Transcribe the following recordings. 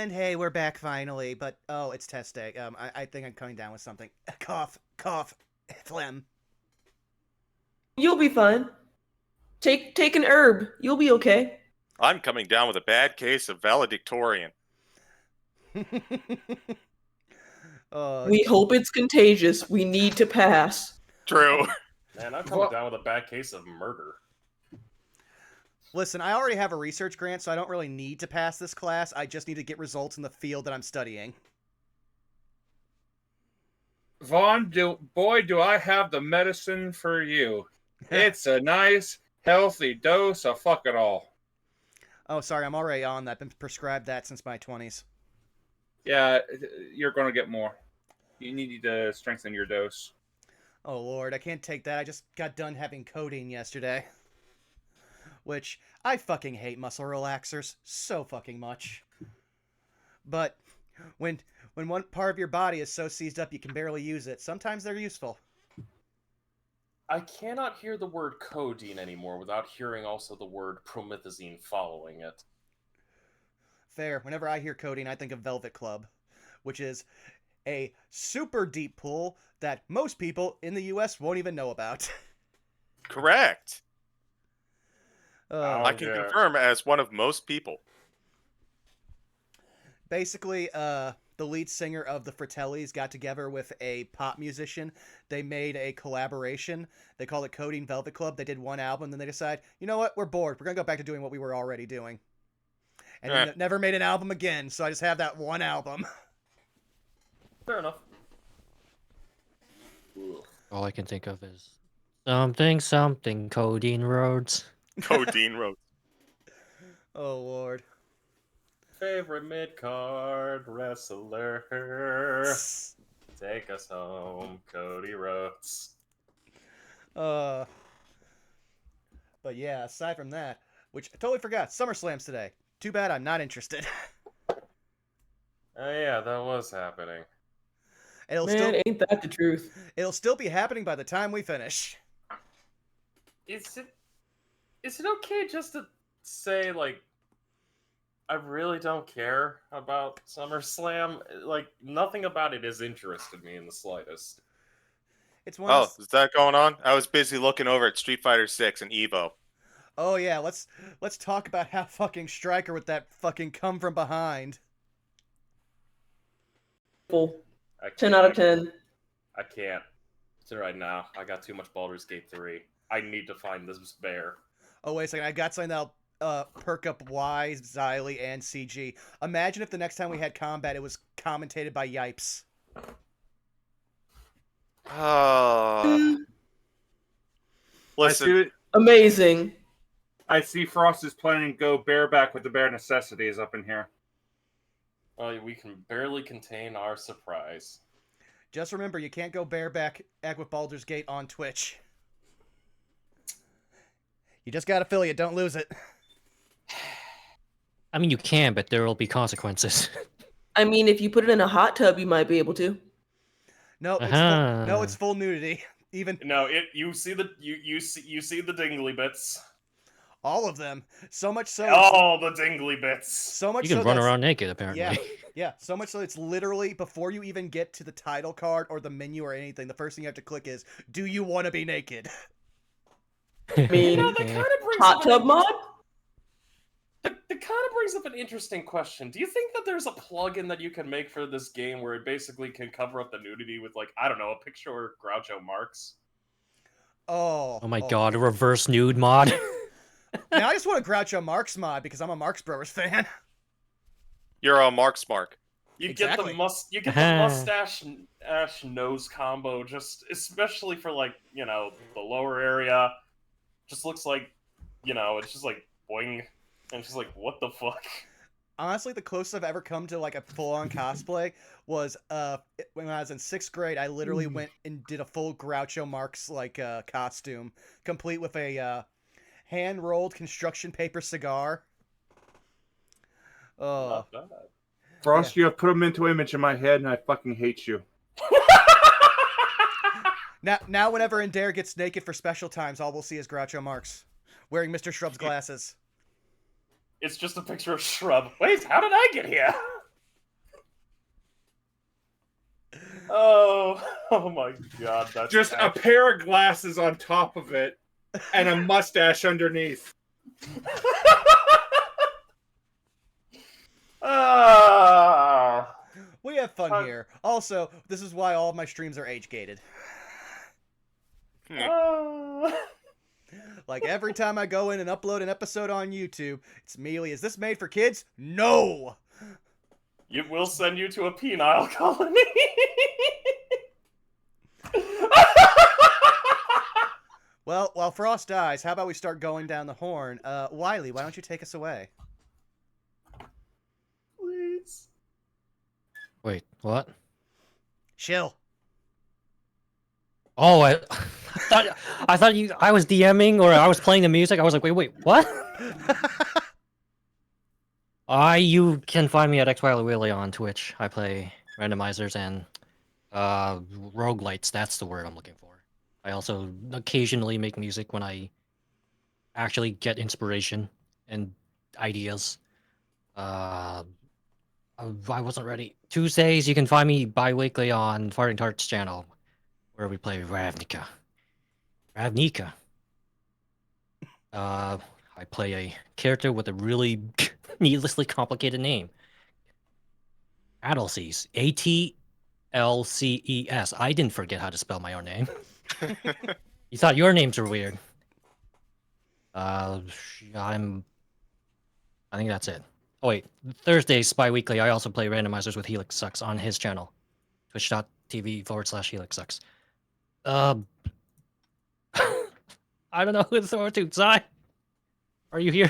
And hey, we're back finally, but oh, it's test day. I think I'm coming down with something. Cough, cough, phlegm. You'll be fine. Take an herb. You'll be okay. I'm coming down with a bad case of valedictorian. We hope it's contagious. We need to pass. True. Man, I'm coming down with a bad case of murder. Listen, I already have a research grant, so I don't really need to pass this class. I just need to get results in the field that I'm studying. Vaughn, do I have the medicine for you. It's a nice, healthy dose of fuck it all. Oh, sorry, I'm already on that. Been prescribed that since my 20s. Yeah, you're going to get more. You need to strengthen your dose. Oh, Lord, I can't take that. I just got done having codeine yesterday. Which, I fucking hate muscle relaxers so fucking much. But when one part of your body is so seized up you can barely use it, sometimes they're useful. I cannot hear the word codeine anymore without hearing also the word promethazine following it. Fair. Whenever I hear codeine, I think of Velvet Club, which is a super deep pool that most people in the US won't even know about. Correct. I can yeah. confirm as one of most people. Basically, the lead singer of the Fratellis got together with a pop musician. They made a collaboration. They called it Codeine Velvet Club. They did one album, then they decided, you know what, we're bored. We're going to go back to doing what we were already doing. And they never made an album again, so I just have that one album. Fair enough. All I can think of is something codeine roads. Codeine roads. Oh, Lord. Favorite mid-card wrestler. Take us home, Cody Rhodes. But yeah, aside from that, which I totally forgot, SummerSlam's today. Too bad I'm not interested. Oh yeah, that was happening. Ain't that the truth? It'll still be happening by the time we finish. Is it okay just to say, like, I really don't care about SummerSlam? Like, nothing about it has interested me in the slightest. It's one of is that going on? I was busy looking over at Street Fighter 6 and Evo. Oh yeah, let's talk about how fucking Stryker with that fucking come from behind. Full. 10 out of 10. I can't. Right now, I got too much Baldur's Gate 3. I need to find this bear. Oh, wait a second. I got something that'll perk up Y, Xylee, and CG. Imagine if the next time we had combat, it was commentated by Yipes. Listen. Amazing. I see Frost is planning to go bareback with the bare necessities up in here. Well, we can barely contain our surprise. Just remember, you can't go bareback with Baldur's Gate on Twitch. You just got affiliate, don't lose it. I mean, you can, but there will be consequences. I mean, if you put it in a hot tub, you might be able to. No, it's full nudity. Even you see the dingly bits. All of them. So much so. All the dingly bits. So much. You can run around naked, apparently. Yeah. So much so it's literally before you even get to the title card or the menu or anything, the first thing you have to click is, "Do you want to be naked?" I mean, that kind of brings hot tub mod. That kind of brings up an interesting question. Do you think that there's a plugin that you can make for this game where it basically can cover up the nudity with, like, I don't know, a picture of Groucho Marx? Oh my god, a reverse nude mod. Now I just want a Groucho Marx mod because I'm a Marx Brothers fan. You're a Marx Mark. You Exactly. get the mustache ash nose combo, just especially for, like, you know, the lower area. Just looks like, you know, it's just like boing, and she's like, what the fuck? Honestly, the closest I've ever come to like a full-on cosplay was when I was in 6th grade. I literally went and did a full Groucho Marx like costume, complete with a hand-rolled construction paper cigar. Not bad. Frost, you have put him into image in my head, and I fucking hate you. Now, whenever Indare gets naked for special times, all we'll see is Groucho Marx wearing Mr. Shrub's glasses. It's just a picture of Shrub. Wait, how did I get here? Oh my god, that's Just a pair of glasses on top of it, and a mustache underneath. Ah. We have fun here. Also, this is why all of my streams are age gated. Ah. Like every time I go in and upload an episode on YouTube, it's immediately, is this made for kids? No! It will send you to a penile colony. Well, while Frost dies, how about we start going down the horn? Wiley, why don't you take us away? Please. Wait, what? Chill. Oh, I thought I was DMing or I was playing the music. I was like, wait, what? You can find me at XWiley on Twitch. I play randomizers and roguelites. That's the word I'm looking for. I also occasionally make music when I actually get inspiration and ideas. I wasn't ready. Tuesdays, you can find me bi-weekly on Farting Tarts channel, where we play Ravnica. I play a character with a really needlessly complicated name. Adelces. Atlces. I didn't forget how to spell my own name. You thought your names were weird. I think that's it. Oh wait, Thursdays bi-weekly, I also play randomizers with Helix Sucks on his channel. Twitch.tv/Helix Sucks. I don't know who to throw it to. Zai, are you here?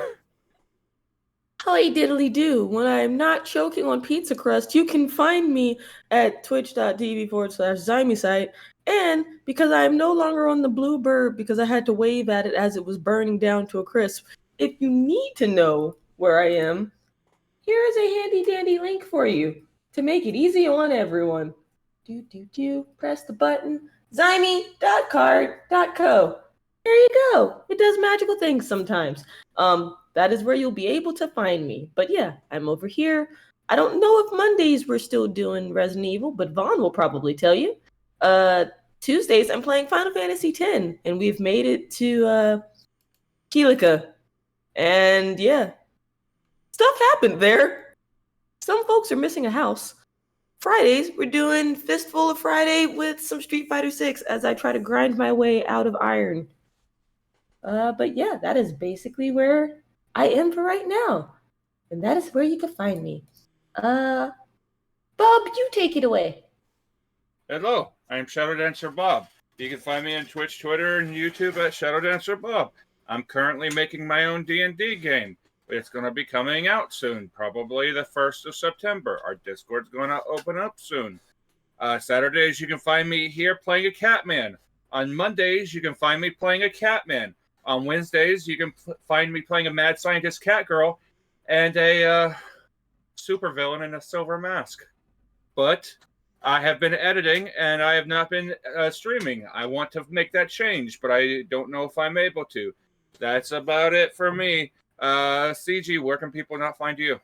Hi diddly do. When I'm not choking on pizza crust, you can find me at twitch.tv/Zymusite. And because I'm no longer on the blue bird because I had to wave at it as it was burning down to a crisp, if you need to know where I am, here is a handy dandy link for you to make it easy on everyone. Press the button. Zyme.card.co. There you go. It does magical things sometimes. That is where you'll be able to find me. But yeah, I'm over here. I don't know if Mondays we're still doing Resident Evil, but Vaughn will probably tell you. Tuesdays I'm playing Final Fantasy X, and we've made it to Kelica. And yeah, stuff happened there. Some folks are missing a house. Fridays, we're doing Fistful of Friday with some Street Fighter 6 as I try to grind my way out of iron. But yeah, that is basically where I am for right now. And that is where you can find me. Bob, you take it away. Hello, I'm Shadow Dancer Bob. You can find me on Twitch, Twitter, and YouTube at Shadow Dancer Bob. I'm currently making my own D&D game. It's going to be coming out soon, probably the 1st of September. Our Discord's going to open up soon. Saturdays, you can find me here playing a Catman. On Mondays, you can find me playing a Catman. On Wednesdays, you can find me playing a mad scientist Catgirl and a supervillain in a silver mask. But I have been editing and I have not been streaming. I want to make that change, but I don't know if I'm able to. That's about it for me. CG, where can people not find you?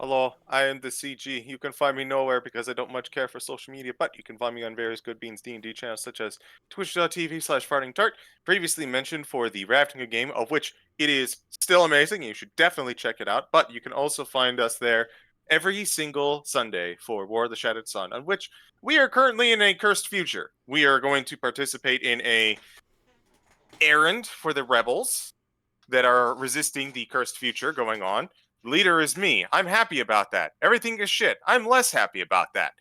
Hello, I am the CG. You can find me nowhere because I don't much care for social media, but you can find me on various Good Beans D&D channels such as twitch.tv/fartingtart, previously mentioned for the Ravnica game, of which it is still amazing. You should definitely check it out, but you can also find us there every single Sunday for War of the Shattered Sun, on which we are currently in a cursed future. We are going to participate in a errand for the rebels that are resisting the cursed future going on. Leader is me. I'm happy about that. Everything is shit. I'm less happy about that.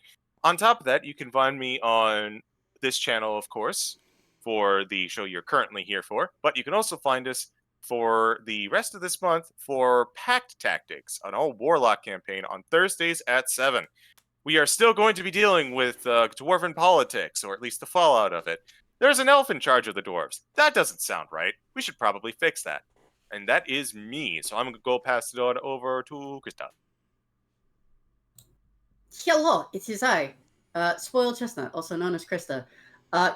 On top of that, you can find me on this channel, of course, for the show you're currently here for, but you can also find us for the rest of this month for Pact Tactics, an all Warlock campaign on Thursdays at 7. We are still going to be dealing with dwarven politics, or at least the fallout of it. There's an elf in charge of the dwarves. That doesn't sound right. We should probably fix that. And that is me. So I'm going to go pass it on over to Krista. Hello, it is I, Spoiled Chestnut, also known as Krista.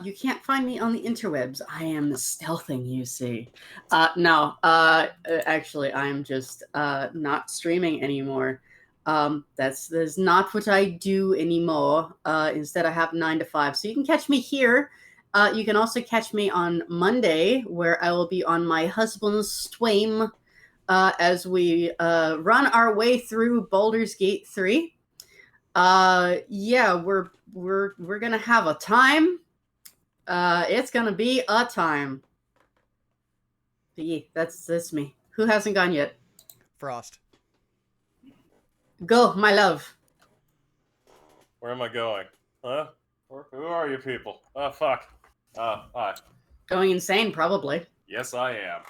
You can't find me on the interwebs. I am stealthing, you see. Actually, I'm just not streaming anymore. That's not what I do anymore. Instead, I have 9 to 5. So you can catch me here. You can also catch me on Monday, where I will be on my husband's stream as we run our way through Baldur's Gate 3. Yeah, we're gonna have a time. It's gonna be a time. But yeah, that's me. Who hasn't gone yet? Frost. Go, my love. Where am I going? Huh? Who are you people? Oh, fuck. Hi. Going insane, probably. Yes, I am.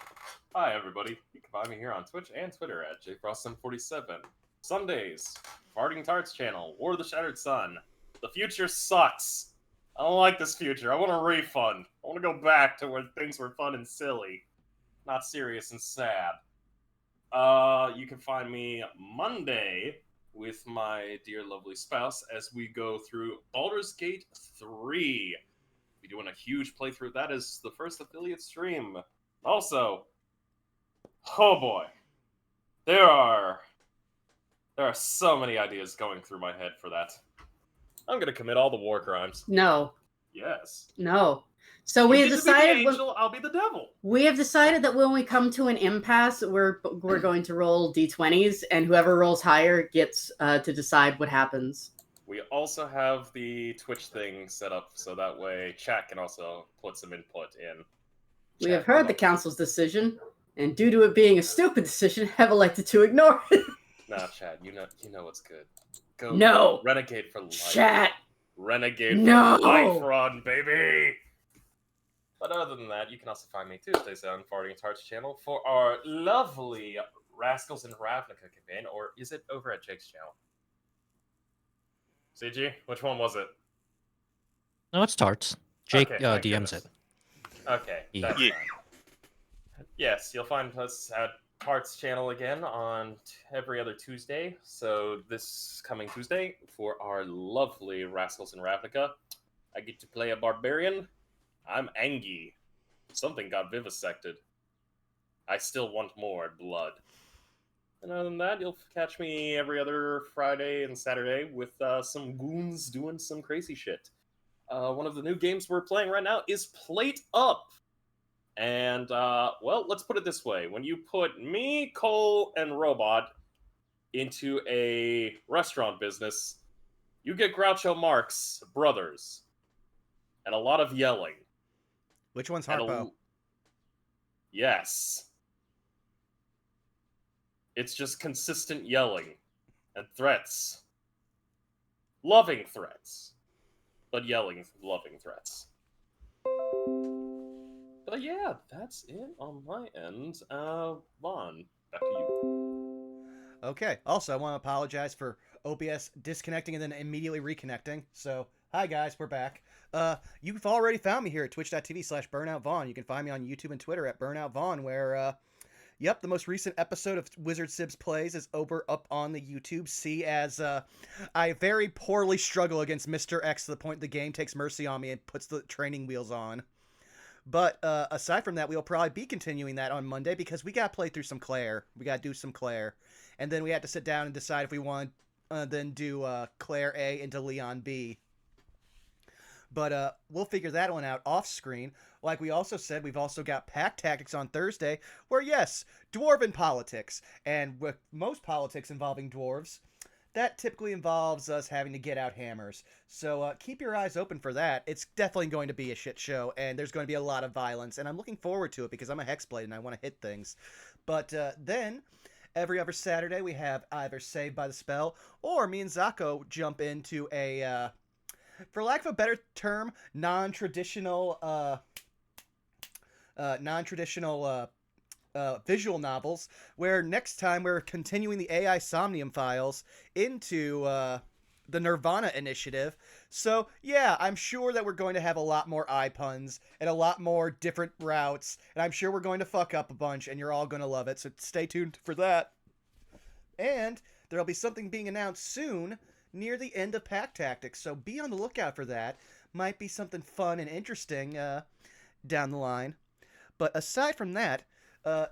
Hi, everybody. You can find me here on Twitch and Twitter at jfrost747. Sundays, Farting Tarts channel, War of the Shattered Sun. The future sucks. I don't like this future. I want a refund. I want to go back to when things were fun and silly, not serious and sad. You can find me Monday with my dear lovely spouse as we go through Baldur's Gate 3. We're doing a huge playthrough. That is the first affiliate stream. Also, oh boy, there are so many ideas going through my head for that. I'm gonna commit all the war crimes. No. Yes. No. So we have You get to be decided. the angel, I'll be the devil. We have decided that when we come to an impasse, we're going to roll d20s, and whoever rolls higher gets to decide what happens. We also have the Twitch thing set up so that way chat can also put some input in. We have heard the council's decision, and due to it being a stupid decision, have elected to ignore it. Nah, chat, you know what's good. Go No. Renegade for life. Chat. Renegade No. for life run, baby! But other than that, you can also find me Tuesdays on Farting Tarts channel for our lovely Rascals in Ravnica campaign, or is it over at Jake's channel? CG, which one was it? No, it's Tarts. Jake Okay, thank DMs goodness. it. Okay, Yeah. that's fine. Yes, you'll find us at Tarts channel again on every other Tuesday. So this coming Tuesday, for our lovely Rascals in Ravnica, I get to play a barbarian. I'm Angie. Something got vivisected. I still want more blood. And other than that, you'll catch me every other Friday and Saturday with some goons doing some crazy shit. One of the new games we're playing right now is Plate Up. And, well, let's put it this way. When you put me, Cole, and Robot into a restaurant business, you get Groucho Marx brothers. And a lot of yelling. Which one's And Harpo? Yes. It's just consistent yelling and threats. Loving threats. But yelling, loving threats. But yeah, that's it on my end. Vaughn, back to you. Okay. Also, I want to apologize for OBS disconnecting and then immediately reconnecting. So, hi guys, we're back. You've already found me here at twitch.tv/BurnoutVaughn. You can find me on YouTube and Twitter at BurnoutVaughn, where, yep, the most recent episode of Wizard Sibs Plays is up on the YouTube. See, as I very poorly struggle against Mr. X to the point the game takes mercy on me and puts the training wheels on. But aside from that, we'll probably be continuing that on Monday because we got to play through some Claire. We got to do some Claire. And then we have to sit down and decide if we want to then do Claire A into Leon B. But we'll figure that one out off screen. Like we also said, we've also got Pack Tactics on Thursday, where yes, dwarven politics. And with most politics involving dwarves, that typically involves us having to get out hammers. So keep your eyes open for that. It's definitely going to be a shit show, and there's going to be a lot of violence. And I'm looking forward to it because I'm a Hexblade and I want to hit things. But then, every other Saturday, we have either Saved by the Spell, or me and Zako jump into a... for lack of a better term, non-traditional visual novels, where next time we're continuing the AI Somnium files into the Nirvana Initiative. So, yeah, I'm sure that we're going to have a lot more eye puns and a lot more different routes, and I'm sure we're going to fuck up a bunch, and you're all going to love it, so stay tuned for that. And there'll be something being announced soon near the end of Pack Tactics, so be on the lookout for that. Might be something fun and interesting down the line. But aside from that,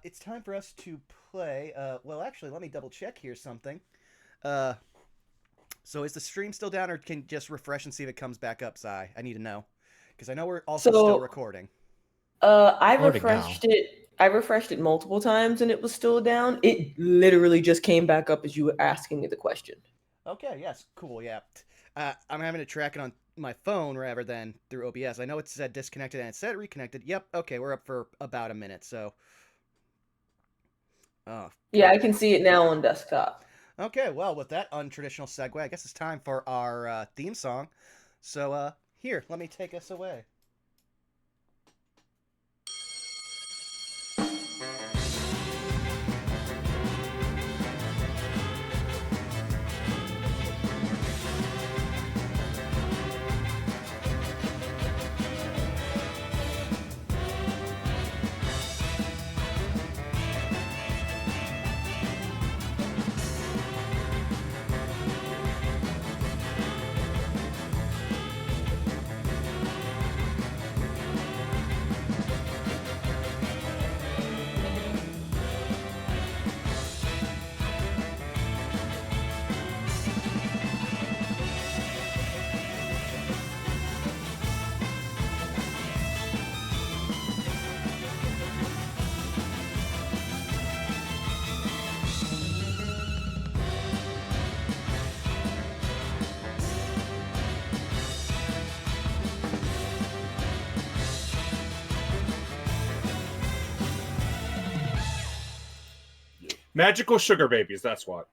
it's time for us to play... well, actually, let me double check here something. So is the stream still down, or can you just refresh and see if it comes back up, Sai? I need to know. Because I know we're also still recording. I Recording refreshed it. I refreshed it multiple times and it was still down. It literally just came back up as you were asking me the question. Okay, yes, cool, yeah. I'm having to track it on my phone rather than through OBS. I know it said disconnected and it said reconnected. Yep, okay, we're up for about a minute, so... Oh. Yeah, I can see it now on desktop. Okay, well, with that untraditional segue, I guess it's time for our theme song. So, here, let me take us away. Magical sugar babies, that's what.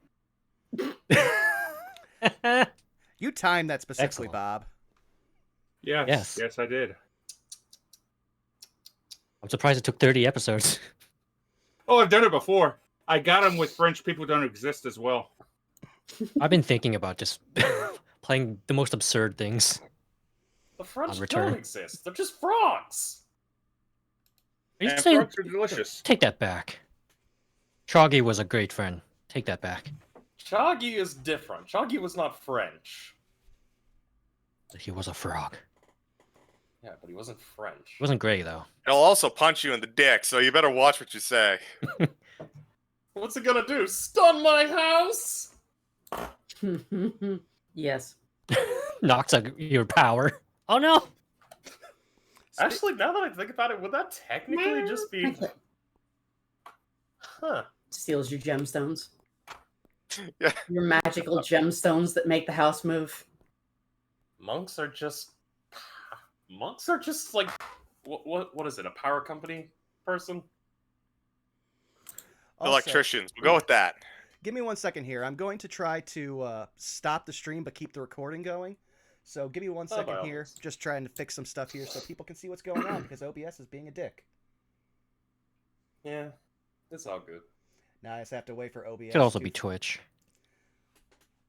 You timed that specifically, Excellent. Bob. Yes, I did. I'm surprised it took 30 episodes. Oh, I've done it before. I got them with French people who don't exist as well. I've been thinking about just playing the most absurd things. The French return. don't exist. They're just frogs. Are you And saying- frogs are delicious. Take that back. Choggy was a great friend. Take that back. Choggy is different. Choggy was not French. He was a frog. Yeah, but he wasn't French. He wasn't gray, though. It'll also punch you in the dick, so you better watch what you say. What's it gonna do? Stun my house? Yes. Knocks out your power. Oh, no! Actually, now that I think about it, would that technically just be... Huh. Steals your gemstones. Yeah. Your magical gemstones that make the house move. Monks are just like... What is it, a power company person? Also, Electricians. We'll go with that. give me 1 second here. I'm going to try to stop the stream but keep the recording going. So give me 1 by second all here. means. Just trying to fix some stuff here so people can see what's going on because OBS is being a dick. Yeah, it's all good. Now I just have to wait for OBS. Could also to- be Twitch.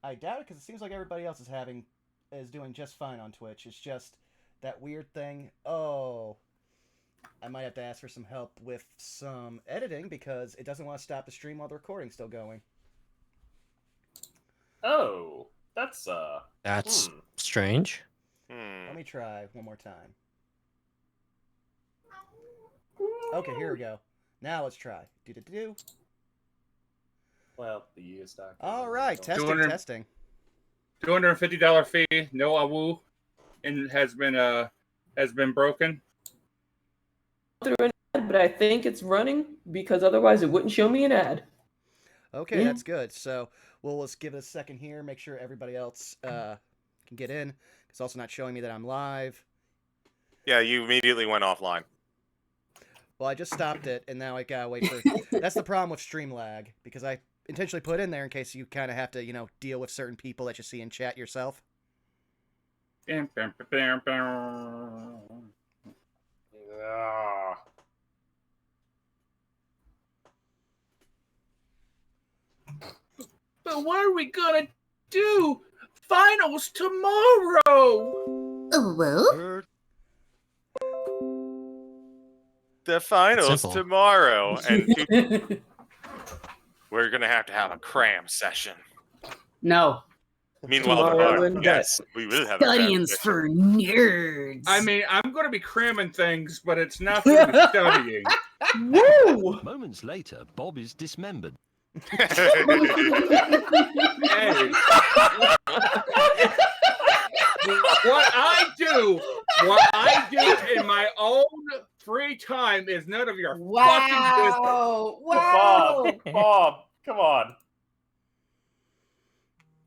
I doubt it because it seems like everybody else is doing just fine on Twitch. It's just that weird thing. Oh, I might have to ask for some help with some editing because it doesn't want to stop the stream while the recording's still going. Oh, that's That's strange. Let me try one more time. Okay, here we go. Now let's try. Do. well, the year stock. All right, testing, 200 testing. $250 fee, no awu, and has been broken. Through an ad, but I think it's running because otherwise it wouldn't show me an ad. Okay, Yeah. that's good. So we'll just give it a second here, make sure everybody else can get in. It's also not showing me that I'm live. Yeah, you immediately went offline. Well, I just stopped it, and now I gotta wait for... That's the problem with stream lag, because I intentionally put in there in case you kind of have to, deal with certain people that you see in chat yourself. Ah. But what are we gonna do? Finals tomorrow! Oh, well? The finals Simple. tomorrow, and we're gonna have a cram session. No. Meanwhile, Tomorrow tomorrow, and yes, we will have a cram Studying's session. for nerds. I mean, I'm gonna be cramming things, but it's not gonna be studying. Woo! Moments later, Bob is dismembered. Hey. What I do in my own free time is none of your fucking business. Wow! Wow! Bob, come on.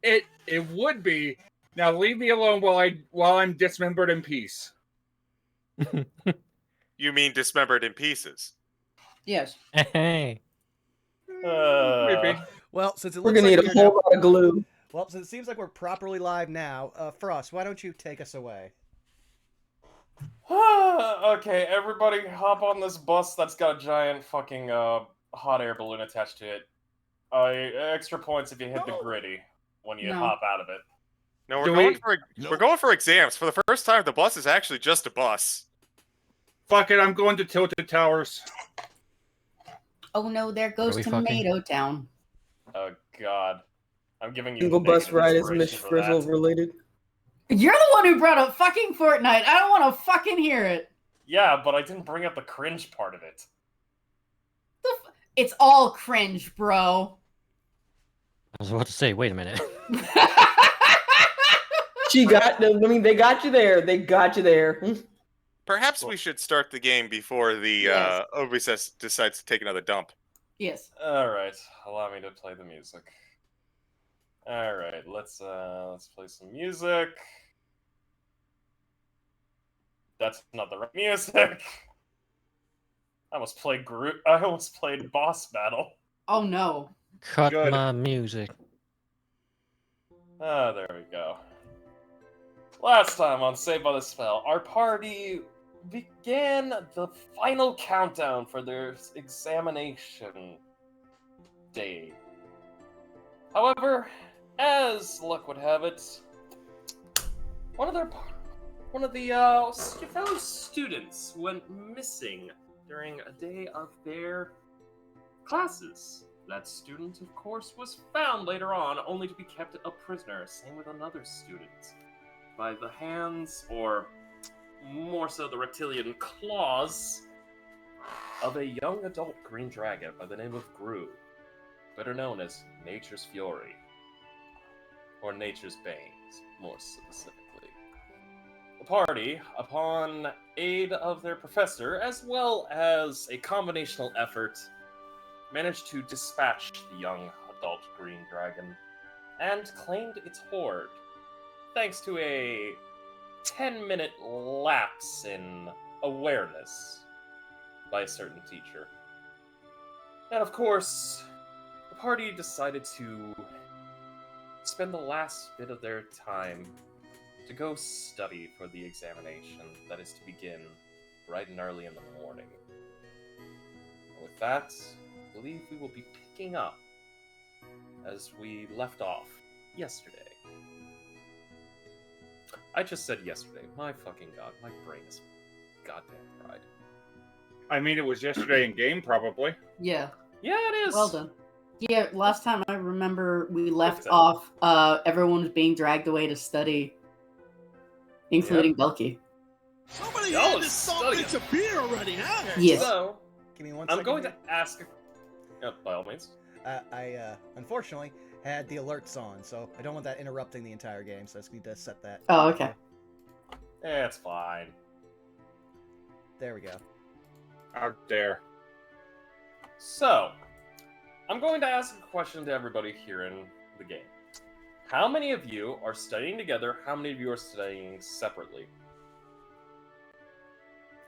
It would be. Now leave me alone while I'm dismembered in peace. You mean dismembered in pieces? Yes. Hey. Maybe. Well, since it We're looks gonna like need a we are whole now, lot of glue. well, since it seems like we're properly live now, Frost, why don't you take us away? Okay, everybody hop on this bus that's got a giant fucking hot air balloon attached to it. Extra points if you hit the gritty when you No. hop out of it. No, Do we're going for exams. For the first time, the bus is actually just a bus. Fuck it, I'm going to Tilted Towers. Oh no, there goes we fucking- Tomato Town. Oh god. I'm giving you Single bus negative ride is Miss inspiration for Frizzle that. related. You're the one who brought up fucking Fortnite. I don't want to fucking hear it. Yeah, but I didn't bring up the cringe part of it. It's all cringe, bro. I was about to say, wait a minute. She got them. I mean, they got you there. They got you there. Perhaps we should start the game before the Yes. Obrecess decides to take another dump. Yes. Alright, allow me to play the music. Alright, let's play some music. That's not the right music. I almost played boss battle. Oh no. Cut Good. my music. Ah, there we go. Last time on Saved by the Spell, our party began the final countdown for their examination day. However, as luck would have it, one of the fellow students went missing during a day of their classes. That student, of course, was found later on, only to be kept a prisoner. Same with another student. By the hands, or more so the reptilian claws, of a young adult green dragon by the name of Gru, better known as Nature's Fury. Or Nature's Bane, more specifically. The party, upon aid of their professor, as well as a combinational effort, managed to dispatch the young adult green dragon and claimed its hoard, thanks to a 10-minute lapse in awareness by a certain teacher. And of course, the party decided to spend the last bit of their time to go study for the examination that is to begin bright and early in the morning. And with that, I believe we will be picking up as we left off yesterday. I just said yesterday. My fucking god, my brain is goddamn fried. I mean, it was yesterday in game, probably. Yeah. Yeah, it is. Well done. Yeah, last time I remember we left Perfect. off, everyone was being dragged away to study, including Belky. Somebody Y'all hand is this son studying. bitch a beer already, huh? Yes. So, Give me one I'm second going here. to ask... by all means. I unfortunately had the alerts on, so I don't want that interrupting the entire game, so I just need to set that. Oh, okay. It's fine. There we go. Out there. So, I'm going to ask a question to everybody here in the game. How many of you are studying together? How many of you are studying separately?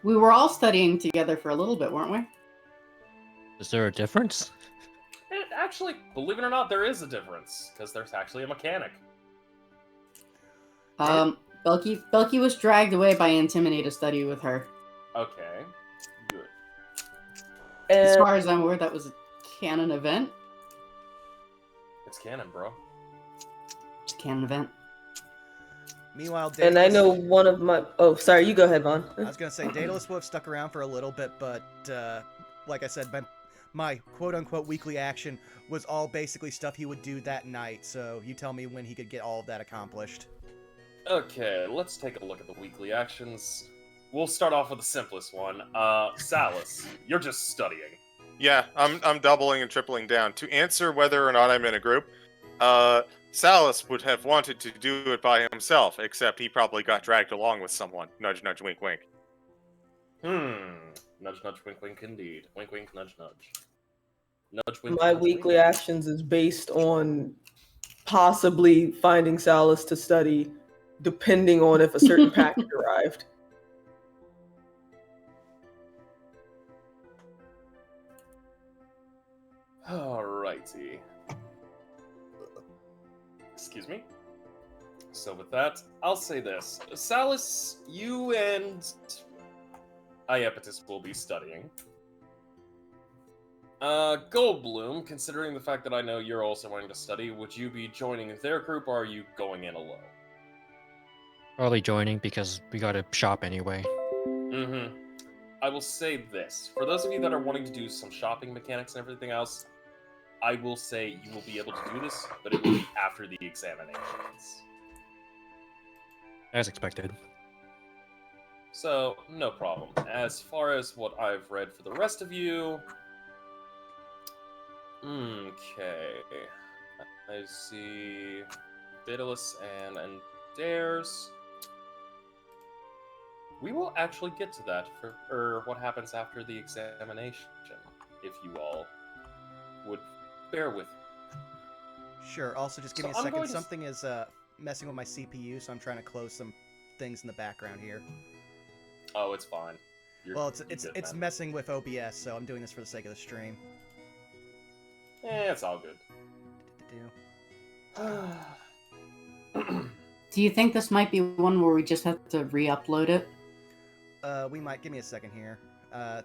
We were all studying together for a little bit, weren't we? Is there a difference? And actually, believe it or not, there is a difference, because there's actually a mechanic. Belky was dragged away by Intimidate to study with her. Okay, good. As And far as I'm aware, that was a canon event. It's canon, bro. It's a canon event. Meanwhile, I Daedalus- know one of my. Oh, sorry. You go ahead, Vaughn. I was gonna say Daedalus would have stuck around for a little bit, but like I said, my quote-unquote weekly action was all basically stuff he would do that night. So you tell me when he could get all of that accomplished. Okay, let's take a look at the weekly actions. We'll start off with the simplest one. Salus, you're just studying. Yeah, I'm doubling and tripling down. To answer whether or not I'm in a group, Salus would have wanted to do it by himself, except he probably got dragged along with someone. Nudge, nudge, wink, wink. Nudge, nudge, wink, wink, indeed. Wink, wink, nudge, nudge. Nudge, wink, My nudge, weekly wink. actions is based on possibly finding Salus to study, depending on if a certain package arrived. Alrighty. Excuse me. So with that, I'll say this. Salus, you and Iapetus will be studying. Goldbloom, considering the fact that I know you're also wanting to study, would you be joining their group or are you going in alone? Probably joining because we gotta shop anyway. Mm-hmm. I will say this. For those of you that are wanting to do some shopping mechanics and everything else, I will say you will be able to do this, but it will be after the examinations. As expected. So, no problem. As far as what I've read for the rest of you... Okay. I see... Daedalus and Dares. We will actually get to that for what happens after the examination, if you all would bear with me. Sure. Also, just give So me a I'm second. going to- Something is messing with my CPU, so I'm trying to close some things in the background here. Oh, it's fine. Well, you're it's good, man. messing with OBS, so I'm doing this for the sake of the stream. It's all good. Do you think this might be one where we just have to re-upload it? We might. Give me a second here.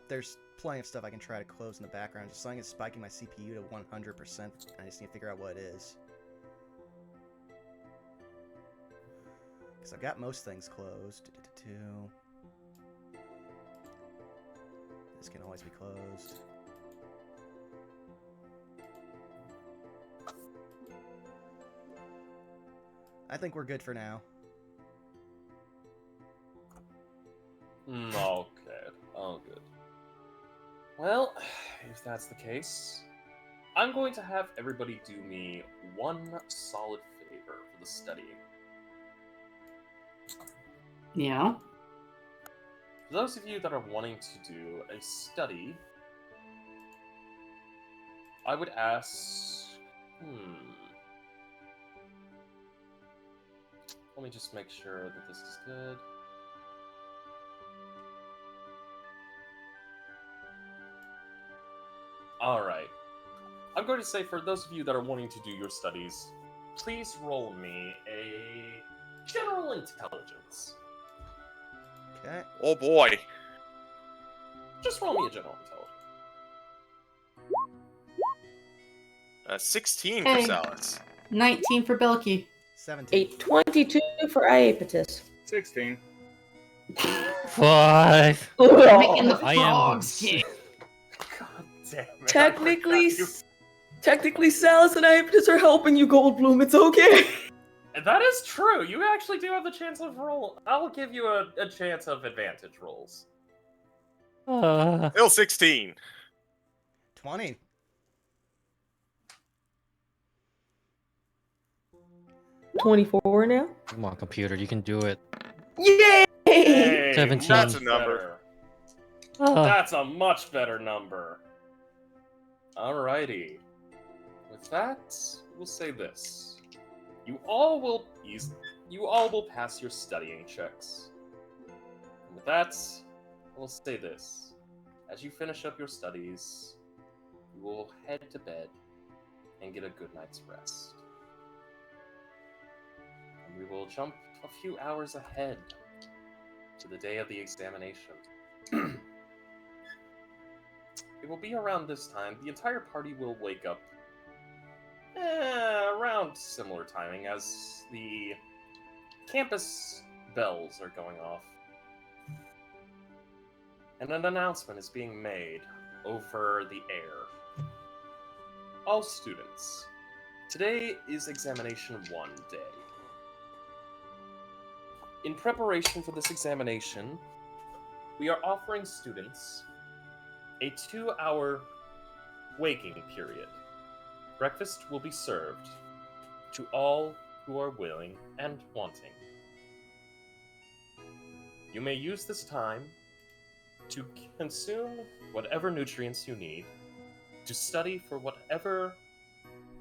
There's plenty of stuff I can try to close in the background. Just something is spiking my CPU to 100%. I just need to figure out what it is. Because I've got most things closed. This can always be closed. I think we're good for now. All good. All good. Well, if that's the case, I'm going to have everybody do me one solid favor for the studying. Yeah. For those of you that are wanting to do a study, I would ask... Let me just make sure that this is good. Alright. I'm going to say for those of you that are wanting to do your studies, please roll me a general intelligence. Okay. Oh boy. Just roll me a general intelligence. 16 Hey. for Salus. 19 for Belky. 17. A 22 for Iapetus. 16. 5. Making the I am- frogs kick. God damn it. I Technically, forgot technically, Salus and Iapetus are helping you, Goldbloom. It's okay. That is true. You actually do have the chance of roll. I'll give you a chance of advantage rolls. Still 16. 20. $24 now. Come on, computer, you can do it. Yay! Hey, 17. That's a much number. better. That's a much better number. Alrighty. With that, we'll say this. You all will pass your studying checks. And with that, we'll say this. As you finish up your studies, you will head to bed and get a good night's rest. And we will jump a few hours ahead to the day of the examination. It will be around this time. The entire party will wake up around similar timing as the campus bells are going off. And an announcement is being made over the air. All students, today is examination 1 day. In preparation for this examination, we are offering students a 2-hour waking period. Breakfast will be served to all who are willing and wanting. You may use this time to consume whatever nutrients you need, to study for whatever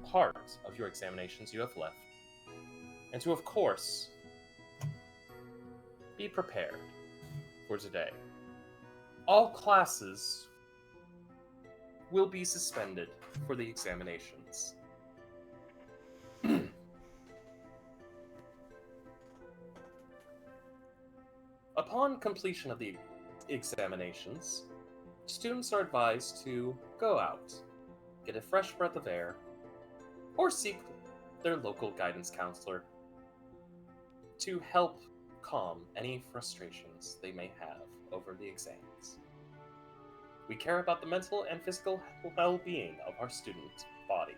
part of your examinations you have left, and to, of course, be prepared for today. All classes will be suspended for the examinations. Upon completion of the examinations, students are advised to go out, get a fresh breath of air, or seek their local guidance counselor to help calm any frustrations they may have over the exams. We care about the mental and physical well-being of our student body,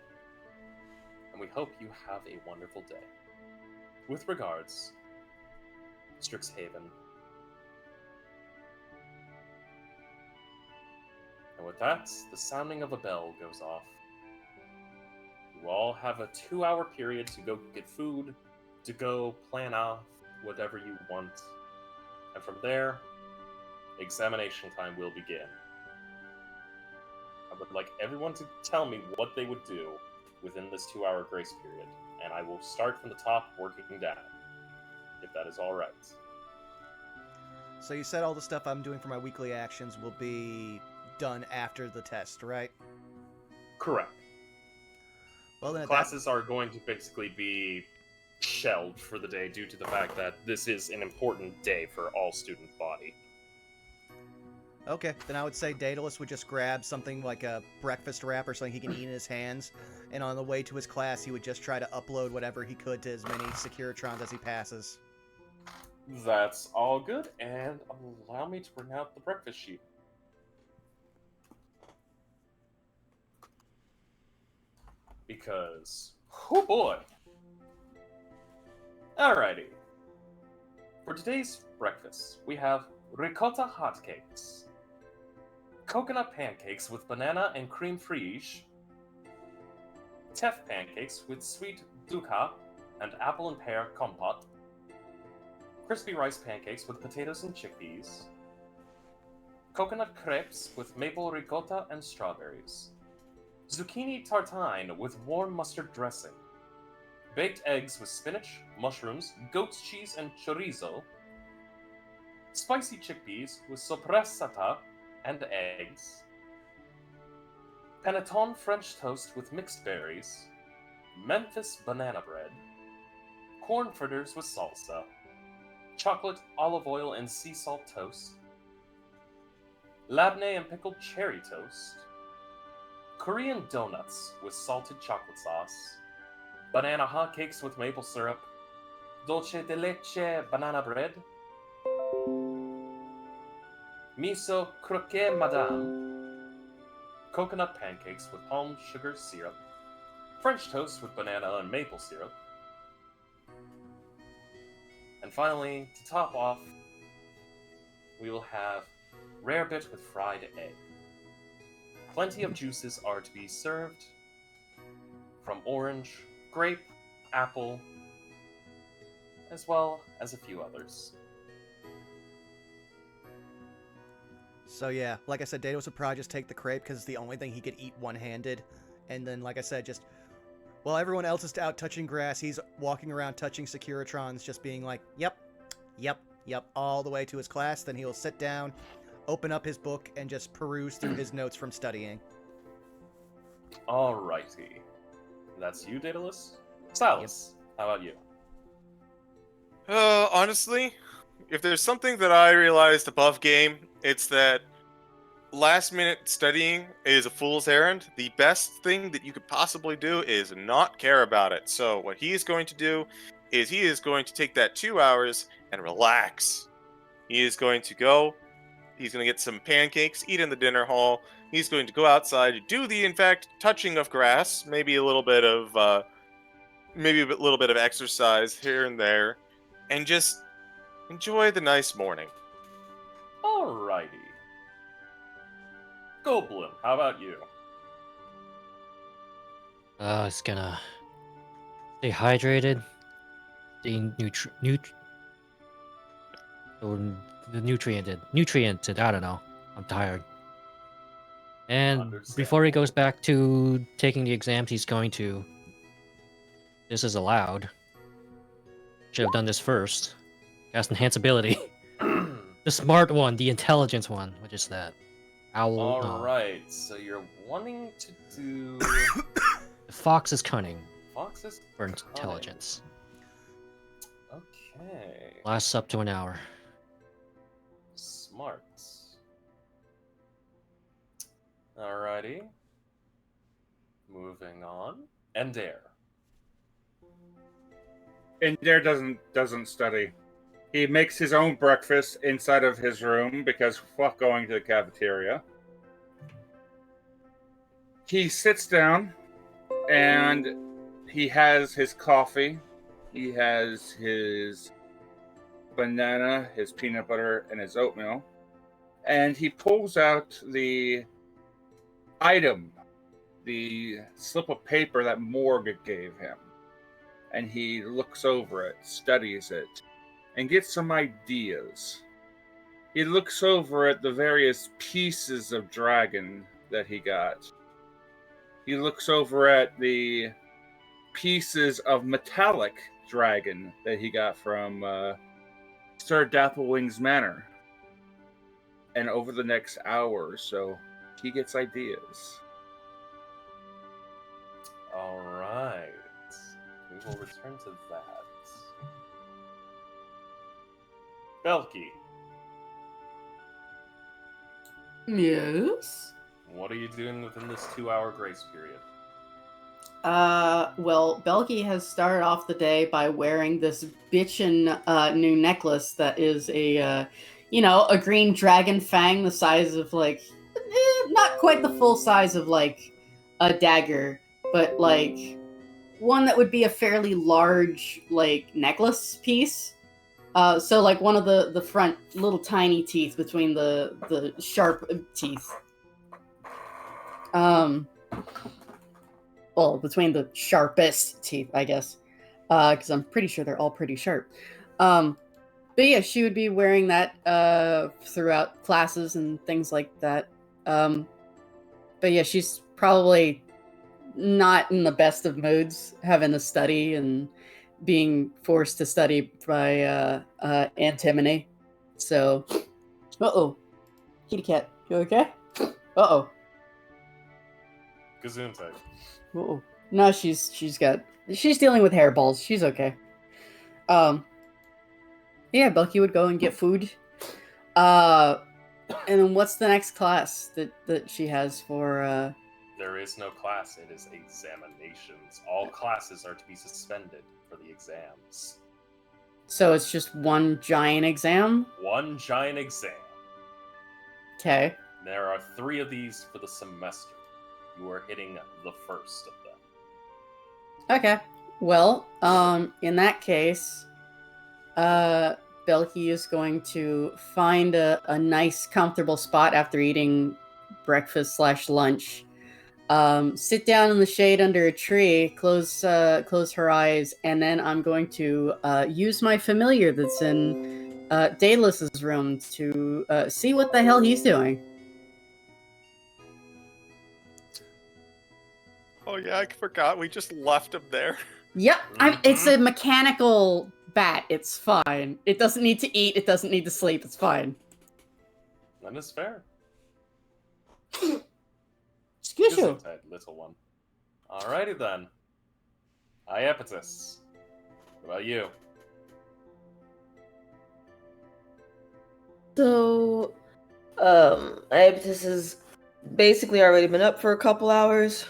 and we hope you have a wonderful day. With regards, Strixhaven. And with that, the sounding of a bell goes off. You all have a 2-hour period to go get food, to go plan off whatever you want. And from there, examination time will begin. I would like everyone to tell me what they would do within this 2-hour grace period. And I will start from the top, working down, if that is alright. So you said all the stuff I'm doing for my weekly actions will be done after the test, right? Correct. Well, then Classes are going to basically be shelved for the day due to the fact that this is an important day for all student body. Okay, then I would say Daedalus would just grab something like a breakfast wrap or something he can eat in his hands, and on the way to his class, he would just try to upload whatever he could to as many Securitrons as he passes. That's all good, and allow me to bring out the breakfast sheet. Because, oh boy! Alrighty. For today's breakfast, we have ricotta hotcakes, coconut pancakes with banana and cream frige, teff pancakes with sweet dukkha and apple and pear compote, crispy rice pancakes with potatoes and chickpeas, coconut crepes with maple ricotta and strawberries, zucchini tartine with warm mustard dressing, baked eggs with spinach, mushrooms, goat's cheese, and chorizo, spicy chickpeas with soppressata and eggs, panettone French toast with mixed berries, Memphis banana bread, corn fritters with salsa, chocolate, olive oil, and sea salt toast, labneh and pickled cherry toast, Korean donuts with salted chocolate sauce, banana hotcakes with maple syrup, dulce de leche banana bread, miso croquet madame, coconut pancakes with palm sugar syrup, French toast with banana and maple syrup, and finally, to top off, we will have rarebit with fried egg. Plenty of juices are to be served, from orange, grape, apple, as well as a few others. So yeah, like I said, Daedalus would probably just take the crepe because it's the only thing he could eat one-handed. And then, like I said, just while everyone else is out touching grass, he's walking around touching Securitrons, just being like, yep, yep, yep, all the way to his class. Then he'll sit down, open up his book, and just peruse through his notes from studying. Alrighty. That's you, Daedalus? Silas, how about you? Honestly, if there's something that I realized above game, it's that last minute studying is a fool's errand. The best thing that you could possibly do is not care about it. So what he is going to do is he is going to take that 2 hours and relax. He is going to go, he's going to get some pancakes, eat in the dinner hall. He's going to go outside, do the, in fact, touching of grass, maybe a little bit of exercise here and there, and just enjoy the nice morning. Alrighty. Goldblum, how about you? It's gonna stay hydrated, stay or the nutriented. I don't know. I'm tired. And before he Understandable. goes back to taking the exams, he's going to. This is allowed. Should have done this first. Cast enhance ability. The smart one, the intelligence one. What is that? Owl. All right, so you're wanting to do The fox is cunning Fox's for Cunning. intelligence. Okay. Lasts up to an hour. Smart. Alrighty. Moving on. And Dare. And there doesn't study. He makes his own breakfast inside of his room because fuck going to the cafeteria. He sits down and he has his coffee. He has his banana, his peanut butter, and his oatmeal. And he pulls out the item, the slip of paper that Morgan gave him. And he looks over it, studies it, and gets some ideas. He looks over at the various pieces of dragon that he got. He looks over at the pieces of metallic dragon that he got from Sir Dapplewing's Manor. And over the next hour or so, he gets ideas. Alright. We will return to that. Belky, Yes. what are you doing within this 2-hour grace period? Well, Belky has started off the day by wearing this bitchin' new necklace that is a green dragon fang the size of not quite the full size of like a dagger, but like one that would be a fairly large like necklace piece. So like one of the front little tiny teeth between the sharp teeth. Well, between the sharpest teeth, I guess, because I'm pretty sure they're all pretty sharp. But yeah, she would be wearing that throughout classes and things like that. But yeah, she's probably not in the best of moods, having to study and being forced to study by antimony. So, kitty cat, you okay? Gesundheit. No, she's dealing with hairballs. She's okay. Yeah, Belky would go and get food. And then what's the next class that she has for There is no class, it is examinations. All classes are to be suspended for the exams. So it's just one giant exam? One giant exam. Okay. There are 3 of these for the semester. You are hitting the first of them. Okay. Well, in that case, Belky is going to find a nice, comfortable spot after eating breakfast/lunch. Sit down in the shade under a tree, close her eyes, and then I'm going to use my familiar that's in Daedalus's room to see what the hell he's doing. Oh yeah, I forgot. We just left him there. Yep, it's a mechanical bat. It's fine. It doesn't need to eat. It doesn't need to sleep. It's fine. That is fair. Excuse you. Gesundheit, little one. Alrighty then. Iapetus. What about you? So, Iapetus has basically already been up for a couple hours.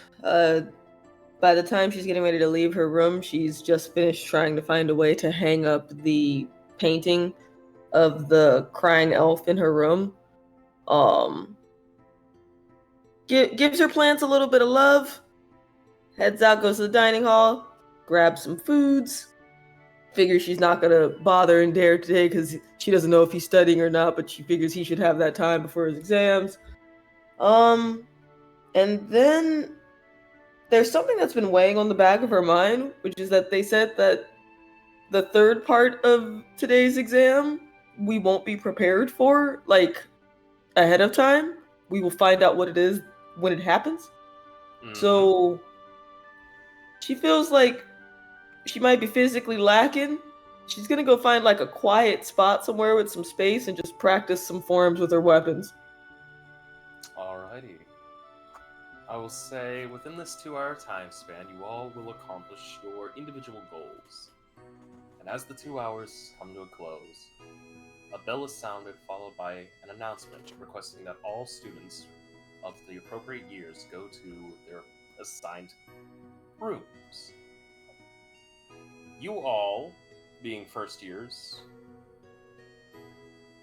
By the time she's getting ready to leave her room, she's just finished trying to find a way to hang up the painting of the crying elf in her room. Gives her plants a little bit of love, heads out, goes to the dining hall, grabs some foods, figures she's not gonna bother and Dare today because she doesn't know if he's studying or not, but she figures he should have that time before his exams. And then there's something that's been weighing on the back of her mind, which is that they said that the third part of today's exam we won't be prepared for, like, ahead of time. We will find out what it is when it happens. So she feels like she might be physically lacking. She's gonna go find like a quiet spot somewhere with some space and just practice some forms with her weapons. Alrighty. I will say within this 2-hour time span, you all will accomplish your individual goals. And as the 2 hours come to a close, a bell is sounded, followed by an announcement requesting that all students of the appropriate years go to their assigned rooms. You all, being first years,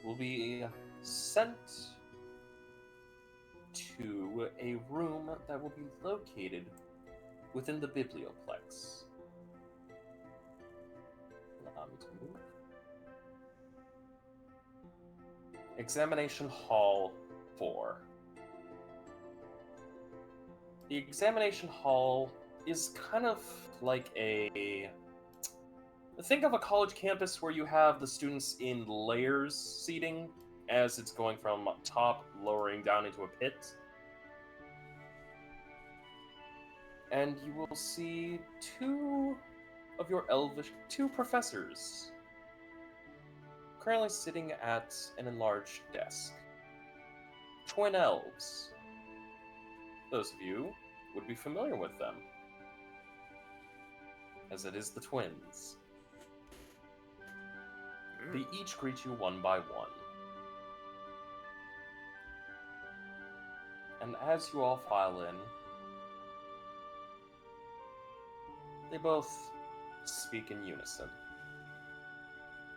will be sent to a room that will be located within the biblioplex. Allow me to move. Examination Hall 4. The examination hall is kind of like a... Think of a college campus where you have the students in layers seating as it's going from top, lowering down into a pit. And you will see two professors currently sitting at an enlarged desk. Twin elves. Those of you would be familiar with them, as it is the twins. They each greet you one by one. And as you all file in, they both speak in unison.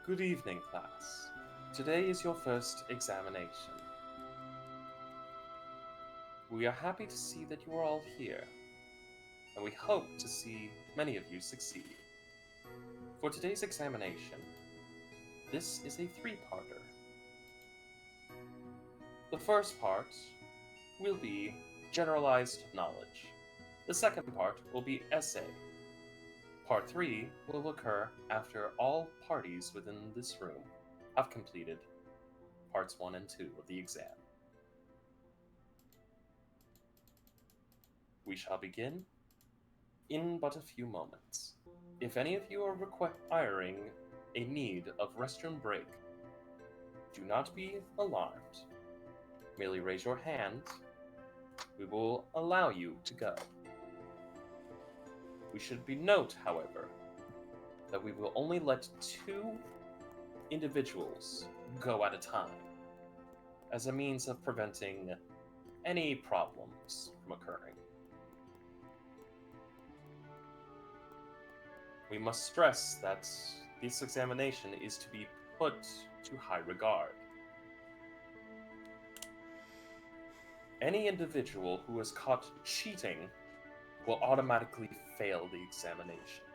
Good evening, class. Today is your first examination. We are happy to see that you are all here, and we hope to see many of you succeed. For today's examination, this is a 3-parter. The first part will be generalized knowledge. The second part will be essay. Part 3 will occur after all parties within this room have completed parts 1 and 2 of the exam. We shall begin in but a few moments. If any of you are requiring a need of restroom break, do not be alarmed. Merely raise your hand. We will allow you to go. We should note, however, that we will only let 2 individuals go at a time, as a means of preventing any problems from occurring. We must stress that this examination is to be put to high regard. Any individual who is caught cheating will automatically fail the examination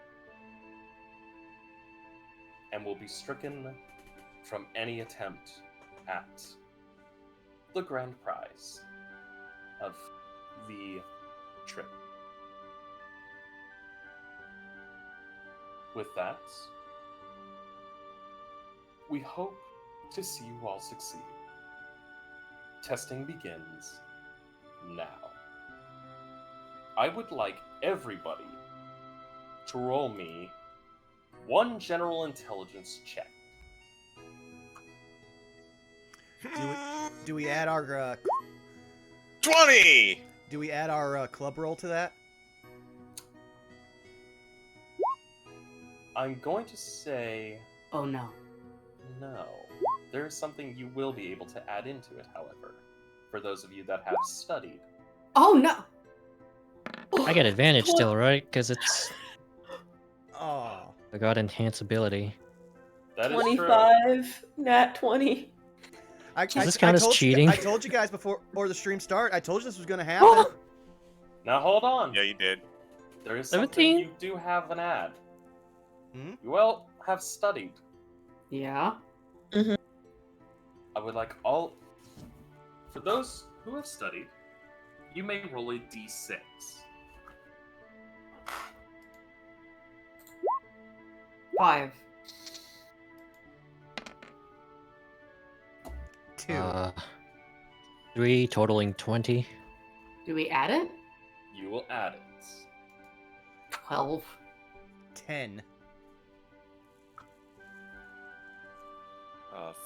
and will be stricken from any attempt at the grand prize of the trip. With that, we hope to see you all succeed. Testing begins now. I would like everybody to roll me 1 general intelligence check. Do we add our 20! do we add our club roll to that? I'm going to say Oh no. no. There is something you will be able to add into it, however, for those of you that have studied. Oh no. I get advantage still, right? Because it's Oh. I got enhance ability. That is true. 25, nat 20. Does this count as cheating? I told you guys before the stream start. I told you this was going to happen. Now hold on. Yeah, you did. There is something 17? you do have an add. Hmm? You all have studied. Yeah. I would like all... For those who have studied, you may roll a d6. 5. 2. 3 totaling 20. Do we add it? You will add it. 12. 10.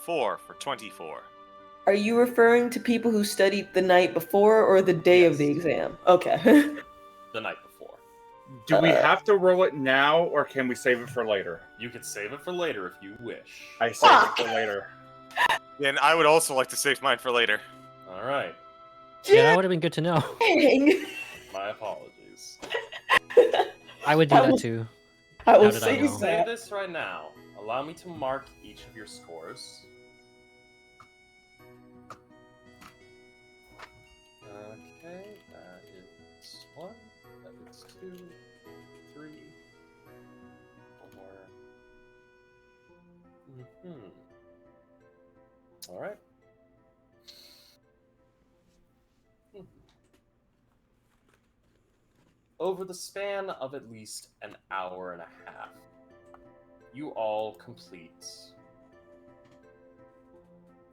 4 for 24. Are you referring to people who studied the night before or the day of the Yes. exam? Okay. The night before. Do we have to roll it now, or can we save it for later? You could save it for later if you wish. I save it for later. And I would also like to save mine for later. All right. Yeah, that would have been good to know. Dang. My apologies. I would do I that will- too. I will How did I say know? Say that. this right now. Allow me to mark each of your scores. Okay, that is 1, that is 2, 3, 4. Alright. Over the span of at least an hour and a half, you all complete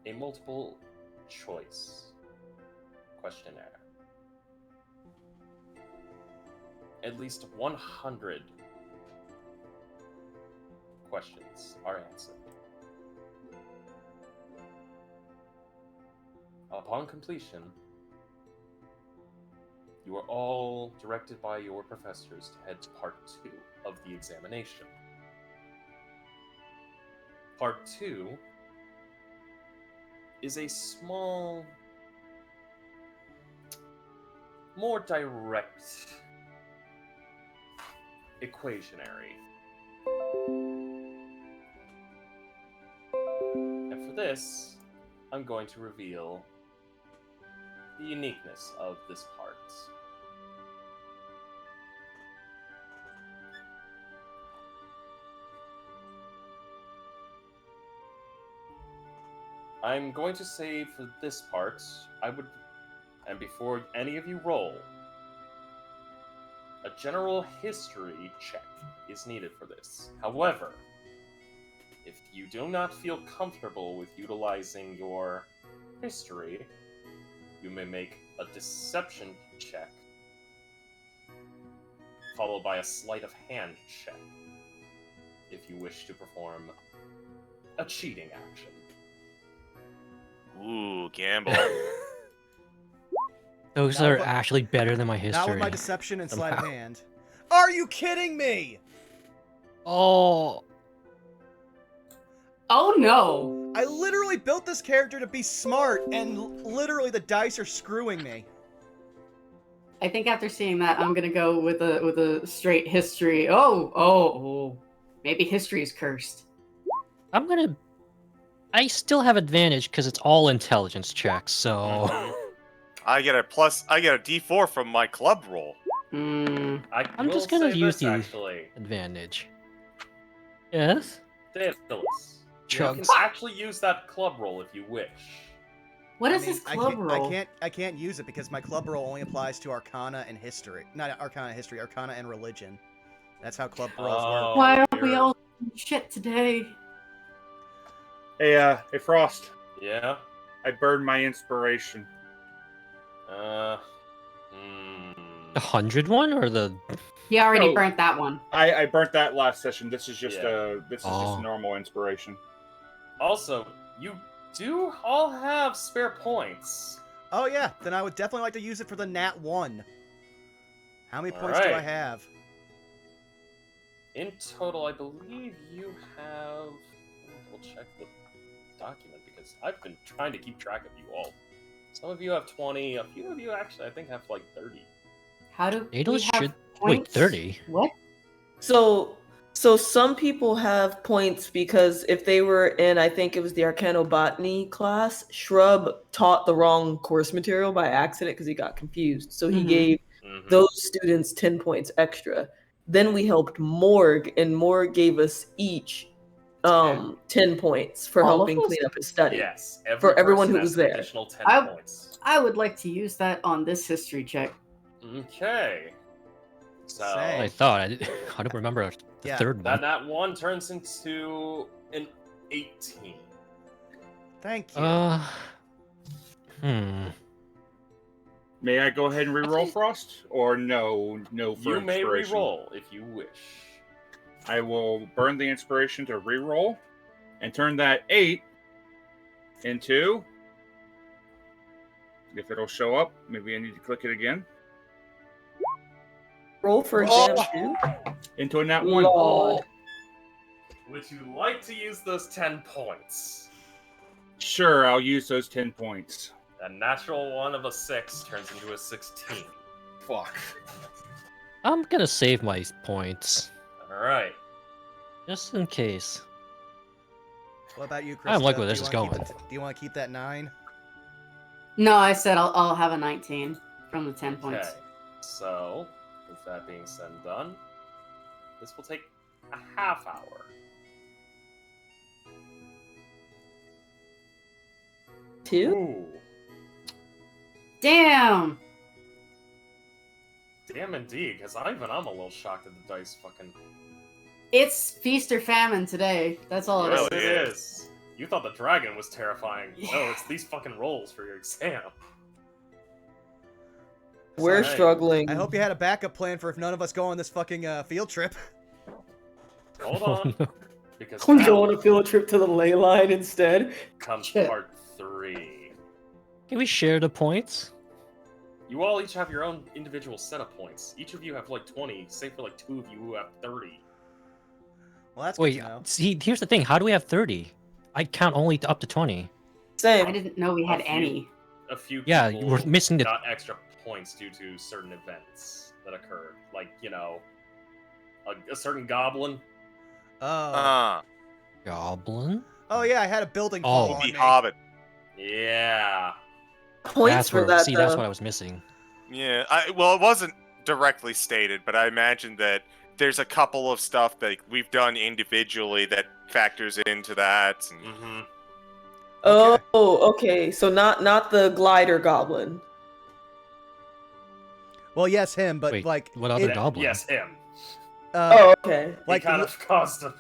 a multiple choice questionnaire. At least 100 questions are answered. Upon completion, you are all directed by your professors to head to part 2 of the examination. Part 2 is a small, more direct equationary. And for this, I'm going to reveal the uniqueness of this part. I'm going to say for this part, and before any of you roll, a general history check is needed for this. However, if you do not feel comfortable with utilizing your history, you may make a deception check, followed by a sleight of hand check, if you wish to perform a cheating action. Ooh, gamble. Those Not are with my- actually better than my history. Not with my deception and sleight of somehow. hand. Are you kidding me? Oh, Oh no! I literally built this character to be smart, and literally the dice are screwing me. I think after seeing that, I'm gonna go with a straight history. Oh. Maybe history is cursed. I still have advantage because it's all intelligence checks. So I get a D4 from my club roll. I'm will just gonna say use this, the actually. advantage. Yes. Daedalus, you can Chunks. actually use that club roll if you wish. What I is mean, this club roll? I can't use it because my club roll only applies to Arcana and History. Not Arcana and History, Arcana and Religion. That's how club rolls work. Why are we you're- all shit today? Hey, Frost. Yeah? I burned my inspiration. The 100 one or the? He already No. burnt that one. I burnt that last session. This is just Yeah. just Oh. normal inspiration. Also, you do all have spare points. Oh yeah, then I would definitely like to use it for the Nat 1. How many points do I Alright. have? In total, I believe you have... We'll check the document because I've been trying to keep track of you all. Some of you have 20, a few of you actually I think have like 30. How do Daedalus we have should wait points? 30. What? So some people have points because if they were in, I think it was the Arcanobotany class, Shrub taught the wrong course material by accident because he got confused. So he Mhm. gave Mhm. those students 10 points extra. Then we helped Morg, and Morg gave us each 10 points for All of helping us? clean up his study. Yes, For everyone person who has was an there. additional 10 I- points. I would like to use that on this history check. Okay. So Say. I thought I don't remember the Yeah. third one. and that 1 turns into an 18. Thank you. May I go ahead and reroll Frost? Or no for You may inspiration? re-roll if you wish. I will burn the inspiration to reroll and turn that 8 into, if it'll show up, maybe I need to click it again, Roll for Oh! exam too. into a nat 1. Lord. Would you like to use those 10 points? Sure, I'll use those 10 points. A natural 1 of a 6 turns into a 16. Fuck. I'm gonna save my points Alright. just in case. What about you, Krista? I don't like where Do this you is wanna keep going. the do you want to keep that 9? No, I said I'll have a 19 from the 10 points. Okay. So, with that being said and done, this will take a half hour. 2. Ooh. Damn. Damn indeed, because I'm a little shocked at the dice fucking... It's feast or famine today. That's all it Yes, is. it really is. You thought the dragon was terrifying. No, Yeah. it's these fucking rolls for your exam. We're Alright. struggling. I hope you had a backup plan for if none of us go on this fucking field trip. Hold Oh, on. no. Because We now go on a field trip to the ley line instead. comes Shit. part 3. Can we share the points? You all each have your own individual set of points. Each of you have like 20, save for like 2 of you who have 30. Well, that's good Wait, to know. see, here's the thing. How do we have 30? I count only up to 20. Same. I didn't know we had A few- any. A few Yeah, people we're missing the. got extra points due to certain events that occurred. Like, you know, a certain goblin. Oh. Goblin? Oh yeah, I had a building fall Oh. on The me. Hobbit. Yeah. Points That's for where, that. see, though. that's what I was missing. Yeah, well, it wasn't directly stated, but I imagine that there's a couple of stuff that we've done individually that factors into that. And... Mm-hmm. Oh, Okay. okay. So not the glider goblin. Well, yes, him, but Wait, like what other it- goblin? Yes, him. Oh, okay. Like, like he kind li- of caused a...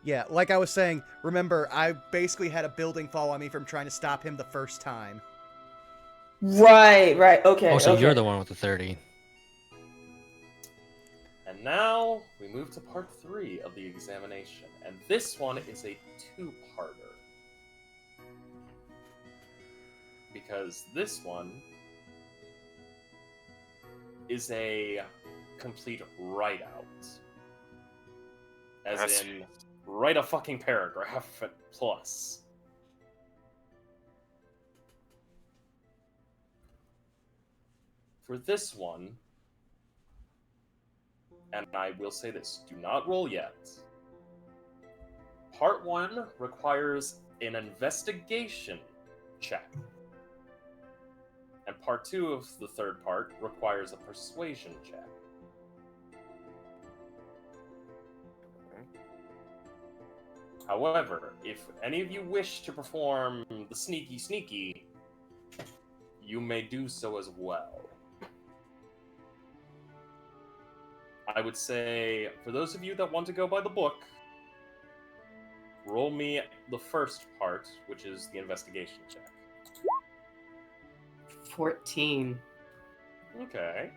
yeah, like I was saying, remember I basically had a building fall on me from trying to stop him the first time. Right. Okay. Oh, so okay. you're the one with the 30. And now we move to part 3 of the examination. And this one is a 2-parter. Because this one is a complete write-out. As That's- in, write a fucking paragraph plus. For this one, and I will say this, do not roll yet. Part 1 requires an investigation check. And part 2 of the third part requires a persuasion check. However, if any of you wish to perform the sneaky, you may do so as well. I would say, for those of you that want to go by the book, roll me the first part, which is the investigation check. 14. Okay.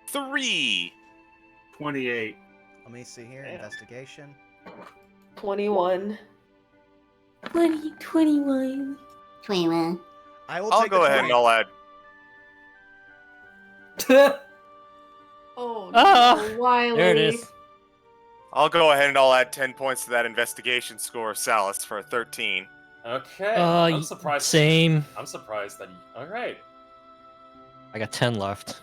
3. 28. Let me see here. Damn. Investigation. 21. 21. 21. I will I'll take go the ahead 20. and I'll add. Oh, Ah, no, Wiley. There it is. I'll go ahead and I'll add 10 points to that investigation score of Salas for a 13. Okay. I'm surprised. Same. I'm surprised that. Alright. I got 10 left.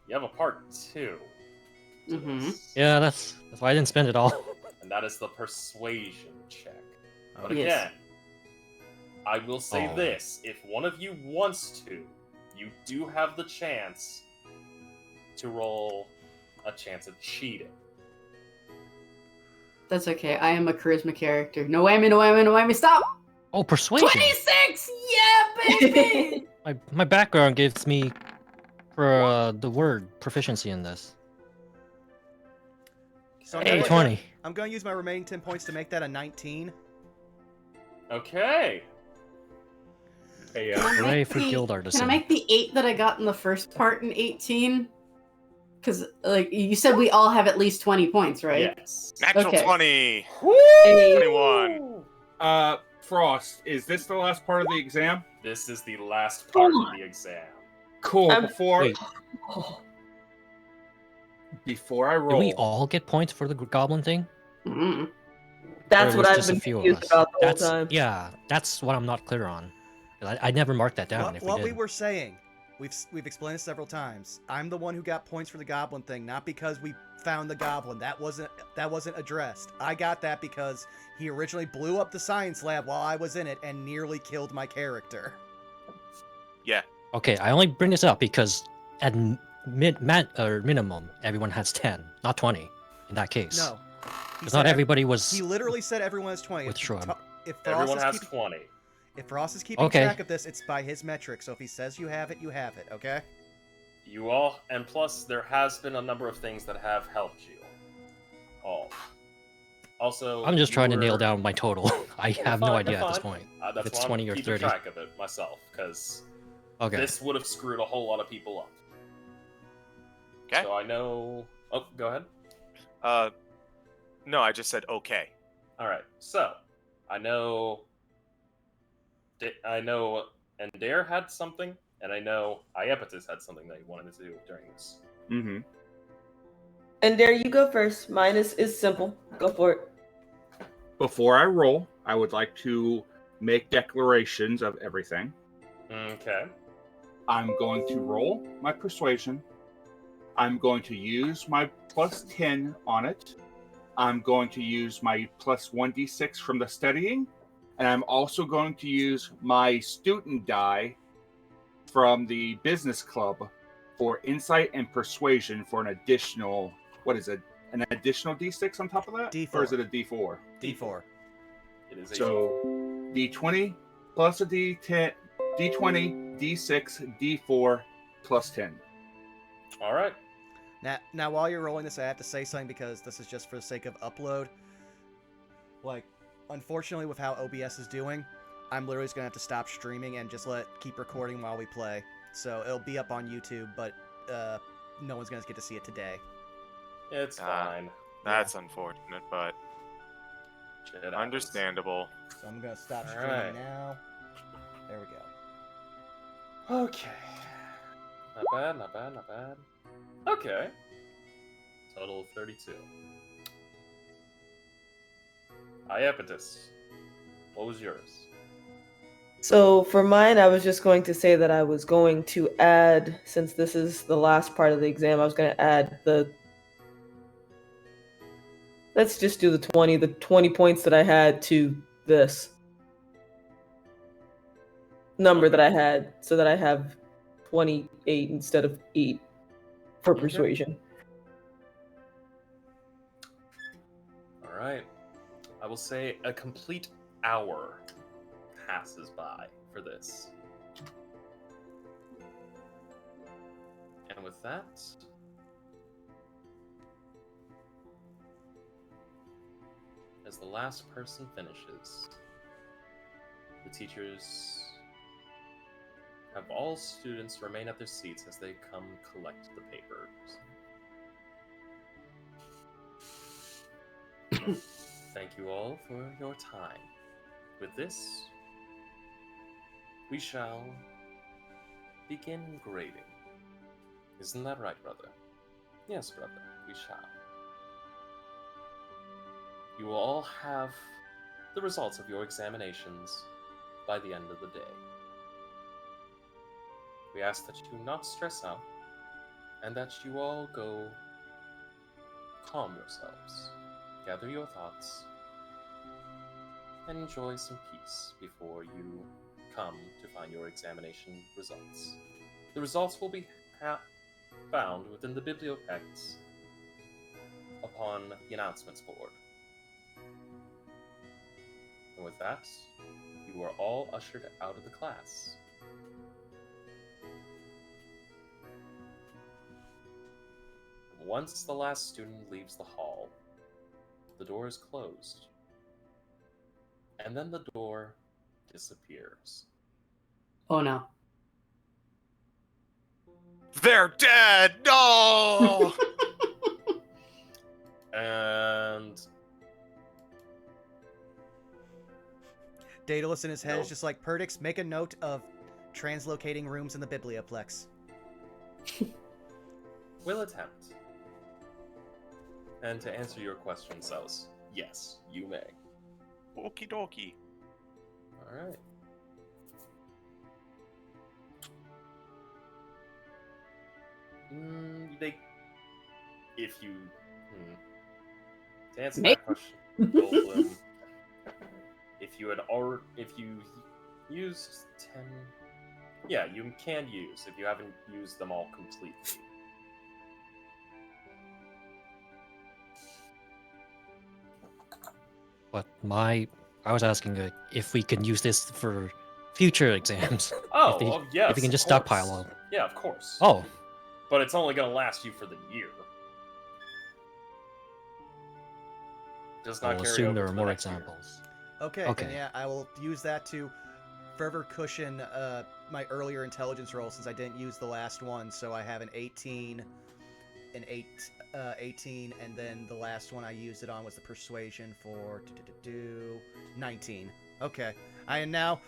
You have a part 2. to Mhm. this, Yeah, that's why I didn't spend it all. And that is the persuasion check. But Okay. Yes. again, I will say Oh. this. If one of you wants to, you do have the chance to roll a chance of cheating. That's okay. I am a charisma character. No whammy, no whammy, no whammy. Stop! Oh, persuasion. 26! Yeah, baby! My background gives me for the word proficiency in this. So Hey. 20. I'm going to use my remaining 10 points to make that a 19. Okay. Hey, Can I Hooray make for the- guild Can I artisan. make the 8 that I got in the first part in 18? Because, like, you said we all have at least 20 points, right? Yes. Natural Okay. 20. Hey. 21. Frost, is this the last part of the exam? This is the last part of the exam. Cool. I'm- Wait, Before I do roll, we all get points for the goblin thing? Mm. That's Or it what was I've just a been few of confused us? about the That's whole time. yeah. That's what I'm not clear on. 'Cause I never marked that down. What we we did. were saying, we've explained it several times. I'm the one who got points for the goblin thing, not because we found the goblin. That wasn't addressed. I got that because he originally blew up the science lab while I was in it and nearly killed my character. Yeah. Okay, I only bring this up because at minimum, everyone has 10, not 20. In that case, No, he because said not everybody was. He literally said everyone has 20. with Shrum. If Frost Everyone is has keeping, 20. if Frost is keeping Okay. track of this, it's by his metric. So if he says you have it, you have it. Okay. You all, and plus there has been a number of things that have helped you. All. Also, I'm just you trying to nail were- down my total. I You're have no fine, idea you're at this fine. point. That's it's why 20 I'm or keeping 30. track of it myself, because Okay. this would have screwed a whole lot of people up. Okay. So I know. Oh, go ahead. No, I just said okay. All right. So I know. And Dare had something, and I know Iepetus had something that he wanted to do during this. Mm-hmm. And there you go first. Mine is simple. Go for it. Before I roll, I would like to make declarations of everything. Okay. I'm going to roll my persuasion. I'm going to use my plus 10 on it. I'm going to use my plus 1d6 from the studying. And I'm also going to use my student die from the business club for insight and persuasion for an additional, what is it? An additional d6 on top of that? D4. Or is it a d4? D4. It is a So d20 plus a d10, d20, d6, d4 plus 10. All right. Now, while you're rolling this, I have to say something because this is just for the sake of upload. Like, unfortunately, with how OBS is doing, I'm literally just gonna have to stop streaming and just keep recording while we play. So it'll be up on YouTube, but no one's gonna get to see it today. It's fine. That's unfortunate, but Shit happens. understandable. So I'm gonna stop All streaming right. now. There we go. Okay. Not bad, not bad, not bad. Okay. Total of 32. Iepetus, what was yours? So for mine, I was just going to say that I was going to add, since this is the last part of the exam, I was going to add the. Let's just do the 20 points that I had to this number that I had, so that I have 28 instead of 8 for Okay. persuasion. All right. I will say a complete hour passes by for this. And with that, as the last person finishes, the teachers have all students remain at their seats as they come collect the papers. Thank you all for your time. With this, we shall begin grading. Isn't that right, brother? Yes, brother, we shall. You will all have the results of your examinations by the end of the day. We ask that you not stress out, and that you all go calm yourselves, gather your thoughts, and enjoy some peace before you come to find your examination results. The results will be found within the bibliopex upon the announcements board. And with that, you are all ushered out of the class. Once the last student leaves the hall, the door is closed. And then the door disappears. Oh no. They're dead! No! And Daedalus in his head is No. just like, Perdix, make a note of translocating rooms in the Biblioplex. will attempt. And to answer your question, Celis, yes, you may. Okie dokie. Alright. If you... To answer Maybe. that question, Goldblum, if you used 10... Yeah, you can use, if you haven't used them all completely. But I was asking if we can use this for future exams. Oh, yes, if we can just of course. stockpile them. Yeah, of course. Oh, But it's only going to last you for the year. Does not I'll carry assume over there to are the more next year. examples. Okay, Okay. and yeah, I will use that to further cushion my earlier intelligence roll since I didn't use the last one, so I have an 18, 18, and then the last one I used it on was the persuasion for 19. Okay, I am now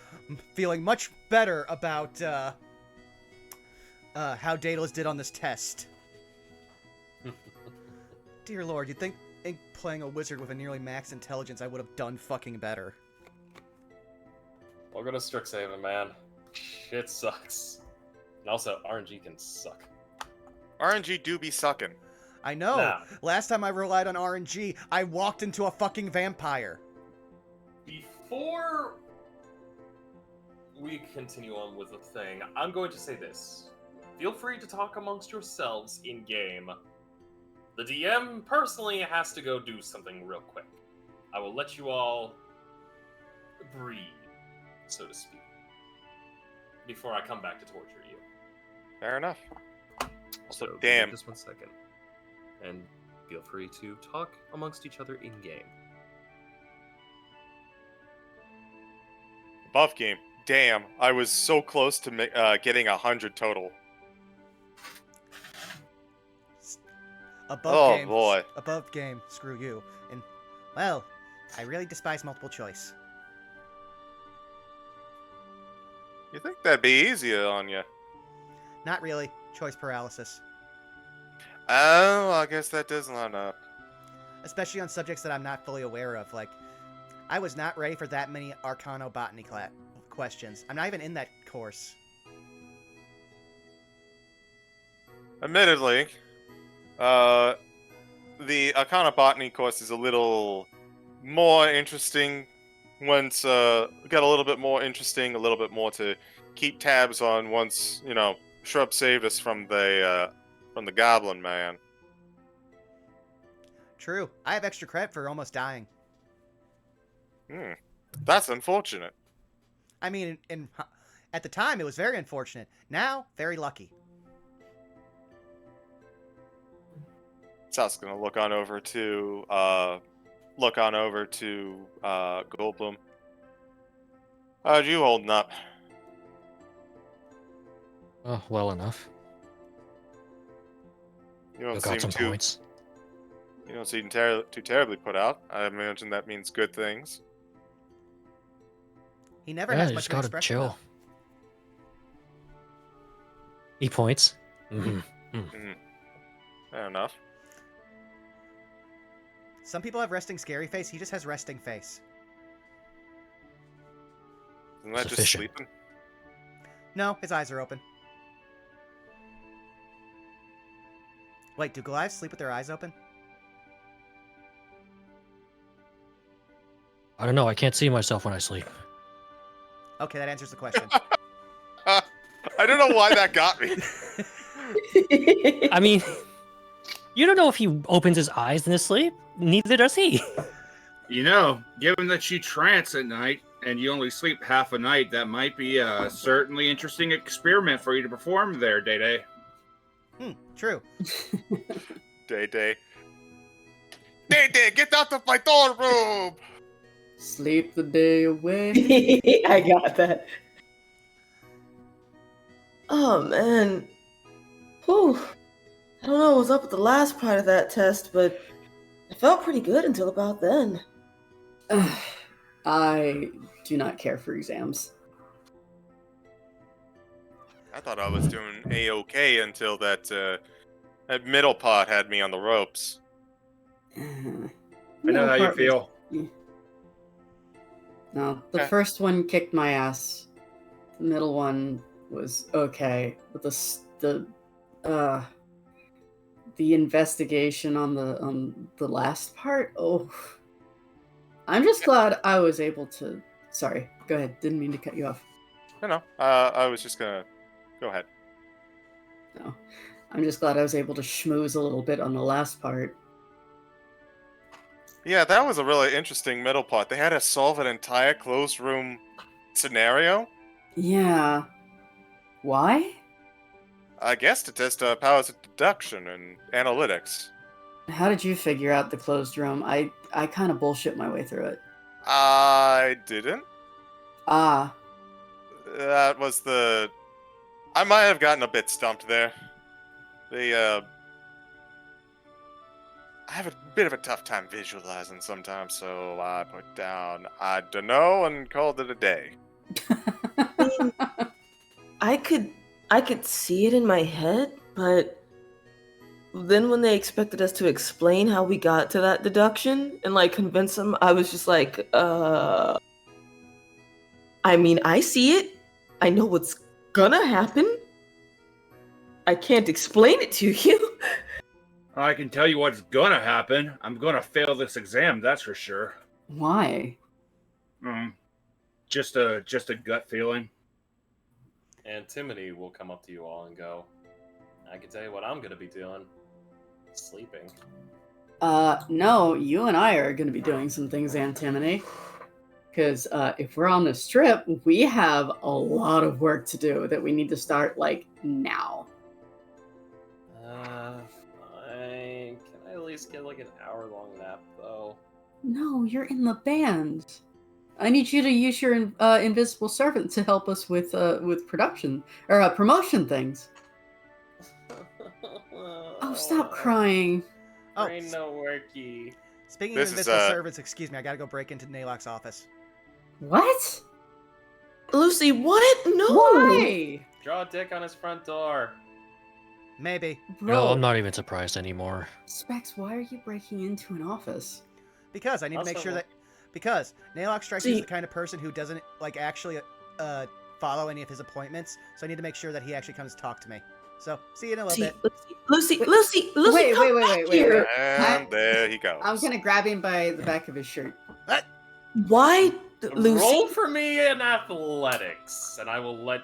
feeling much better about how Daedalus did on this test. Dear Lord, you'd think in playing a wizard with a nearly max intelligence I would have done fucking better. Welcome to Strixhaven, man. Shit sucks. And also, RNG can suck. RNG do be sucking. I know. Nah. Last time I relied on RNG, I walked into a fucking vampire. Before we continue on with the thing, I'm going to say this. Feel free to talk amongst yourselves in-game. The DM personally has to go do something real quick. I will let you all breathe, so to speak, before I come back to torture you. Fair enough. So, Also, give me damn. just 1 second. And feel free to talk amongst each other in-game. Buff game. Damn, I was so close to getting 100 total. Above Oh, game. boy. Above game. Screw you. And, well, I really despise multiple choice. You think that'd be easier on you? Not really. Choice paralysis. Oh, I guess that does line up. Especially on subjects that I'm not fully aware of. Like, I was not ready for that many Arcano-Botany questions. I'm not even in that course. Admittedly, the Arcana Botany course is a little more interesting once, got a little bit more interesting, a little bit more to keep tabs on once, you know, Shrub saved us from the Goblin Man. True. I have extra credit for almost dying. That's unfortunate. I mean, at the time, it was very unfortunate. Now, very lucky. Sal's gonna look on over to Goldblum. How'd you holding up? Oh, well enough. You don't Still got seem some points. You don't seem too terribly put out. I imagine that means good things. He never Yeah, has you much just of an gotta expression, chill. though. 8 points. Mm-hmm. Fair enough. Some people have resting scary face. He just has resting face. Isn't that just Sufficient. sleeping? No, his eyes are open. Wait, do Goliaths sleep with their eyes open? I don't know. I can't see myself when I sleep. Okay, that answers the question. I don't know why that got me. I mean, you don't know if he opens his eyes in his sleep. Neither does he. You know, given that you trance at night and you only sleep half a night, that might be a certainly interesting experiment for you to perform there, Day Day. True. Day Day. Day Day, get out of my dorm room! Sleep the day away. I got that. Oh man. Whew. I don't know what was up with the last part of that test, but I felt pretty good until about then. I do not care for exams. I thought I was doing A-okay until that middle pot had me on the ropes. I know how you feel. No, the first one kicked my ass. The middle one was okay, but the investigation on the last part. Oh, I'm just glad I was able to. Sorry, go ahead. Didn't mean to cut you off. No. I was just gonna go ahead. No, I'm just glad I was able to schmooze a little bit on the last part. Yeah, that was a really interesting middle plot. They had to solve an entire closed room scenario. Yeah. Why? I guess to test powers of deduction and analytics. How did you figure out the closed room? I kind of bullshit my way through it. I didn't. Ah. That was the... I might have gotten a bit stumped there. I have a bit of a tough time visualizing sometimes, so I put down, I dunno, and called it a day. I could see it in my head, but then when they expected us to explain how we got to that deduction and like convince them, I was just like, I mean, I see it. I know what's gonna happen. I can't explain it to you. I can tell you what's gonna happen. I'm gonna fail this exam, that's for sure. Why? Just a gut feeling. Antimony will come up to you all and go, I can tell you what I'm gonna be doing. Sleeping. No, you and I are going to be doing some things, Antimony. Because if we're on this trip, we have a lot of work to do that we need to start, like, now. Fine. Can I at least get, like, an hour-long nap, though? No, you're in the band. I need you to use your invisible servant to help us with production, or promotion things. Oh, stop crying. Brain no worky. Speaking This of is, invisible servants, excuse me, I gotta go break into Naylock's office. What? Lucy, what? No. Why? Draw a dick on his front door. Maybe. Bro, No, I'm not even surprised anymore. Specs, why are you breaking into an office? Because I need to make Also, sure that... Because Naylock strikes me as the kind of person who doesn't, like, actually follow any of his appointments, so I need to make sure that he actually comes to talk to me. So, see you in a little bit. Lucy, Wait, Lucy, wait, come wait, back wait, here. And there he goes. I'm gonna grab him by the back of his shirt. Why, Lucy? Roll for me in athletics, and I will let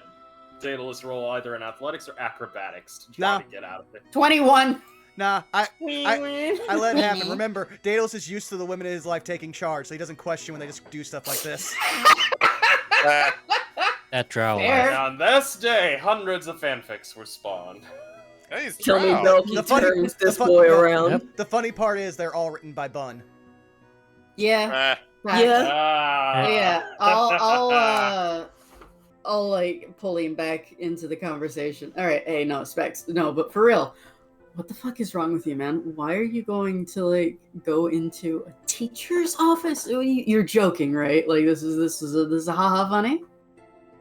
Daedalus roll either in athletics or acrobatics to try No. to get out of it. 21. Nah, I let it happen. Remember, Daedalus is used to the women in his life taking charge, so he doesn't question when they just do stuff like this. That drow. Fair. And on this day, hundreds of fanfics were spawned. Hey, he's Tell me drowned. Belky The funny- turns the this fun- boy no, around. Yep. The funny part is they're all written by Bun. Yeah. Eh, Yeah. Ah. Yeah. I'll like pull him back into the conversation. All right. Hey, no, Specs. No, but for real, what the fuck is wrong with you, man? Why are you going to like go into a teacher's office? You're joking, right? Like this is a haha funny.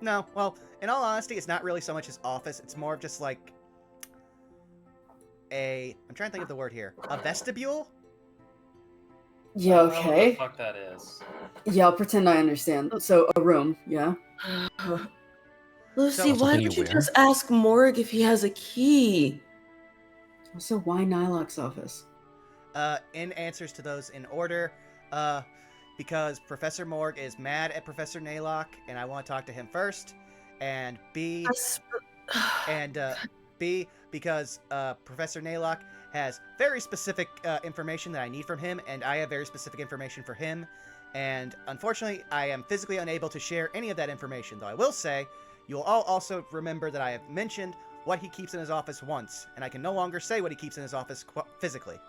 No, well, in all honesty, it's not really so much his office. It's more of just like I'm trying to think of the word here. A vestibule? Yeah. I don't know what the Okay. fuck that is. Yeah, I'll pretend I understand. So a room. Yeah. Lucy, So- why Something don't you you wear? just ask Morg if he has a key? So why Nylock's office? In answers to those in order, because Professor Morg is mad at Professor Naylock, and I want to talk to him first, and B, because Professor Naylock has very specific information that I need from him, and I have very specific information for him, and unfortunately, I am physically unable to share any of that information, though I will say, you'll all also remember that I have mentioned what he keeps in his office once, and I can no longer say what he keeps in his office physically.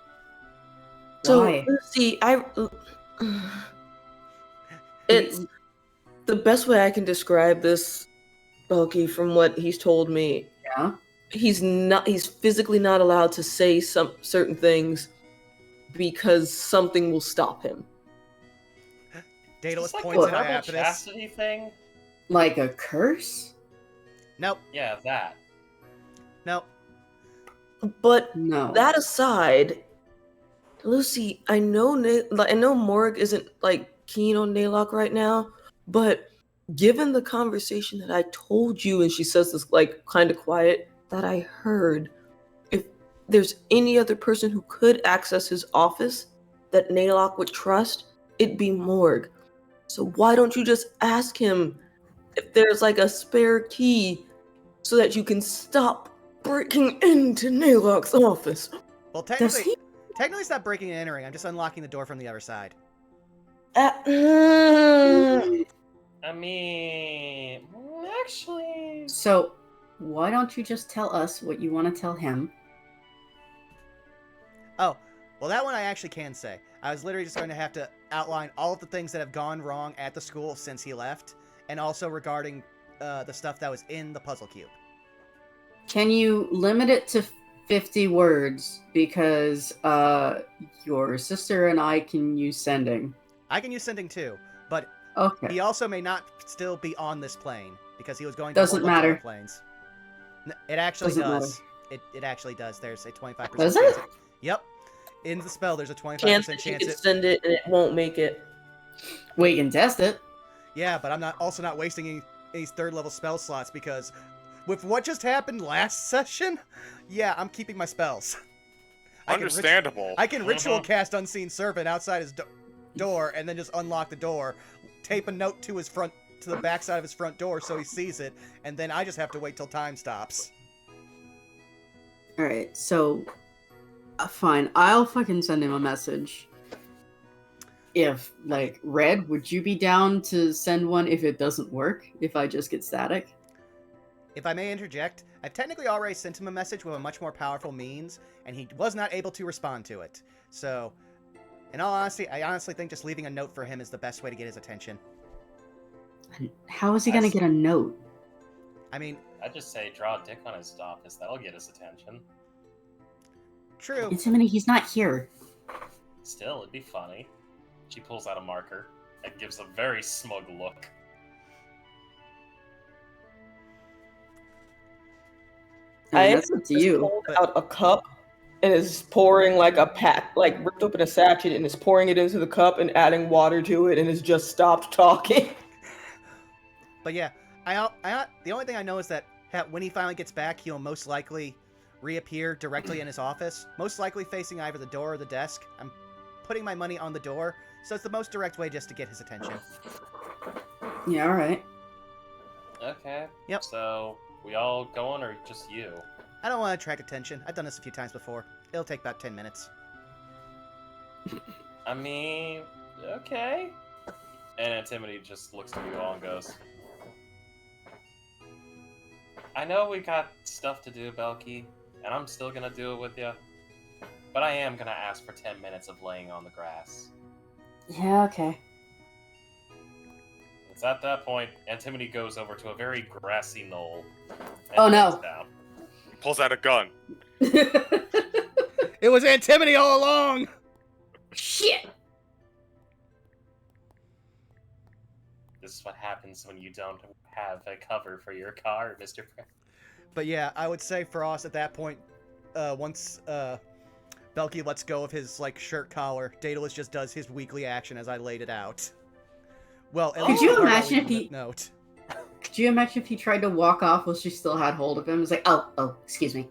So, Why? Lucy, it's the best way I can describe this, Bulky, from what he's told me. Yeah. He's physically not allowed to say some certain things because something will stop him. Daedalus Is this like points the at verbal Iapetus. chastity thing? Like a curse? Nope, Yeah, that. nope. But No. that aside, Lucy, I know Morg isn't like keen on Naylock right now, but given the conversation that I told you, and she says this like kind of quiet, that I heard, if there's any other person who could access his office that Naylock would trust, it'd be Morg. So why don't you just ask him if there's like a spare key so that you can stop breaking into Naylock's office? Well, Does technically, he? it's not breaking and entering. I'm just unlocking the door from the other side. I mean, actually, So, why don't you just tell us what you want to tell him? Oh, well, that one I actually can say. I was literally just going to have to outline all of the things that have gone wrong at the school since he left, and also regarding the stuff that was in the puzzle cube. Can you limit it to 50 words? Because your sister and I can use sending. I can use sending too, but Okay. he also may not still be on this plane because he was going to Doesn't hold up to matter. other planes. It actually Doesn't does. It actually does. There's a 25% Does chance. it? Yep. In the spell, there's a 25% Chance chance. that you can send it and it won't make it. We can test it. Yeah, but I'm not wasting any third level spell slots because with what just happened last session, yeah, I'm keeping my spells. Understandable. I can ritual cast Unseen Servant outside his door and then just unlock the door, tape a note to the backside of his front door so he sees it, and then I just have to wait till time stops. Alright, so fine. I'll fucking send him a message. If, like, Red, would you be down to send one if it doesn't work? If I just get static? If I may interject, I've technically already sent him a message with a much more powerful means, and he was not able to respond to it. So, in all honesty, I honestly think just leaving a note for him is the best way to get his attention. How is he gonna get a note? I mean, I just say draw a dick on his office. That'll get his attention. true. Intimidate, he's not here. Still, it'd be funny. She pulls out a marker and gives a very smug look. I mean, that's up to you. Pulled out a cup and is pouring like a pack, like ripped open a sachet and is pouring it into the cup and adding water to it and has just stopped talking. But yeah, the only thing I know is that when he finally gets back, he'll most likely reappear directly in his office, most likely facing either the door or the desk. I'm putting my money on the door, so it's the most direct way just to get his attention. Yeah, alright. Okay. Yep. So, we all going or just you? I don't want to attract attention. I've done this a few times before. It'll take about 10 minutes. I mean, okay. And Antimony just looks to you all and goes, I know we got stuff to do, Belky, and I'm still gonna do it with you. But I am gonna ask for 10 minutes of laying on the grass. Yeah, okay. It's at that point, Antimony goes over to a very grassy knoll. And Oh, no. lays down. Pulls out a gun. It was Antimony all along! Shit! This is what happens when you don't have a cover for your car, Mr. Pratt. But yeah, I would say for us at that point, once Belky lets go of his shirt collar, Daedalus just does his weekly action as I laid it out. Well, at Could least you the part I'll imagine leave if in he- the note. Could you imagine if he tried to walk off while she still had hold of him? It's like, oh, excuse me.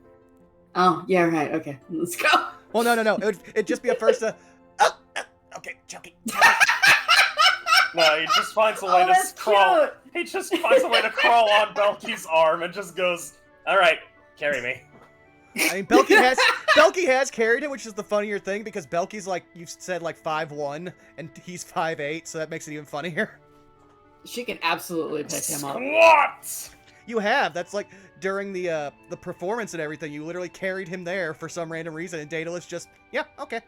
Oh, yeah, right, okay, let's go. Well, no. It'd just be a first. Okay, Chucky. No, he just finds a way Oh, to that's crawl. cute. He just finds a way to crawl on Belky's arm and just goes, "All right, carry me." I mean, Belky has carried him, which is the funnier thing because Belky's you said 5'1", and he's 5'8", so that makes it even funnier. She can absolutely pick him up. What? You have. That's during the performance and everything. You literally carried him there for some random reason, and Daedalus just, yeah, okay.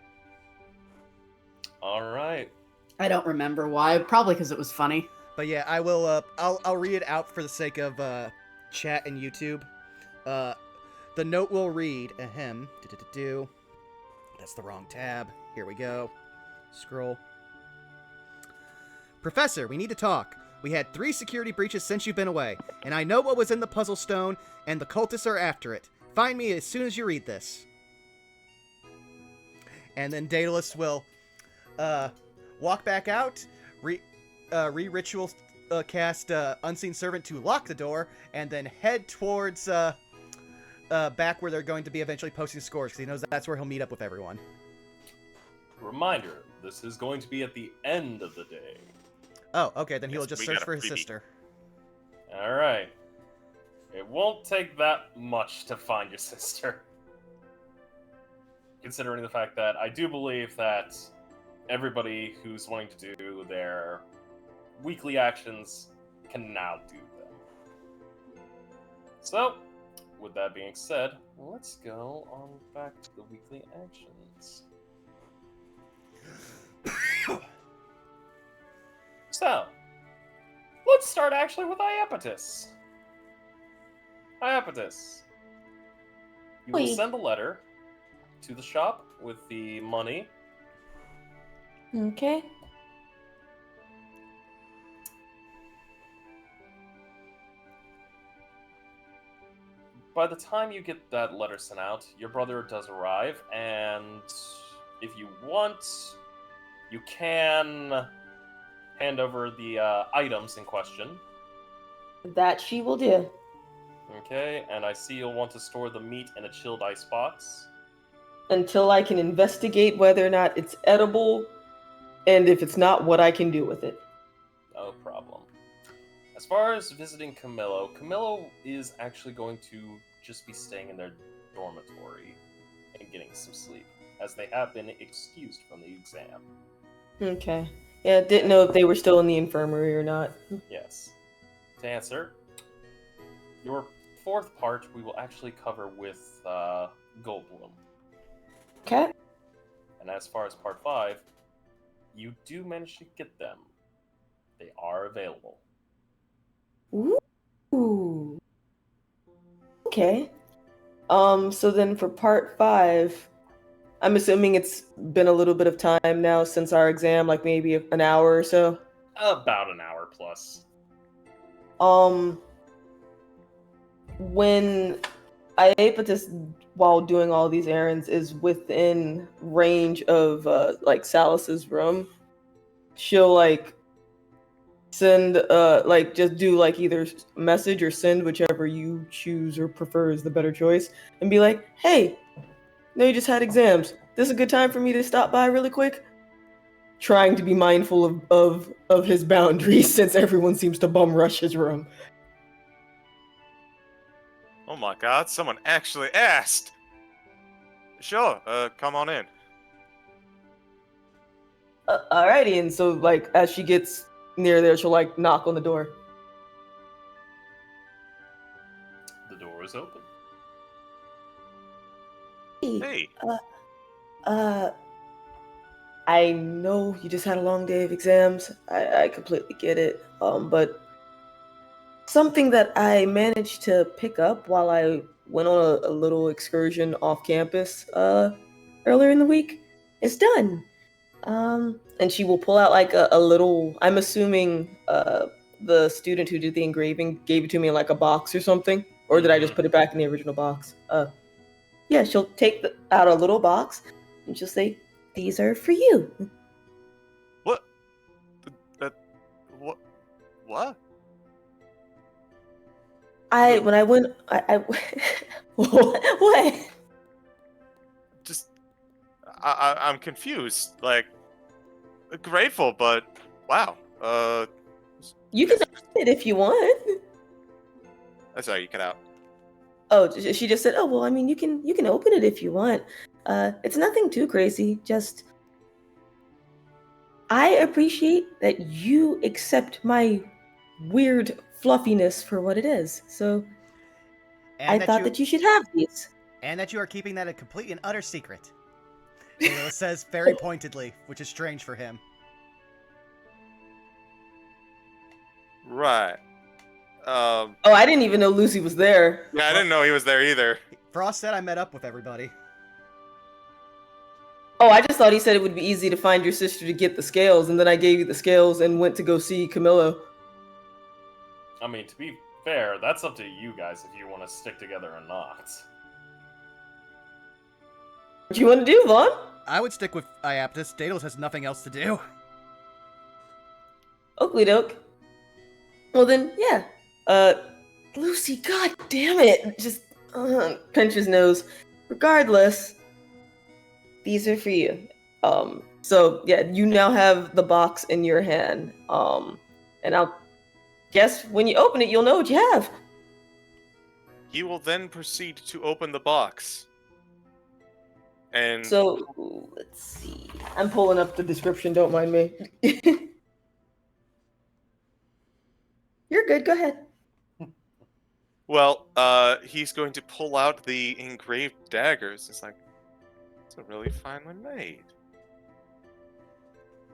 All right. I don't remember why. Probably because it was funny. But yeah, I will. I'll read it out for the sake of chat and YouTube. The note will read. Ahem. Do. That's the wrong tab. Here we go. Scroll. Professor, we need to talk. We had 3 security breaches since you've been away, and I know what was in the puzzle stone, and the cultists are after it. Find me as soon as you read this. And then Daedalus will walk back out, re-ritual cast Unseen Servant to lock the door, and then head towards back where they're going to be eventually posting scores, because he knows that's where he'll meet up with everyone. Reminder, this is going to be at the end of the day. Oh, okay, then he'll Yes, just we search got a for his freebie. sister. Alright. It won't take that much to find your sister. Considering the fact that I do believe that everybody who's wanting to do their weekly actions can now do them. So, with that being said, let's go on back to the weekly actions. So, let's start actually with Iapetus. Iapetus, you will Oi. send a letter to the shop with the money. Okay. By the time you get that letter sent out, your brother does arrive, and if you want, you can hand over the items in question. That she will do. Okay, and I see you'll want to store the meat in a chilled ice box. Until I can investigate whether or not it's edible, and if it's not, what I can do with it. No problem. As far as visiting Camillo, Camillo is actually going to just be staying in their dormitory and getting some sleep, as they have been excused from the exam. Okay. Yeah, didn't know if they were still in the infirmary or not. Yes. To answer, your 4th part we will actually cover with Goldblum. Okay. And as far as part 5, you do manage to get them. They are available. Ooh. Okay. So then for part 5, I'm assuming it's been a little bit of time now since our exam, like maybe an hour or so. About an hour plus. When Iapetus, while doing all these errands, is within range of like Salus's room, she'll like send like just do like either message or send, whichever you choose or prefer is the better choice, and be like, hey, no, you just had exams. This is a good time for me to stop by really quick. Trying to be mindful of his boundaries since everyone seems to bum rush his room. Oh my god, someone actually asked! Sure, come on in. Alrighty, and so like as she gets near there, she'll like knock on the door. The door is open. Hey, I know you just had a long day of exams. I completely get it. But something that I managed to pick up while I went on a little excursion off campus earlier in the week is done. And she will pull out like a little, I'm assuming the student who did the engraving gave it to me in like a box or something. Or did I just put it back in the original box? Yeah, she'll take out a little box and she'll say, "These are for you." what? What? What? When I went, I what? Just, I'm confused. Like, grateful, but wow. You can open it if you want. Sorry, you cut out. Oh, she just said, "Oh well, I mean, you can open it if you want. It's nothing too crazy. Just I appreciate that you accept my weird fluffiness for what it is. So I thought that you should have these. And that you are keeping that a complete and utter secret. Daedalus says very pointedly, which is strange for him. Right. Oh, I didn't even know Lucy was there. Yeah, I didn't know he was there either. Frost said I met up with everybody. Oh, I just thought he said it would be easy to find your sister to get the scales, and then I gave you the scales and went to go see Camillo. I mean, to be fair, that's up to you guys if you want to stick together or not. What do you want to do, Vaughn? I would stick with Iaptus. Daedalus has nothing else to do. Oakley doke. Well then, yeah. Lucy, god damn it. Just pinch his nose. Regardless, these are for you. So yeah, you now have the box in your hand. And I'll guess when you open it, you'll know what you have. You will then proceed to open the box. And So let's see. I'm pulling up the description, don't mind me. You're good, go ahead. well, he's going to pull out the engraved daggers. It's like, it's a really finely made.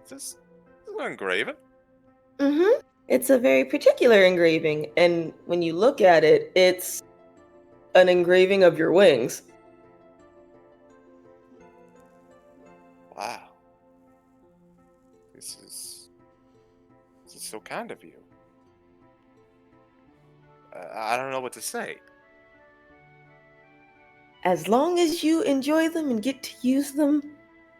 Is this engraving? Mm-hmm. It's a very particular engraving, and when you look at it, it's an engraving of your wings. Wow. This is so kind of you. I don't know what to say. As long as you enjoy them and get to use them,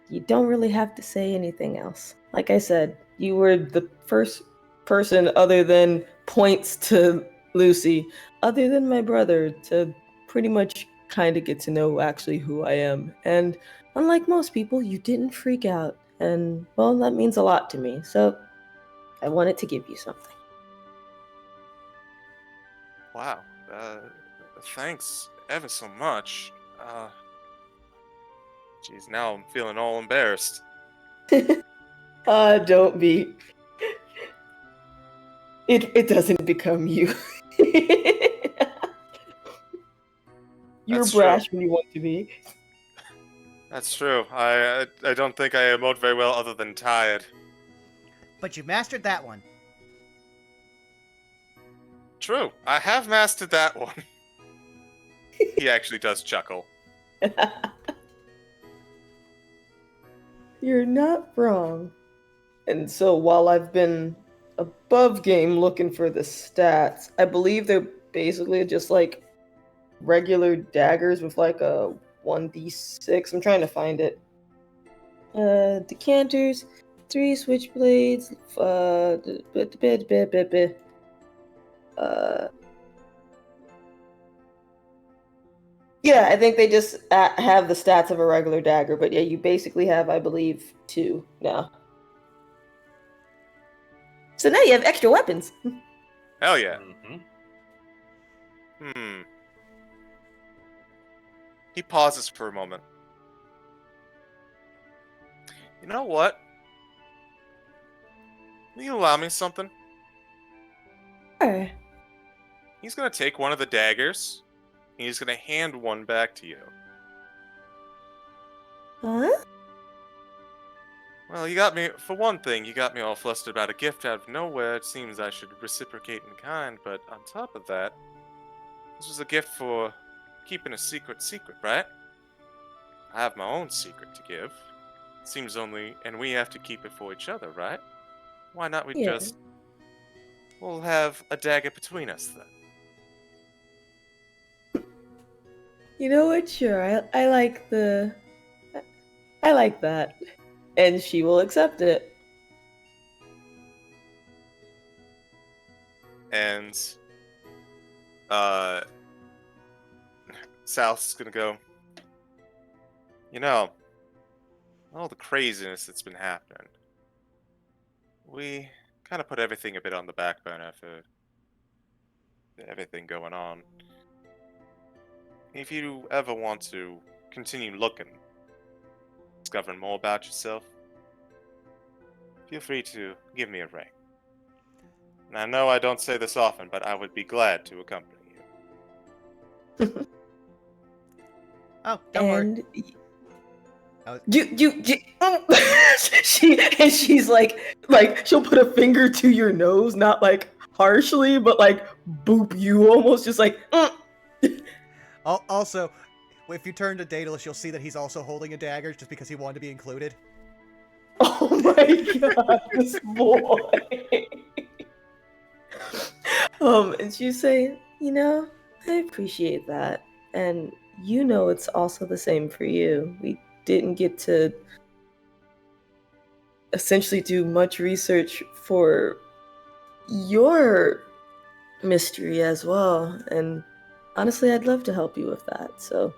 you don't really have to say anything else. Like I said, you were the first person other than points to Lucy, other than my brother, to pretty much kind of get to know actually who I am. And unlike most people, you didn't freak out. And, well, that means a lot to me. So I wanted to give you something. Wow. Thanks ever so much. Geez, now I'm feeling all embarrassed. Don't be. It doesn't become you. You're That's brash true. when you want to be. That's true. I don't think I emote very well other than tired. But you mastered that one. True. I have mastered that one. He actually does chuckle. You're not wrong. And so while I've been above game looking for the stats, I believe they're basically just like regular daggers with like a 1d6. I'm trying to find it. Decanters, 3 switchblades, yeah, I think they just have the stats of a regular dagger, but yeah, you basically have, I believe, 2 now. So now you have extra weapons. Hell yeah. Mm-hmm. He pauses for a moment. You know what? Will you allow me something? Sure. He's gonna take one of the daggers, and he's gonna hand one back to you. Huh? Well, you got me, for one thing, you got me all flustered about a gift out of nowhere. It seems I should reciprocate in kind, but on top of that, this was a gift for keeping a secret, right? I have my own secret to give. It seems only, and we have to keep it for each other, right? Why not we Yeah. we'll have a dagger between us then. You know what? Sure, I like that. And she will accept it. And, South's gonna go, you know, all the craziness that's been happening, we kind of put everything a bit on the back burner for everything going on. If you ever want to continue looking, discovering more about yourself, feel free to give me a ring. And I know I don't say this often, but I would be glad to accompany you. Oh, don't worry. And I was- she's like she'll put a finger to your nose, not like harshly, but like boop you almost, just like. Also, if you turn to Daedalus, you'll see that he's also holding a dagger just because he wanted to be included. Oh my god, this boy. And she's saying, I appreciate that. And it's also the same for you. We didn't get to essentially do much research for your mystery as well. And honestly, I'd love to help you with that. So,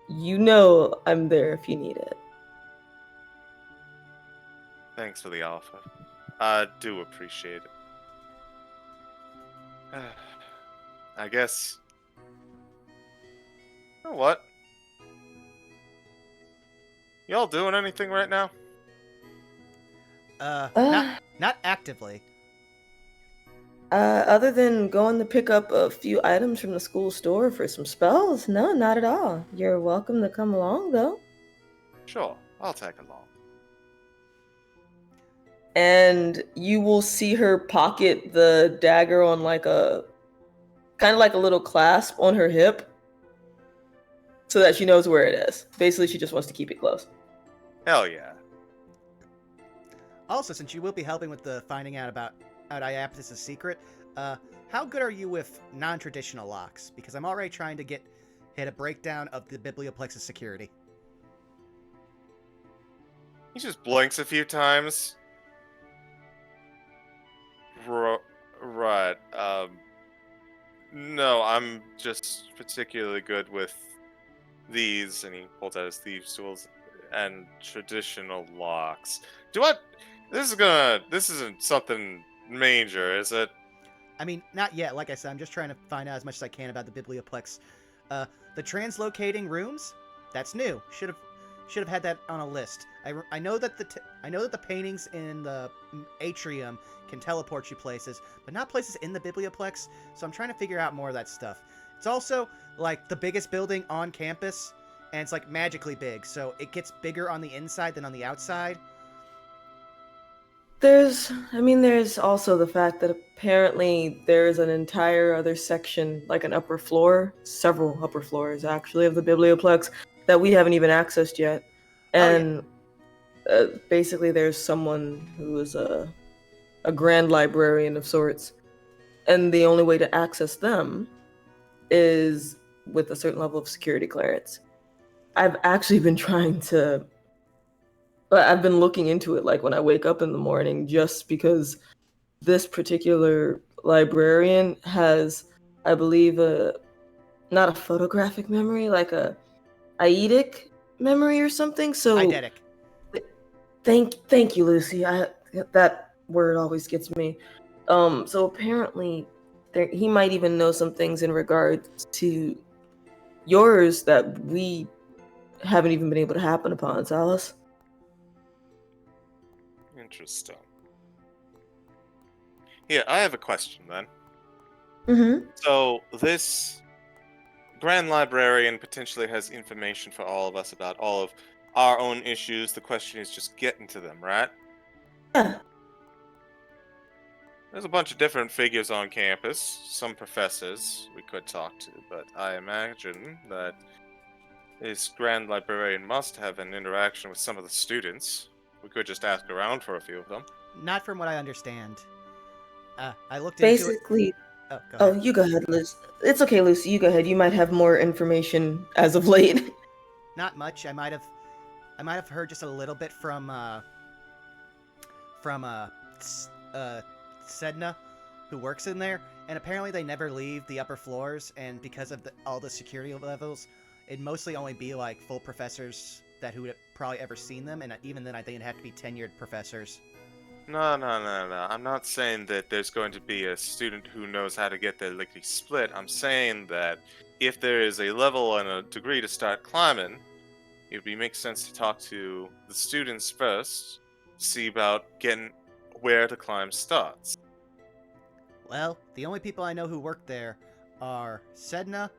I'm there if you need it. Thanks for the offer. I do appreciate it. I guess. You know what? Y'all doing anything right now? Not actively. Other than going to pick up a few items from the school store for some spells, no, not at all. You're welcome to come along, though. Sure, I'll tag along. And you will see her pocket the dagger on like a kind of like a little clasp on her hip so that she knows where it is. Basically, she just wants to keep it close. Hell yeah. Also, since you will be helping with the finding out about Iapetus' secret, how good are you with non-traditional locks? Because I'm already trying to hit a breakdown of the Biblioplex's security. He just blinks a few times. Right. No, I'm just particularly good with these, and he pulls out his thieves' tools, and traditional locks. This isn't something major, is it? I mean, not yet. Like I said, I'm just trying to find out as much as I can about the Biblioplex. The translocating rooms, that's new. Should have had that on a list. I know that the paintings in the atrium can teleport you places, but not places in the Biblioplex. So I'm trying to figure out more of that stuff. It's also like the biggest building on campus, and it's like magically big, so it gets bigger on the inside than on the outside. There's also the fact that apparently there's an entire other section, like an upper floor, several upper floors actually, of the Biblioplex that we haven't even accessed yet. And basically there's someone who is a grand librarian of sorts. And the only way to access them is with a certain level of security clearance. I've actually been I've been looking into it like when I wake up in the morning, just because this particular librarian has, I believe, not a photographic memory, like a eidetic memory or something. So Eidetic. Thank you, Lucy. That word always gets me. So apparently he might even know some things in regards to yours that we haven't even been able to happen upon, Salas. Interesting. Yeah, I have a question then. Mm-hmm. So this Grand Librarian potentially has information for all of us about all of our own issues. The question is just getting to them, right? Yeah. There's a bunch of different figures on campus, some professors we could talk to, but I imagine that this Grand Librarian must have an interaction with some of the students. We could just ask around for a few of them. Not from what I understand. I looked into it. Basically, Oh, go ahead. you go ahead, Liz. It's okay, Lucy. You go ahead. You might have more information as of late. Not much. I might have heard just a little bit from Sedna, who works in there, and apparently they never leave the upper floors, and because of all the security levels, it'd mostly only be like full professors that who would have probably ever seen them, and even then I think it'd have to be tenured professors. No. I'm not saying that there's going to be a student who knows how to get their lickety split. I'm saying that if there is a level and a degree to start climbing, it would make sense to talk to the students first, see about getting where the climb starts. Well, the only people I know who work there are Sedna,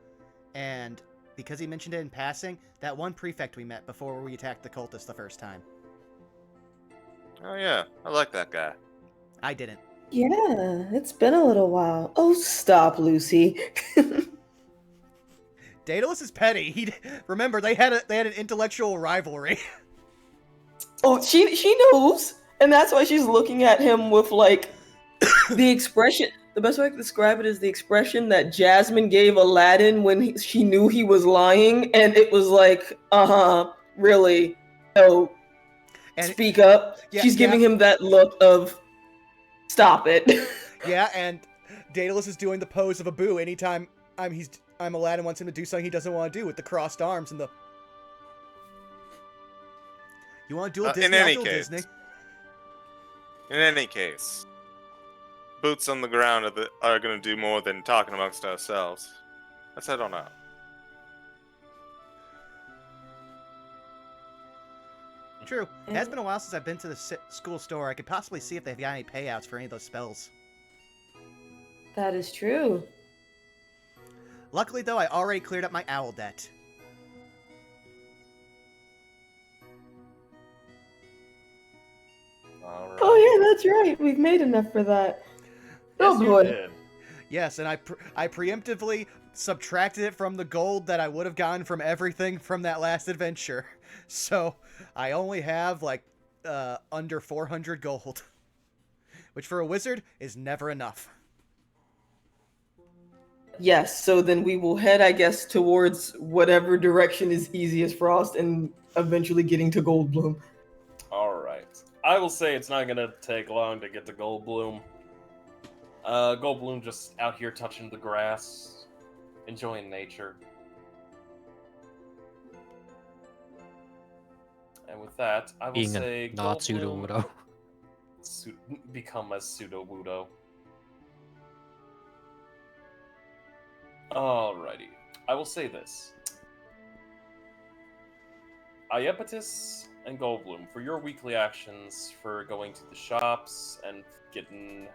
and because he mentioned it in passing, that one prefect we met before we attacked the cultists the first time. Oh yeah, I like that guy. I didn't. Yeah, it's been a little while. Oh, stop, Lucy. Daedalus is petty. Remember they had an intellectual rivalry. Oh, she knows, and that's why she's looking at him with like the expression. The best way I can describe it is the expression that Jasmine gave Aladdin when she knew he was lying, and it was like, really, no, And speak up. yeah, She's giving him that look of, stop it. yeah, and Daedalus is doing the pose of a boo anytime Aladdin wants him to do something he doesn't want to do with the crossed arms and the. You want to duel Disney? In any I'll duel case, Disney. In any case, boots on the ground are going to do more than talking amongst ourselves. Let's head on out. True. It has been a while since I've been to the school store. I could possibly see if they've got any payouts for any of those spells. That is true. Luckily, though, I already cleared up my owl debt. All right. Oh yeah, that's right. We've made enough for that. Oh Yes, you boy. did. Yes, and I preemptively subtracted it from the gold that I would have gotten from everything from that last adventure. So I only have like under 400 gold, which for a wizard is never enough. Yes, so then we will head, I guess, towards whatever direction is easiest for us and eventually getting to Goldbloom. All right. I will say it's not gonna take long to get to Goldbloom. Goldbloom just out here touching the grass, enjoying nature. And with that, I will Being say a not pseudo Goldbloom widow. become a pseudo-wudo. Alrighty. I will say this. Iepetus and Goldbloom, for your weekly actions for going to the shops and getting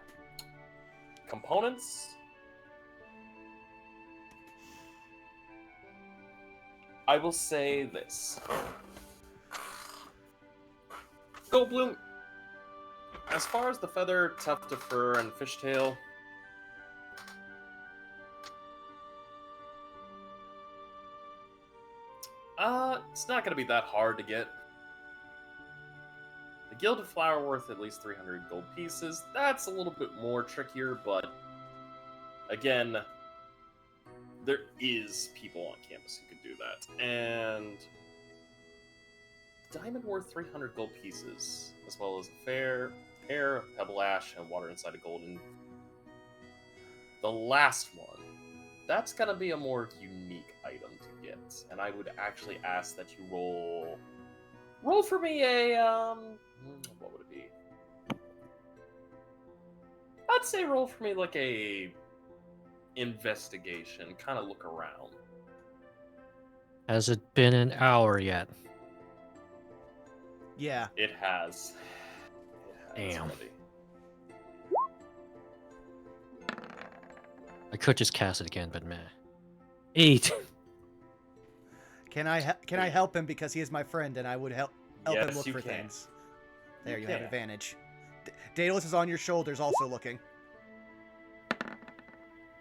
components, I will say this. Goldbloom, as far as the feather, tuft of fur, and fishtail, it's not going to be that hard to get. The gilded flower worth at least 300 gold pieces. That's a little bit more trickier, but again, there is people on campus who can do that. And diamond worth 300 gold pieces, as well as a fair pair of pebble ash and water inside a golden. The last one, that's gonna be a more unique item to get, and I would actually ask that you roll for me a what would it be? I'd say roll for me like a investigation, kind of look around. Has it been an hour yet? Yeah. It has. Damn. Buddy. I could just cast it again, but meh. 8. Can I help him because he is my friend and I would help him Yes, look you for can. things. There you can. have advantage. Daedalus is on your shoulders also looking.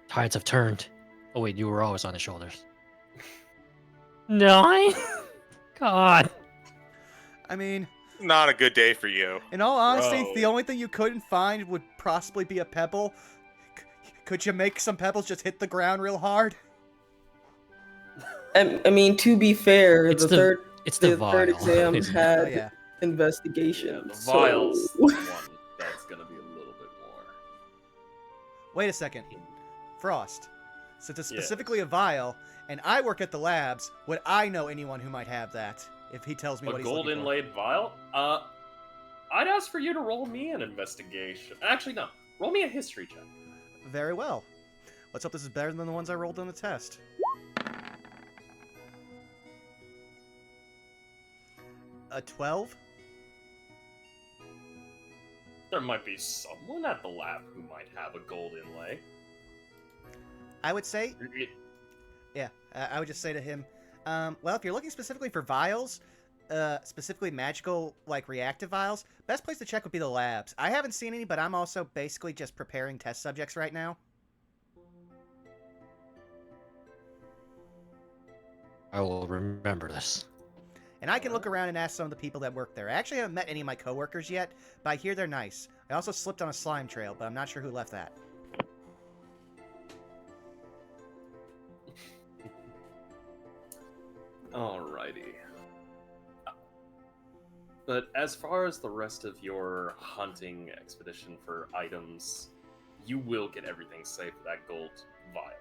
Tides have turned. Oh wait, you were always on his shoulders. 9? God. I mean, Not a good day for you. in all honesty, Bro. the only thing you couldn't find would possibly be a pebble. Could you make some pebbles just hit the ground real hard? I mean, to be fair, It's the the- third It's the third vial. exam isn't it? Oh had yeah. investigation. The so- vials, the one that's gonna be a little bit more. Wait a second. Frost. Since it's Yeah. specifically a vial, and I work at the labs, would I know anyone who might have that? If he tells me A what he's gold looking for. inlaid vial? I'd ask for you to roll me an investigation. Actually, no. Roll me a history check. Very well. Let's hope this is better than the ones I rolled on the test. A 12? There might be someone at the lab who might have a gold inlay. I would say, yeah, I would just say to him, well, if you're looking specifically for vials, specifically magical, like, reactive vials, best place to check would be the labs. I haven't seen any, but I'm also basically just preparing test subjects right now. I will remember this. And I can look around and ask some of the people that work there. I actually haven't met any of my coworkers yet, but I hear they're nice. I also slipped on a slime trail, but I'm not sure who left that. Alrighty. But as far as the rest of your hunting expedition for items, you will get everything safe for that gold vial.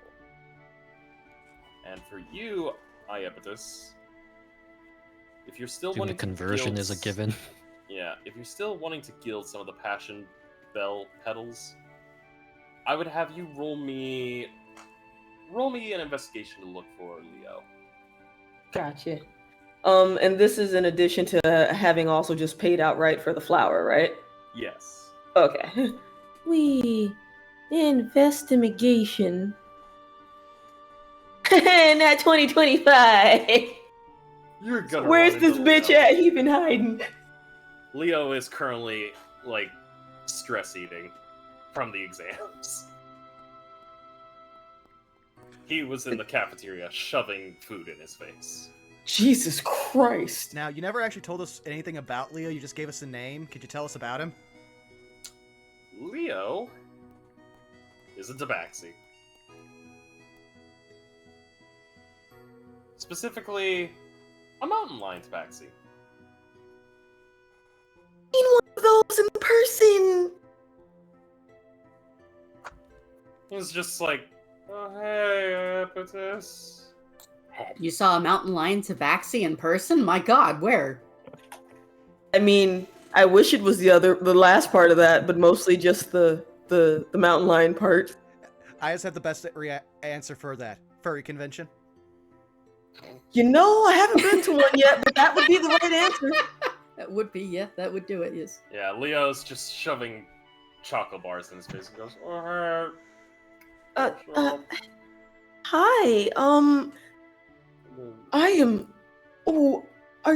And for you, Iapetus, if you're still Doing wanting the conversion to is a given. Yeah, if you're still wanting to gild some of the passion bell petals, I would have you roll me an investigation to look for Leo. Gotcha. And this is in addition to having also just paid outright for the flower, right? Yes. Okay. We investigation. Not 2025. You're gonna. Where's run this into bitch Leo. at? He been hiding. Leo is currently like stress eating from the exams. He was in the cafeteria shoving food in his face. Jesus Christ. Now, you never actually told us anything about Leo, you just gave us a name. Could you tell us about him? Leo is a tabaxi. Specifically, a mountain lion tabaxi. Seen one of those in person. He was just like, oh hey, Iapetus. You saw a mountain lion tabaxi in person? My god, where? I mean, I wish it was the last part of that, but mostly just the mountain lion part. I just have the best answer for that. Furry convention. You know, I haven't been to one yet, but that would be the right answer. That would be, yeah, that would do it, yes. Yeah, Leo's just shoving chocolate bars in his face and goes, oh hey. Hi, I am. Oh, are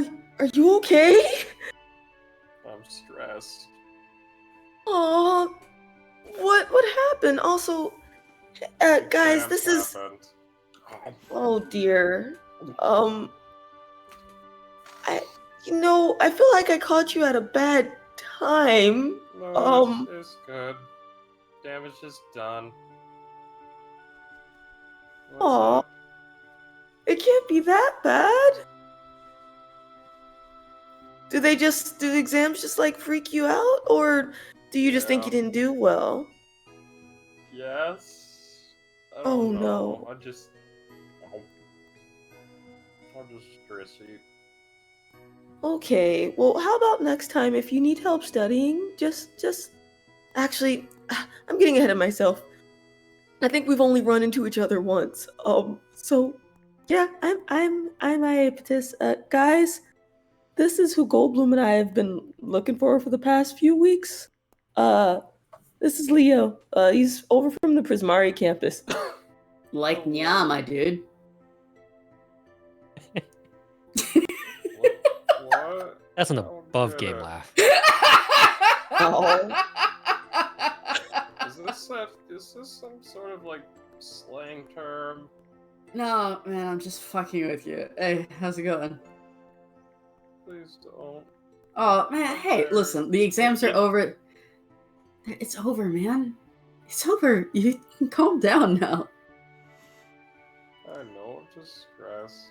you okay? I'm stressed. Aw, what happened? Also, guys, Damn, this is. happened. Oh dear. I feel like I caught you at a bad time. No, it's good. Damage is done. What's Aw, up? it can't be that bad. Do the exams just like freak you out, or do you just think you Yeah. didn't do well? Yes. I Oh, don't know. no. I'm just stressy. Okay, well, how about next time if you need help studying, just actually, I'm getting ahead of myself. I think we've only run into each other once. So yeah, I'm Iapetus. Guys, this is who Goldblum and I have been looking for the past few weeks. This is Leo. He's over from the Prismari campus. Like, Oh, yeah, my dude. What? That's an Oh, above get game it. laugh. Oh. Is this some sort of like slang term? No, man, I'm just fucking with you. Hey, how's it going? Please don't. Oh, man, hey, listen, the exams are over. It's over, man. It's over. You can calm down now. I know, I'm just stressed.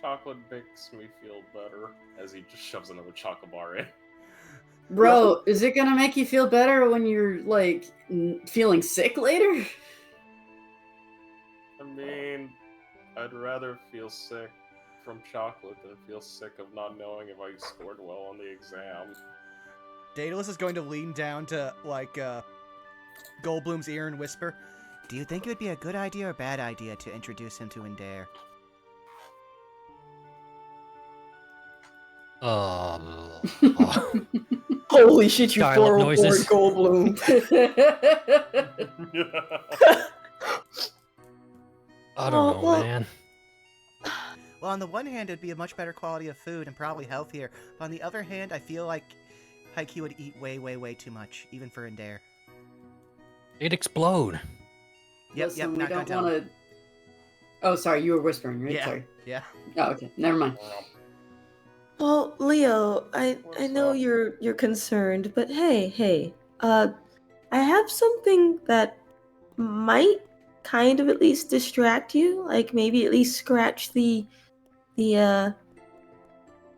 Chocolate makes me feel better as he just shoves another chocolate bar in. Bro, is it gonna make you feel better when you're, like, feeling sick later? I mean, I'd rather feel sick from chocolate than feel sick of not knowing if I scored well on the exam. Daedalus is going to lean down to, like, Goldblum's ear and whisper, "Do you think it would be a good idea or bad idea to introduce him to Indare?" Holy shit, you Dial-up 404 noises. Goldblum. I don't know, well- man. Well, on the one hand, it'd be a much better quality of food and probably healthier. But on the other hand, I feel like Haikyuu would eat way, way, way too much, even for Indare. It'd explode. Yep, Listen, we not gonna don't tell want to. Oh, sorry, you were whispering, right? Yeah. Sorry. Yeah. Oh, okay. Never mind. Well, Leo, I What's know up? you're concerned, but hey, I have something that might kind of at least distract you, like maybe at least scratch the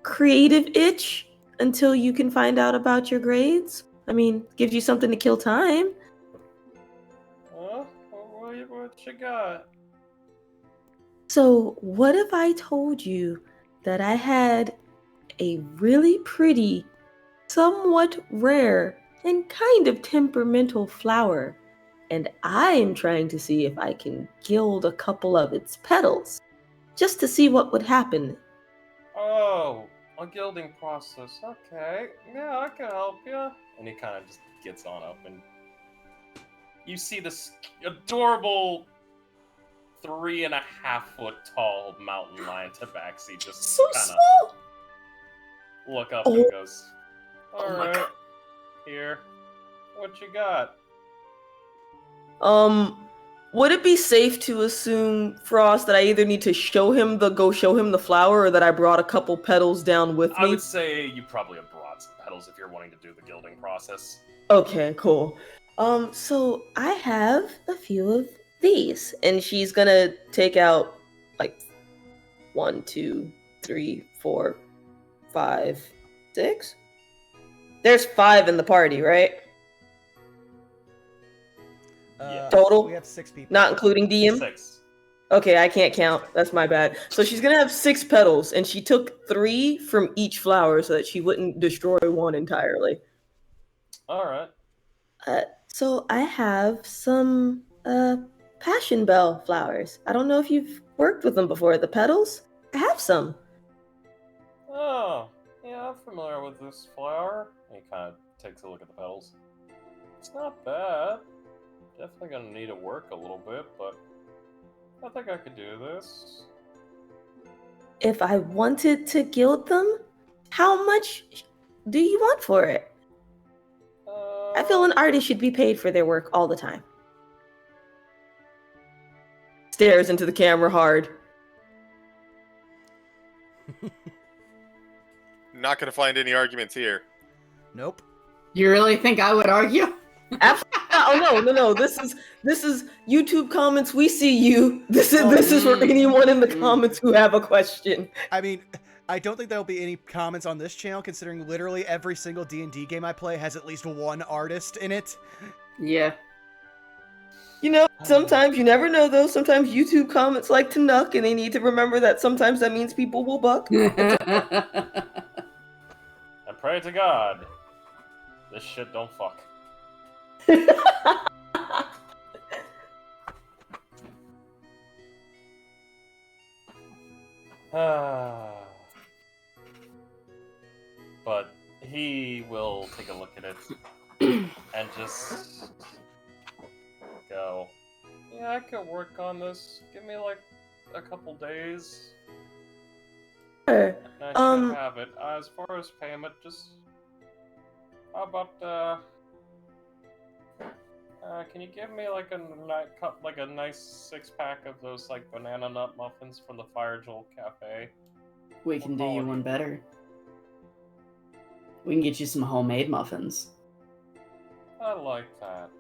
creative itch until you can find out about your grades. I mean, gives you something to kill time. Huh? What you got? So, what if I told you that I had a really pretty, somewhat rare, and kind of temperamental flower, and I am trying to see if I can gild a couple of its petals, just to see what would happen. Oh, a gilding process. Okay. Yeah, I can help you. And he kind of just gets on up, and you see this adorable 3.5-foot tall mountain lion tabaxi just So kind of small! look up Oh. and goes, Oh my "Alright, God. here. What you got?" Would it be safe to assume, Frost, that I either need to show him the flower, or that I brought a couple petals down with I me? would say you probably have brought some petals if you're wanting to do the gilding process. Okay, cool. So I have a few of these, and she's gonna take out like 1, 2, 3, 4, 5, 6. There's 5 in the party, right? Yeah. Total? We have 6 people. Not including DM? 6. Okay, I can't count. That's my bad. So she's gonna have 6 petals, and she took 3 from each flower so that she wouldn't destroy one entirely. Alright. So I have some passion bell flowers. I don't know if you've worked with them before. The petals? I have some. Oh, yeah, I'm familiar with this flower. He kind of takes a look at the petals. It's not bad. Definitely gonna need to work a little bit, but I think I could do this. If I wanted to gild them, how much do you want for it? I feel an artist should be paid for their work all the time. Stares into the camera hard. Not gonna find any arguments here. Nope. You really think I would argue? Absolutely. Oh no. This is YouTube comments. We see you. This is for anyone in the comments who have a question. I mean, I don't think there'll be any comments on this channel, considering literally every single D&D game I play has at least one artist in it. Yeah. You know, sometimes you never know though. Sometimes YouTube comments like to nuck, and they need to remember that sometimes that means people will buck. And pray to God, this shit don't fuck. But he will take a look at it and just go, "Yeah, I could work on this. Give me like a couple days, Sure. and I should have it. As far as payment, just how about can you give me like a nice 6-pack of those like banana nut muffins from the Fire Joel Cafe? We can do you one better. We can get you some homemade muffins. I like that.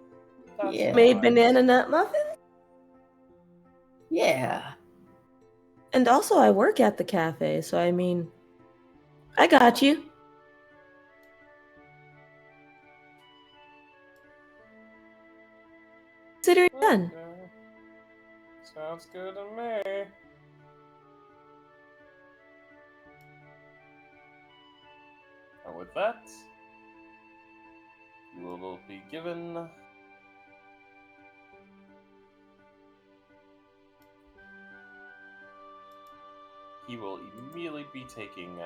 That's Yeah. Made nice. banana nut muffins? Yeah. And also, I work at the cafe, so I mean, I got you. Consider it done. Okay. Sounds good to me. And with that, you will be given he will immediately be taking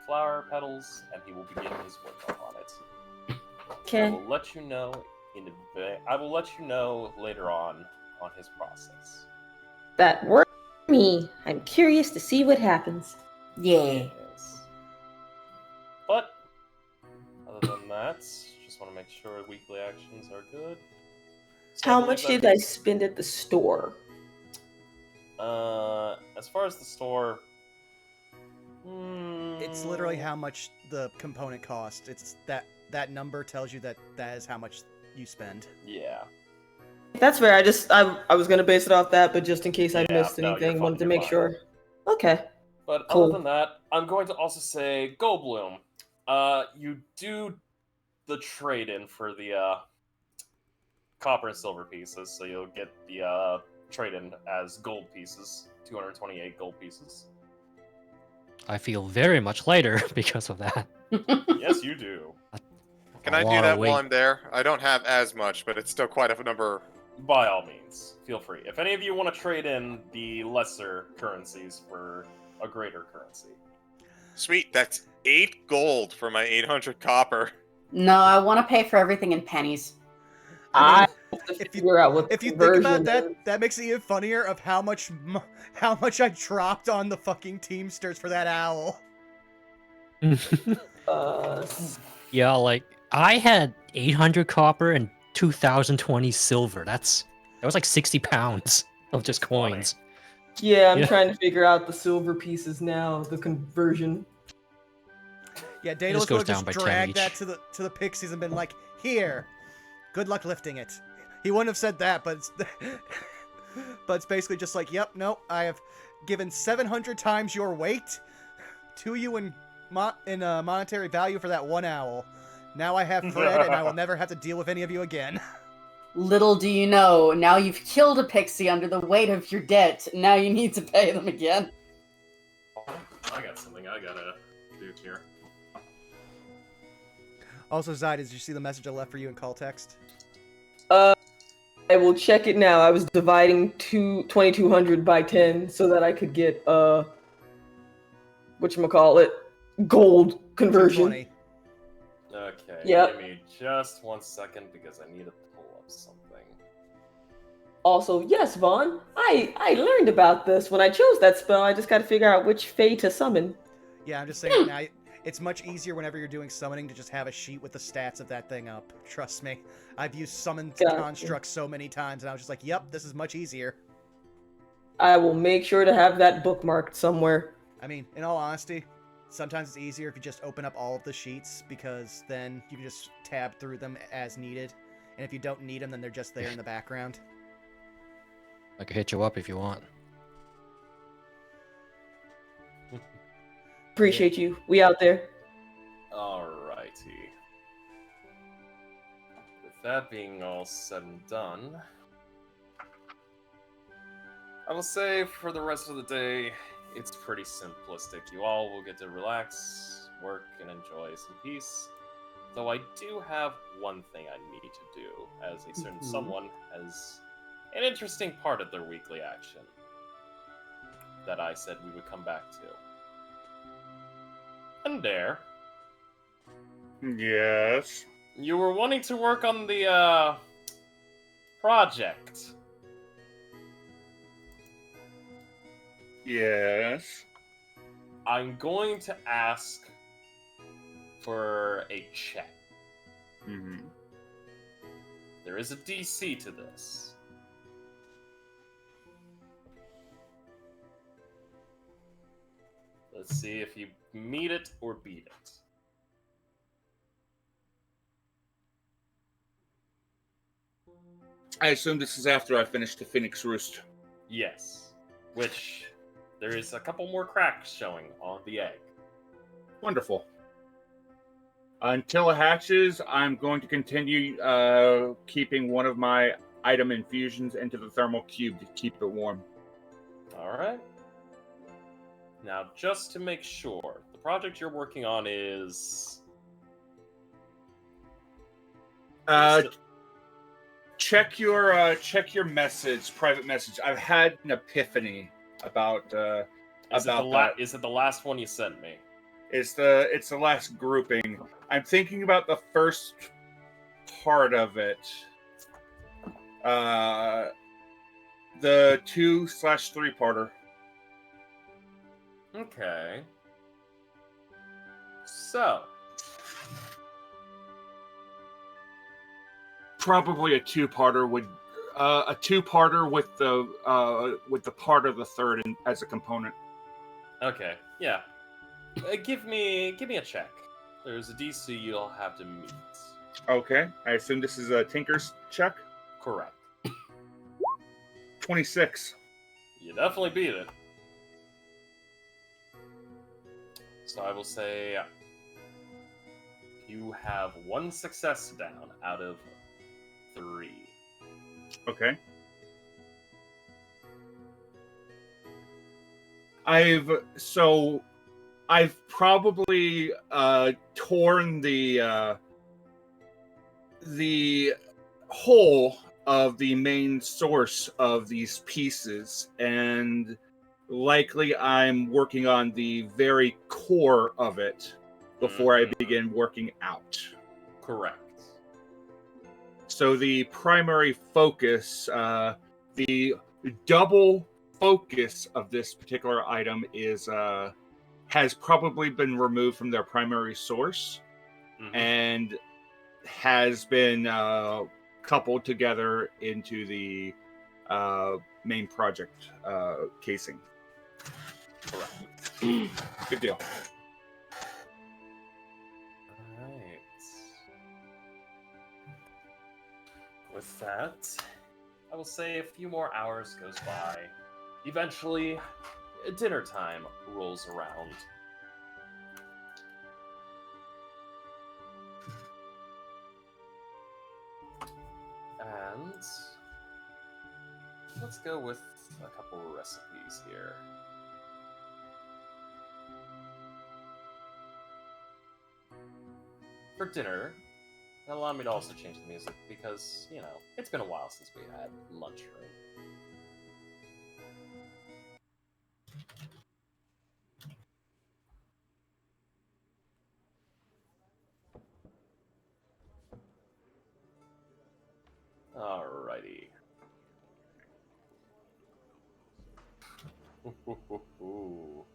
flower petals and he will begin his work on it. I Okay. will let you know I will let you know later on his process. That works for me. I'm curious to see what happens. Yeah. Yes. But other than that, just want to make sure weekly actions are good. So I How believe much did I that's- spend at the store? As far as the store, It's literally how much the component cost. It's that number tells you that is how much you spend. Yeah. That's fair. I was gonna base it off that, but just in case I Yeah, missed no, you're anything, fine, wanted to you're make fine. sure. Okay. But Cool. other than that, I'm going to also say Goldblum. You do the trade-in for the copper and silver pieces, so you'll get the trade-in as gold pieces, 228 gold pieces. I feel very much lighter because of that. Yes, you do. Can A I do lot of that while weight. I'm there? I don't have as much, but it's still quite a number. By all means, feel free. If any of you want to trade in the lesser currencies for a greater currency. Sweet, that's 8 gold for my 800 copper. No, I want to pay for everything in pennies. I mean, I have to if you- figure out what the if you think about conversion that, is. that makes it even funnier of how much I dropped on the fucking Teamsters for that owl. Yeah, like I had 800 copper and 2020 silver. That was like 60 pounds of just Funny. coins. Yeah, I'm Yeah. trying to figure out the silver pieces now, the conversion. Yeah, just Daedalus goes would have down by just 10 dragged each. that to the pixies and been like, "Here, good luck lifting it." He wouldn't have said that, but it's basically just like, "Yep, no, I have given 700 times your weight to you in monetary value for that one owl. Now I have bread, and I will never have to deal with any of you again." Little do you know, now you've killed a pixie under the weight of your debt. Now you need to pay them again. I got something I gotta do here. Also, Zai, did you see the message I left for you in call text? I will check it now. I was dividing 2200 by 10 so that I could get whatchamacallit, gold conversion. 220. Okay, Yep. give me just 1 second because I need to pull up something. Also, yes, Vaughn, I learned about this. When I chose that spell, I just got to figure out which Fae to summon. Yeah, I'm just saying now. It's much easier whenever you're doing summoning to just have a sheet with the stats of that thing up. Trust me. I've used summon Gotcha. constructs so many times, and I was just like, yep, this is much easier. I will make sure to have that bookmarked somewhere. I mean, in all honesty, sometimes it's easier if you just open up all of the sheets, because then you can just tab through them as needed. And if you don't need them, then they're just there in the background. I could hit you up if you want. Appreciate you. We out there. Alrighty. With that being all said and done, I will say for the rest of the day, it's pretty simplistic. You all will get to relax, work, and enjoy some peace. Though I do have one thing I need to do, as a certain someone has an interesting part of their weekly action that I said we would come back to. And there, Yes. you were wanting to work on the project. Yes. I'm going to ask for a check. Mm-hmm. There is a DC to this. Let's see if you meet it or beat it. I assume this is after I finish the Phoenix Roost. Yes. Which, there is a couple more cracks showing on the egg. Wonderful. Until it hatches, I'm going to continue keeping one of my item infusions into the thermal cube to keep it warm. Alright. Now, just to make sure, the project you're working on is... Check your message, private message. I've had an epiphany about that. Is it the last one you sent me? It's the last grouping. I'm thinking about the first part of it. The 2/3-parter. Okay. So, Probably a two-parter with the part of the third as a component. okay, yeah. Give me a check. There's a DC you'll have to meet. Okay, I assume this is a Tinker's check. Correct. 26. You definitely beat it. So I will say you have 1 success down out of 3. Okay. I've probably torn the whole of the main source of these pieces, and likely I'm working on the very core of it before I begin working out. Correct. So the primary focus, the double focus of this particular item has probably been removed from their primary source and has been coupled together into the main project casing. Correct. Good deal. Alright. With that, I will say a few more hours goes by. Eventually, dinner time rolls around. And let's go with a couple of recipes here. For dinner, allow me to also change the music because, you know, it's been a while since we had lunchroom. Alrighty. Ooh.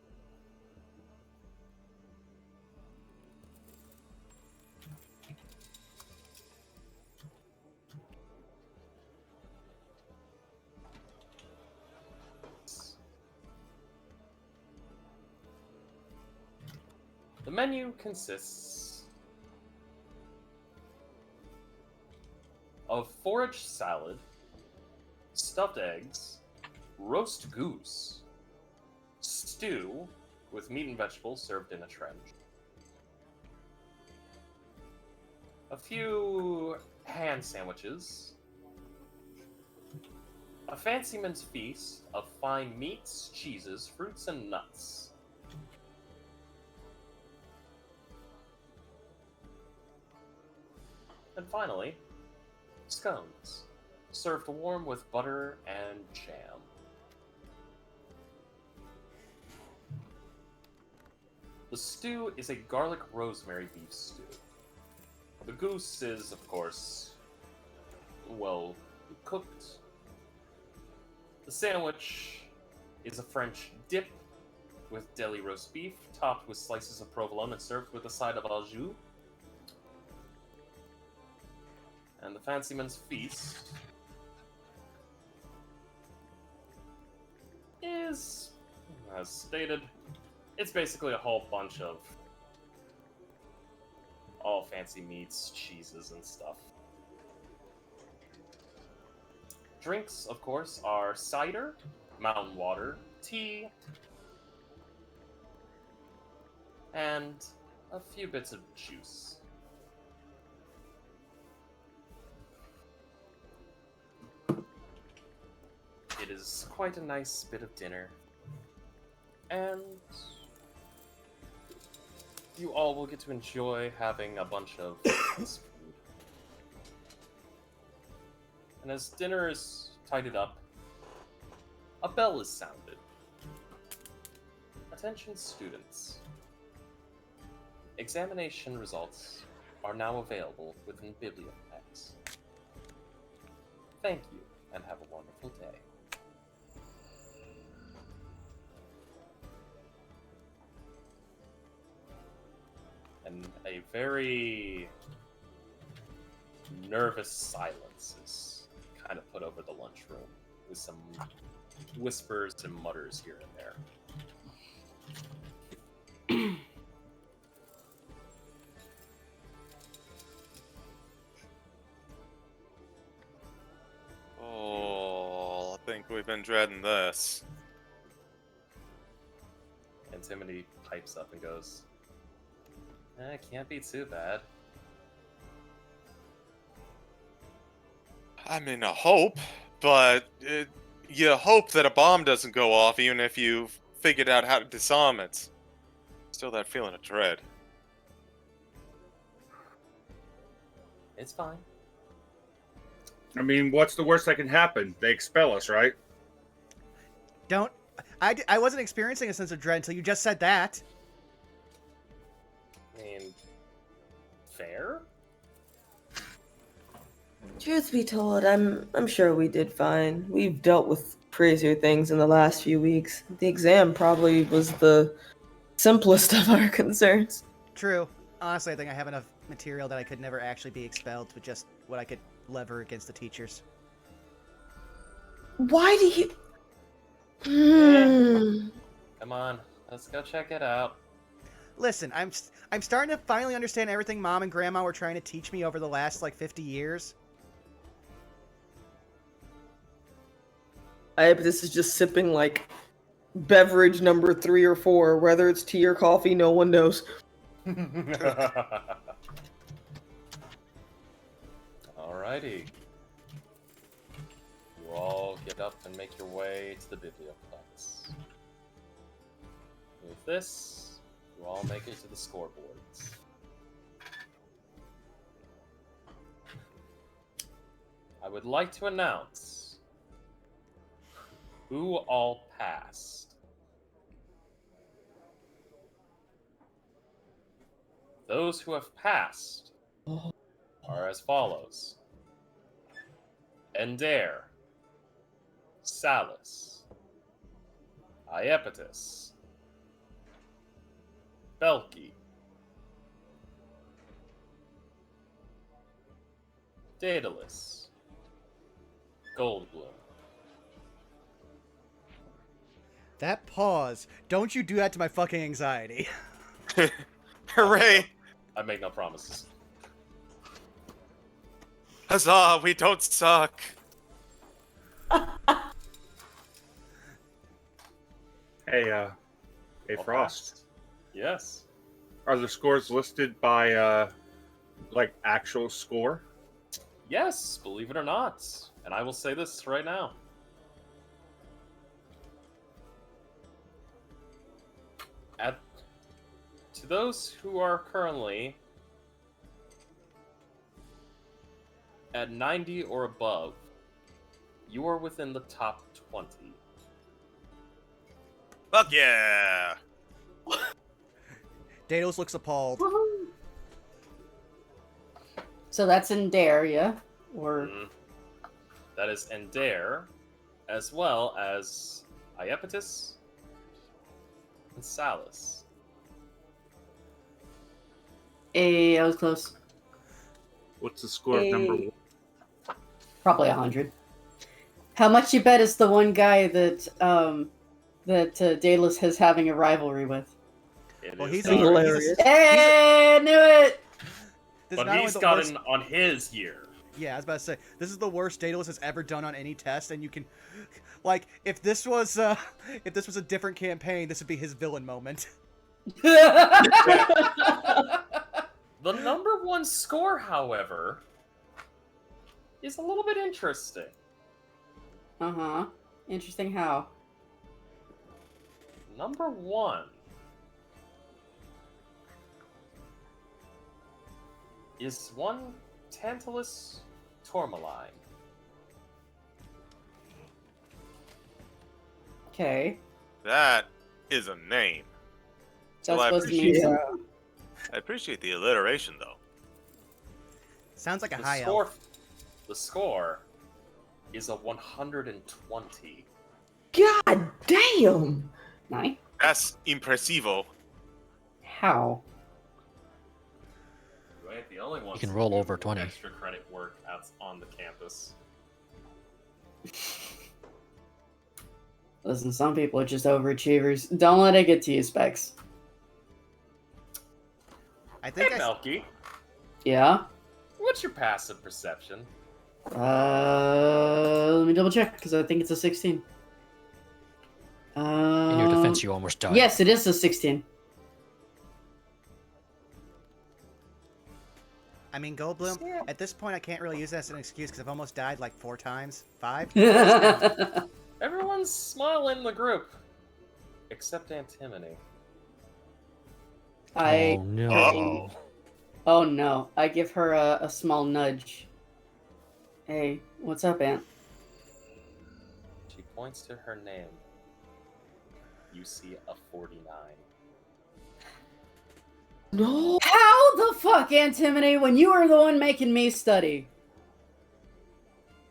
The menu consists of forage salad, stuffed eggs, roast goose, stew with meat and vegetables served in a trench, a few hand sandwiches, a fancyman's feast of fine meats, cheeses, fruits, and nuts. And finally, scones, served warm with butter and jam. The stew is a garlic rosemary beef stew. The goose is, of course, well cooked. The sandwich is a French dip with deli roast beef, topped with slices of provolone and served with a side of au jus. And the fancyman's feast is, as stated, it's basically a whole bunch of all fancy meats, cheeses, and stuff. Drinks, of course, are cider, mountain water, tea, and a few bits of juice. It is quite a nice bit of dinner, and you all will get to enjoy having a bunch of this food. And as dinner is tidied up, a bell is sounded. Attention students. Examination results are now available within Bibliopex. Thank you, and have a wonderful day. and a very nervous silence is kind of put over the lunchroom, with some whispers and mutters here and there. Oh, I think we've been dreading this. And Timothy pipes up and goes, can't be too bad. I mean, I hope, but you hope that a bomb doesn't go off even if you've figured out how to disarm it. Still that feeling of dread. It's fine. I mean, what's the worst that can happen? They expel us, right? I wasn't experiencing a sense of dread until you just said that. I mean, fair? Truth be told, I'm sure we did fine. We've dealt with crazier things in the last few weeks. The exam probably was the simplest of our concerns. True. Honestly, I think I have enough material that I could never actually be expelled with just what I could lever against the teachers. Why do you... Come on, let's go check it out. Listen, I'm starting to finally understand everything Mom and Grandma were trying to teach me over the last, 50 years. This is just sipping, beverage number 3 or 4. Whether it's tea or coffee, no one knows. Alrighty. You all get up and make your way to the biblioplex. With this, you all make it to the scoreboards. I would like to announce who all passed. Those who have passed are as follows: Ender, Salus, Iapetus, Belky, Daedalus, Goldblum. That pause. Don't you do that to my fucking anxiety. Hooray! I make no promises. Huzzah, we don't suck! Hey, All Frost. passed. Yes. Are the scores listed by, actual score? Yes, believe it or not. And I will say this right now. To those who are currently at 90 or above, you are within the top 20. Fuck yeah! Daedalus looks appalled. Woohoo. So that's in Dare, yeah? Or That is Ender, as well as Iapetus and Salus. I was close. What's the score of number 1? Probably 100. How much you bet is the one guy that Daedalus is having a rivalry with? It Well, is he's not. hilarious. Hey, knew it! This is But not only he's the got worst- it on his year. Yeah, I was about to say, this is the worst Daedalus has ever done on any test, and you can, if this was a different campaign, this would be his villain moment. The number 1 score, however, is a little bit interesting. Uh-huh. Interesting how. Number 1 is one Tantalus Tourmaline. Okay. That is a name. That's Well, I supposed to mean appreciate- something. I appreciate the alliteration, though. Sounds like a The high score, elf. the score is a 120. God damn! Nice. That's impressivo. How? We ain't the only ones. can who roll do over 20. Extra credit work out on the campus. Listen, some people are just overachievers. Don't let it get to you, Specs. I Hey, think Melky, Yeah? what's your passive perception? Let me double check, because I think it's a 16. In your defense, you almost died. Yes, it is a 16. I mean, Goldblum, at this point, I can't really use that as an excuse because I've almost died like 4 times. 5? Everyone's smiling in the group, except Antimony. Oh no. Oh no. I give her a small nudge. Hey, what's up, Aunt? She points to her name. You see a 49. No. How the fuck, Antimony, when you were the one making me study?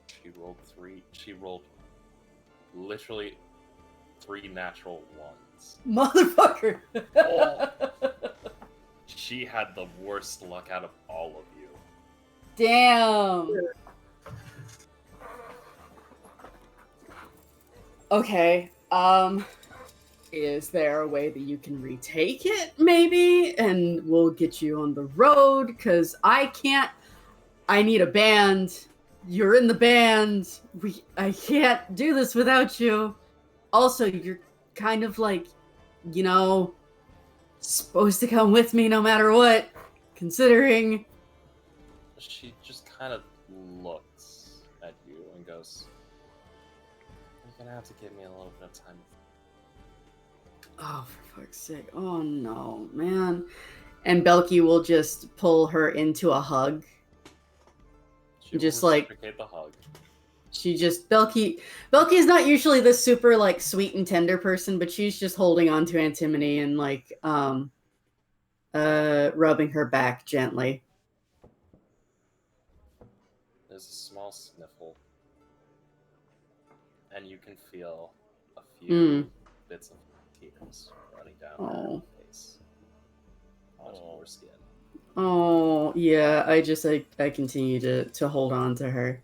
She rolled 3. She rolled literally 3 natural ones. Motherfucker! Oh. She had the worst luck out of all of you. Damn. Okay, is there a way that you can retake it, maybe? And we'll get you on the road, because I can't... I need a band. You're in the band. I can't do this without you. Also, you're kind of like, you know, supposed to come with me no matter what, considering... She just kind of looks at you and goes, "You're gonna have to give me a little bit of time." Oh, for fuck's sake. Oh, no, man. And Belky will just pull her into a hug. She will Just like... reciprocate the hug. She just... Belky is not usually this super, like, sweet and tender person, but she's just holding on to Antimony and, like, rubbing her back gently. There's a small sniffle, and you can feel a few bits of tears running down her face onto her skin. Oh, yeah, I continue to hold on to her.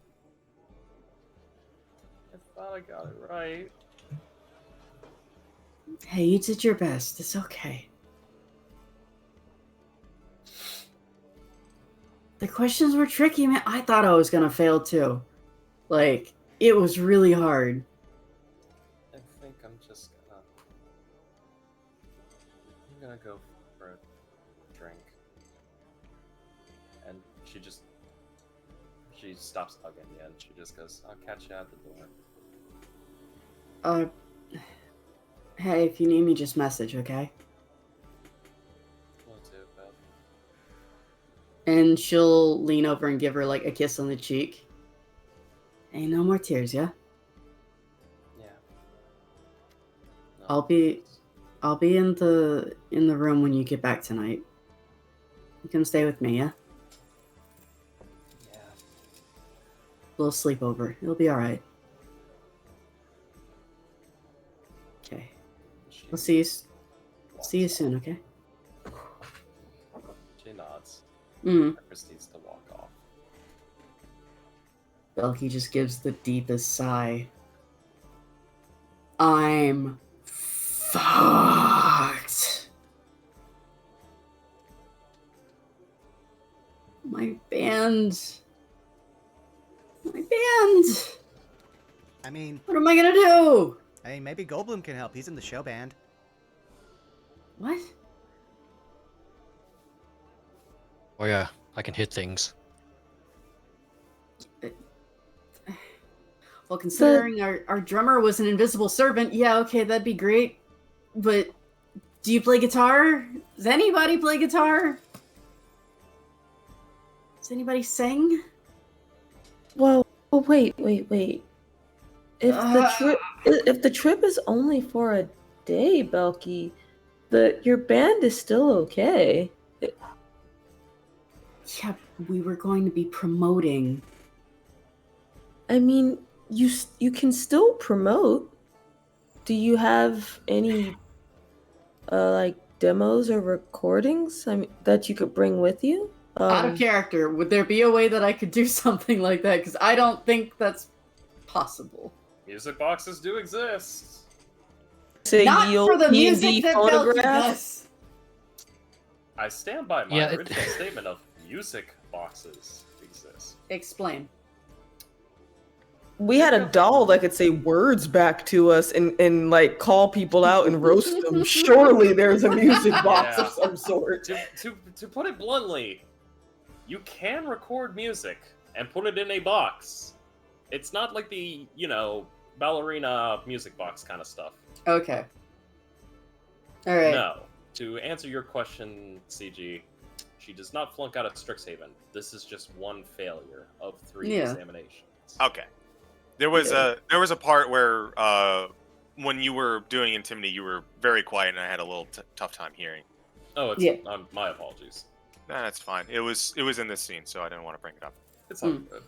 I thought I got it right. Hey, you did your best. It's okay. The questions were tricky, man. I thought I was gonna fail too. Like, it was really hard. I think I'm just gonna go for a drink. And she stops hugging you and she just goes, "I'll catch you at the door." Hey, if you need me, just message, okay? Will do, but And she'll lean over and give her, like, a kiss on the cheek. Hey, no more tears, yeah? yeah. No, I'll be in the room when you get back tonight. You come stay with me, yeah? Yeah. Little sleepover. It'll be alright. Okay. We'll see you soon, okay? She nods. Mm. Proceeds to walk off. Belky just gives the deepest sigh. I'm fucked. My band. I mean, What am I gonna do? maybe Goldblum can help. He's in the show band. What? Oh yeah, I can hit things. Well, considering our drummer was an invisible servant, yeah, okay, that'd be great. But do you play guitar? Does anybody play guitar? Does anybody sing? Well, oh, wait. If the trip is only for a day, Belky, your band is still okay. Yeah, we were going to be promoting. I mean, you can still promote. Do you have any like demos or recordings that you could bring with you? Out of character, would there be a way that I could do something like that? Because I don't think that's possible. Music boxes do exist. Say Not yield for the D&D music that Belky photograph. does. I stand by my Yeah, original statement of music boxes exist. Explain. We had a doll that could say words back to us and like call people out and roast them. Surely there's a music box Yeah. of some sort. To put it bluntly, you can record music and put it in a box. It's not like the, ballerina music box kind of stuff. Okay. All right. No. To answer your question, CG, she does not flunk out of Strixhaven. This is just one failure of 3 Yeah. examinations. Okay. There was a part where when you were doing Intimidate, you were very quiet, and I had a little tough time hearing. Oh, it's Yeah. my apologies. Nah, that's fine. It was in this scene, so I didn't want to bring it up. It's all good.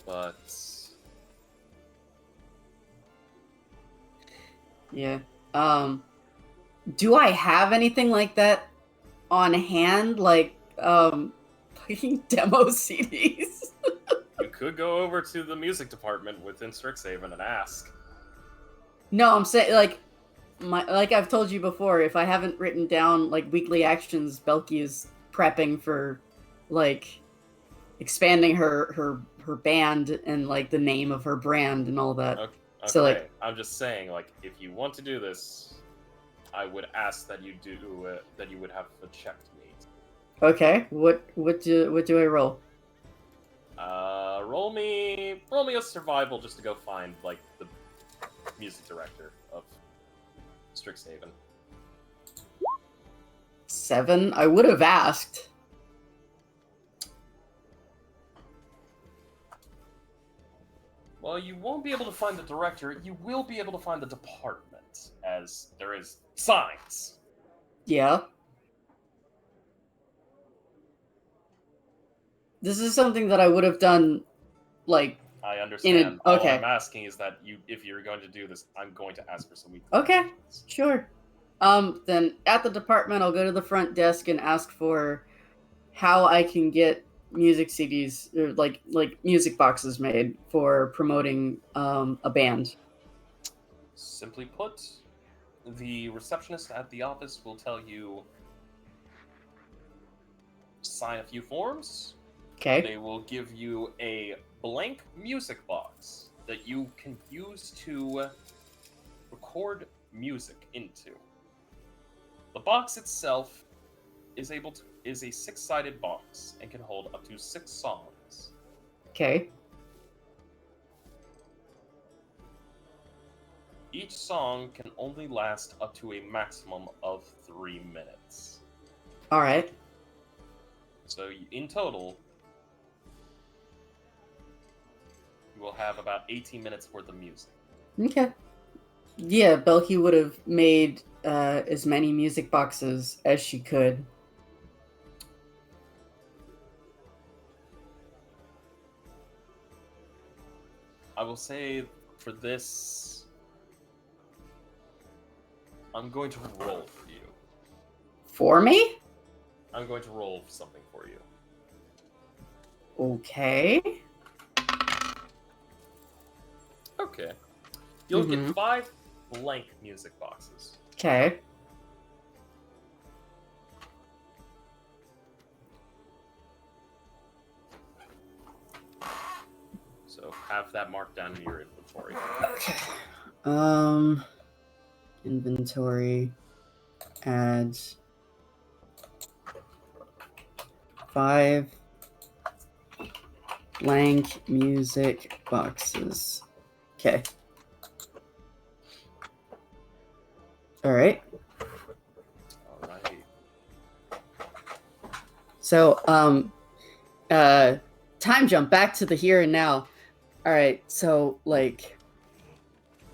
But Yeah. Do I have anything like that on hand? Like, fucking demo CDs? you could go over to the music department within Strixhaven and ask. No, I'm saying, like I've told you before, if I haven't written down, like, weekly actions, Belky is prepping for, like, expanding her band and, like, the name of her brand and all that. Okay, So, like- I'm just saying, like, if you want to do this, I would ask that you would have a check to meet. Okay, what do I roll? Roll me a survival just to go find, like, the music director of Strixhaven. 7? I would have asked. Well, you won't be able to find the director. You will be able to find the department, as there is signs. Yeah. This is something that I would have done, like, I understand. All okay. I'm asking is that if you're going to do this, I'm going to ask for some weekly Okay. actions. sure. Then at the department, I'll go to the front desk and ask for how I can get music CDs, or like music boxes made for promoting a band. Simply put, the receptionist at the office will tell you sign a few forms. Okay. They will give you a blank music box that you can use to record music into. The box itself is a 6-sided box and can hold up to 6 songs. Okay. Each song can only last up to a maximum of 3 minutes. All right. So in total, you will have about 18 minutes worth of music. Okay. Yeah, Belky would have made as many music boxes as she could. I will say for this, I'm going to roll for you. For me? I'm going to roll something for you. Okay. Okay. You'll Mhm. get 5 blank music boxes. Okay. So have that marked down in your inventory. Okay. Inventory. Add 5 blank music boxes. Okay. All right. Alright. So, time jump back to the here and now. All right. So, like,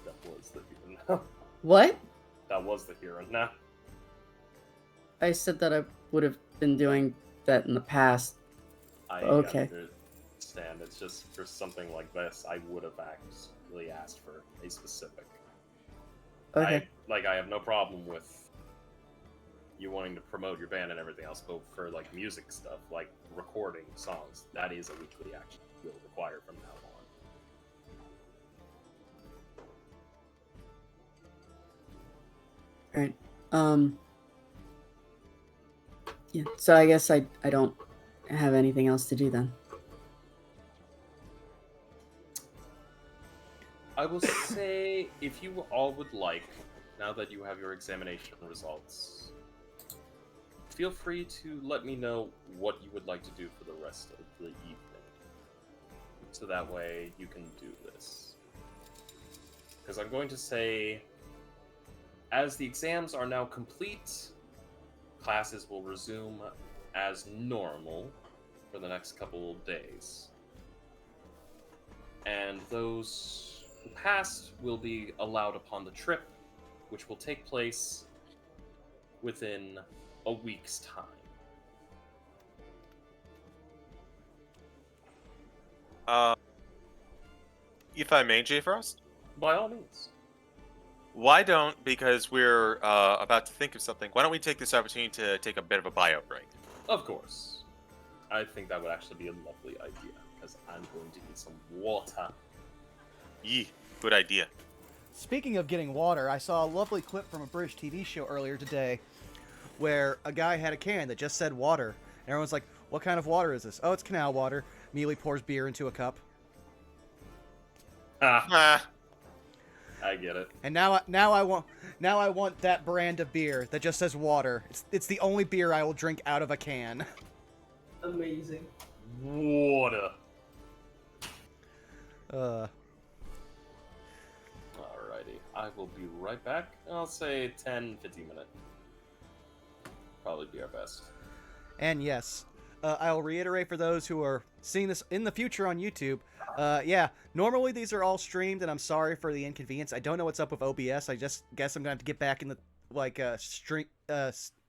That was the here and now. what? That was the here and now. I said that I would have been doing that in the past. I Okay. understand. It's just for something like this, I would have actually asked for a specific. Okay. I have no problem with, you wanting to promote your band and everything else, but for like music stuff, like recording songs, that is a weekly action you'll require from now on. All right. Yeah. So I guess I don't have anything else to do then. I will say, if you all would like, now that you have your examination results, feel free to let me know what you would like to do for the rest of the evening. So that way you can do this. Because I'm going to say, as the exams are now complete, classes will resume as normal for the next couple of days. And those who passed will be allowed upon the trip, which will take place within a week's time. If I may, J Frost, By all means. why don't, because we're about to think of something, why don't we take this opportunity to take a bit of a bio break? Of course. I think that would actually be a lovely idea, because I'm going to get some water. Yee, good idea. Speaking of getting water, I saw a lovely clip from a British TV show earlier today where a guy had a can that just said water. And everyone's like, what kind of water is this? Oh, it's canal water. Immediately pours beer into a cup. Ah, I get it. And now I want that brand of beer that just says water. It's the only beer I will drink out of a can. Amazing. Water. Uh, Alrighty. I will be right back. I'll say 10, 15 minutes. Probably be our best. and yes, I'll reiterate for those who are seeing this in the future on YouTube. Yeah, normally these are all streamed, and I'm sorry for the inconvenience. I don't know what's up with OBS. I just guess I'm gonna have to get back in the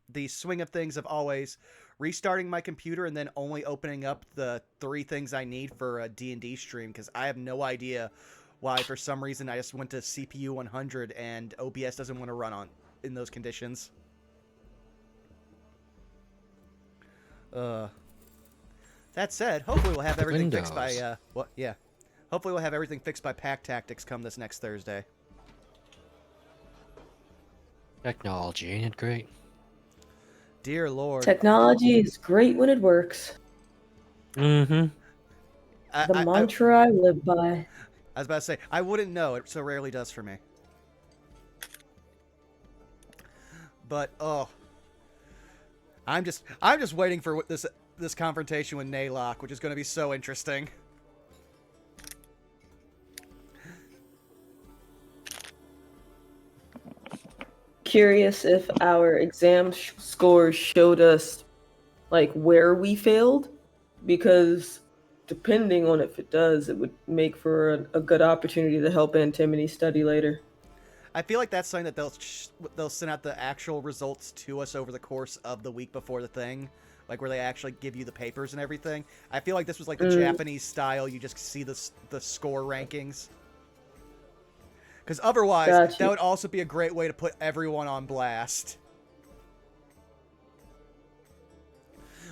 the swing of things of always restarting my computer and then only opening up the 3 things I need for a D&D stream, because I have no idea why for some reason I just went to CPU 100 and OBS doesn't want to run on in those conditions. That said, hopefully we'll have everything fixed by hopefully we'll have everything fixed by Pack Tactics come this next Thursday. Technology, ain't it great? Dear Lord. Technology is great when it works. Mm-hmm. The mantra I live by. I was about to say, I wouldn't know. It so rarely does for me. But I'm just waiting for what this confrontation with Naylock, which is going to be so interesting. Curious if our exam scores showed us like where we failed, because depending on if it does, it would make for a good opportunity to help Antimony study later. I feel like that's something that they'll send out the actual results to us over the course of the week before the thing, like where they actually give you the papers and everything. I feel like this was like the Japanese style. You just see the score rankings. Because otherwise, that would also be a great way to put everyone on blast.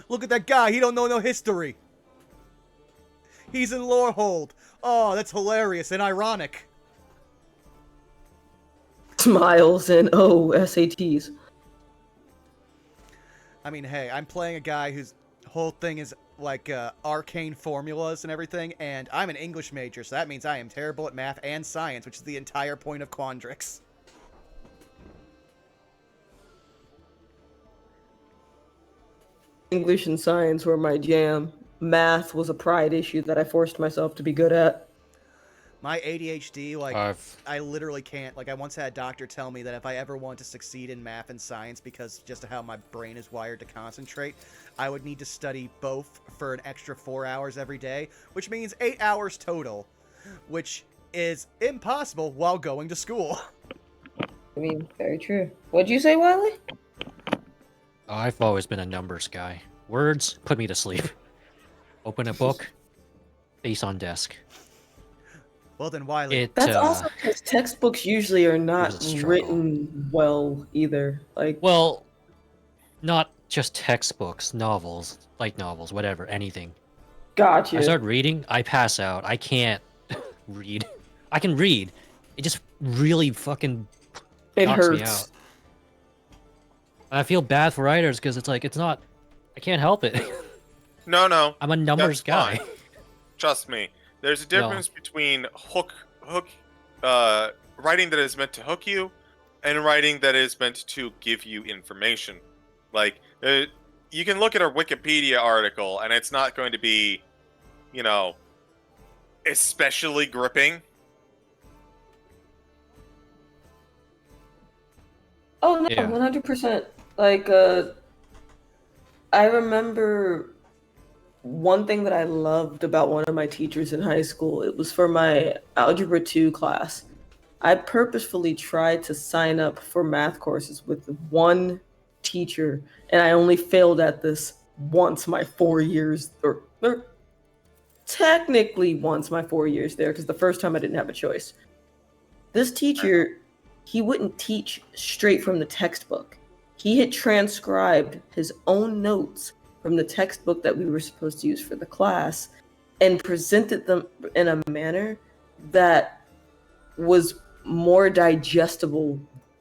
Look at that guy. He don't know no history. He's in Lorehold. Oh, that's hilarious and ironic. Smiles and SATs. I mean, hey, I'm playing a guy whose whole thing is like arcane formulas and everything, and I'm an English major, so that means I am terrible at math and science, which is the entire point of Quandrix. English and science were my jam. Math was a pride issue that I forced myself to be good at. My ADHD, like, I literally can't. Like, I once had a doctor tell me that if I ever want to succeed in math and science, because just of how my brain is wired to concentrate, I would need to study both for an extra 4 hours every day, which means 8 hours total, which is impossible while going to school. I mean, very true. What'd you say, Wiley? I've always been a numbers guy. Words put me to sleep. Open a book, face on desk. Well then, Wiley. That's also because textbooks usually are not written well either. Like, well, Not just textbooks, novels, light novels, whatever, anything. Gotcha. I start reading, I pass out. I can't read. I can read. It just really fucking It knocks me hurts. out. I feel bad for writers because it's like, it's not, I can't help it. No, I'm a numbers that's guy. fine. Trust me. There's a No. difference between writing that is meant to hook you and writing that is meant to give you information. Like, you can look at a Wikipedia article and it's not going to be, you know, especially gripping. Oh no, Yeah. 100%. Like, I remember one thing that I loved about one of my teachers in high school. It was for my Algebra 2 class. I purposefully tried to sign up for math courses with one teacher, and I only failed at this once my 4 years, or technically once my 4 years there, because the first time I didn't have a choice. This teacher, he wouldn't teach straight from the textbook. He had transcribed his own notes from the textbook that we were supposed to use for the class and presented them in a manner that was more digestible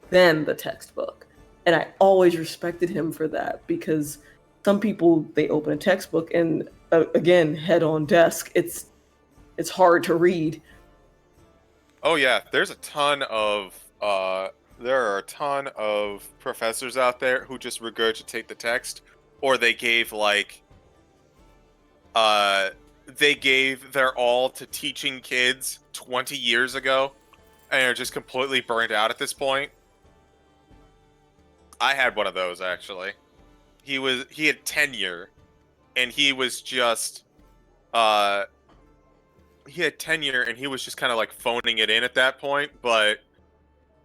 than the textbook. And I always respected him for that, because some people, they open a textbook and again, head on desk, it's hard to read. Oh yeah, there are a ton of professors out there who just regurgitate the text, or they gave they gave their all to teaching kids 20 years ago and are just completely burnt out at this point. I had one of those actually. He had tenure and he was just he had tenure and he was just kind of like phoning it in at that point, but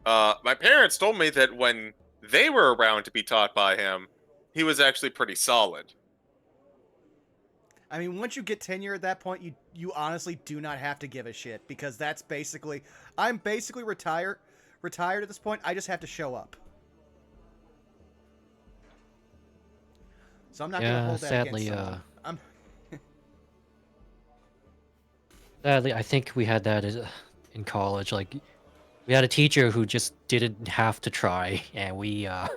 my parents told me that when they were around to be taught by him, he was actually pretty solid. I mean, once you get tenure at that point, you honestly do not have to give a shit, because that's basically, I'm basically retired at this point. I just have to show up. So I'm not going to hold that sadly, against someone. sadly, I think we had that in college. Like, we had a teacher who just didn't have to try, and we had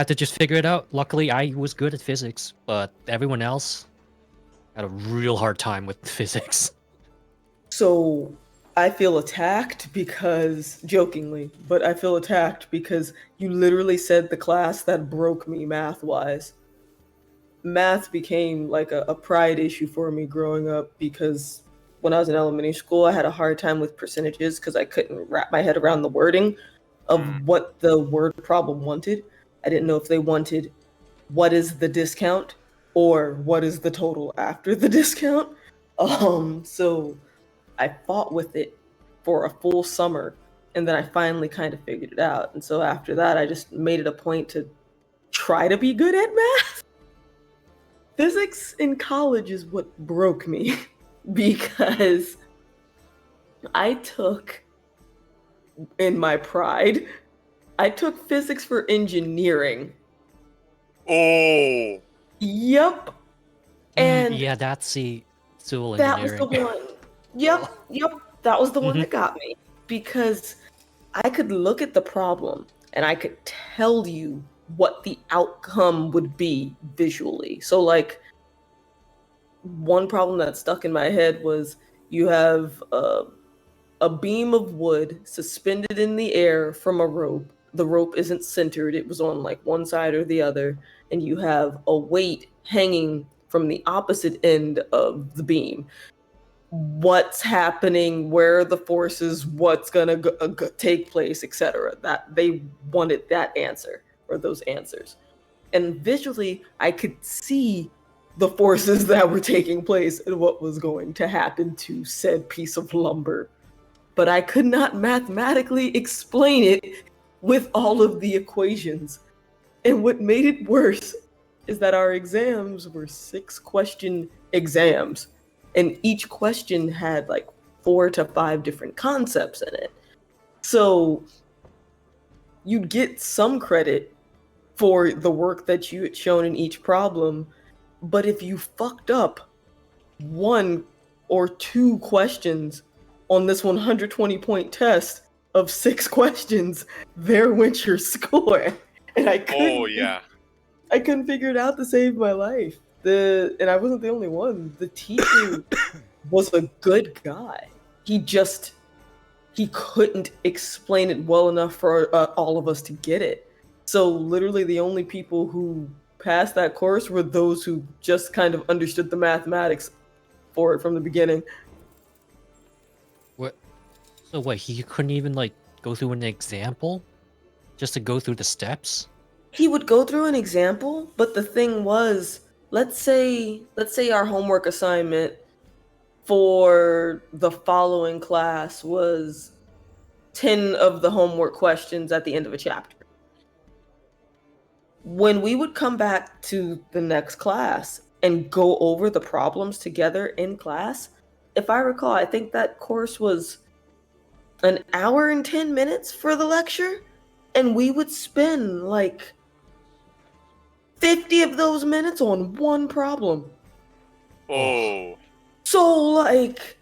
to just figure it out. Luckily, I was good at physics, but everyone else had a real hard time with physics. So I feel attacked because, jokingly, but I feel attacked because you literally said the class that broke me math-wise. Math became like a pride issue for me growing up, because when I was in elementary school, I had a hard time with percentages because I couldn't wrap my head around the wording of what the word problem wanted. I didn't know if they wanted what is the discount or what is the total after the discount. So I fought with it for a full summer, and then I finally kind of figured it out. And so after that, I just made it a point to try to be good at math. Physics in college is what broke me because I took, in my pride, I took physics for engineering. Oh. Yep. And yeah, that's the civil that was engineering. the one. Yep. That was the one that got me, because I could look at the problem and I could tell you what the outcome would be visually. So, like, one problem that stuck in my head was you have a beam of wood suspended in the air from a rope. The rope isn't centered, it was on like one side or the other, and you have a weight hanging from the opposite end of the beam. What's happening, where are the forces, what's gonna take place, etc. That they wanted that answer, or those answers. And visually, I could see the forces that were taking place and what was going to happen to said piece of lumber. But I could not mathematically explain it with all of the equations. And what made it worse is that our exams were 6-question exams, and each question had like 4 to 5 different concepts in it. So you'd get some credit for the work that you had shown in each problem. But if you fucked up 1 or 2 questions on this 120-point test of 6 questions, there went your score. And I couldn't figure it out to save my life. And I wasn't the only one. The teacher was a good guy. He couldn't explain it well enough for all of us to get it. So literally the only people who passed that course were those who just kind of understood the mathematics for it from the beginning. What? So what? He couldn't even like go through an example, just to go through the steps. He would go through an example, but the thing was, let's say our homework assignment for the following class was 10 of the homework questions at the end of a chapter. When we would come back to the next class and go over the problems together in class, if I recall, I think that course was an hour and 10 minutes for the lecture, and we would spend like 50 of those minutes on one problem. Oh. So, like,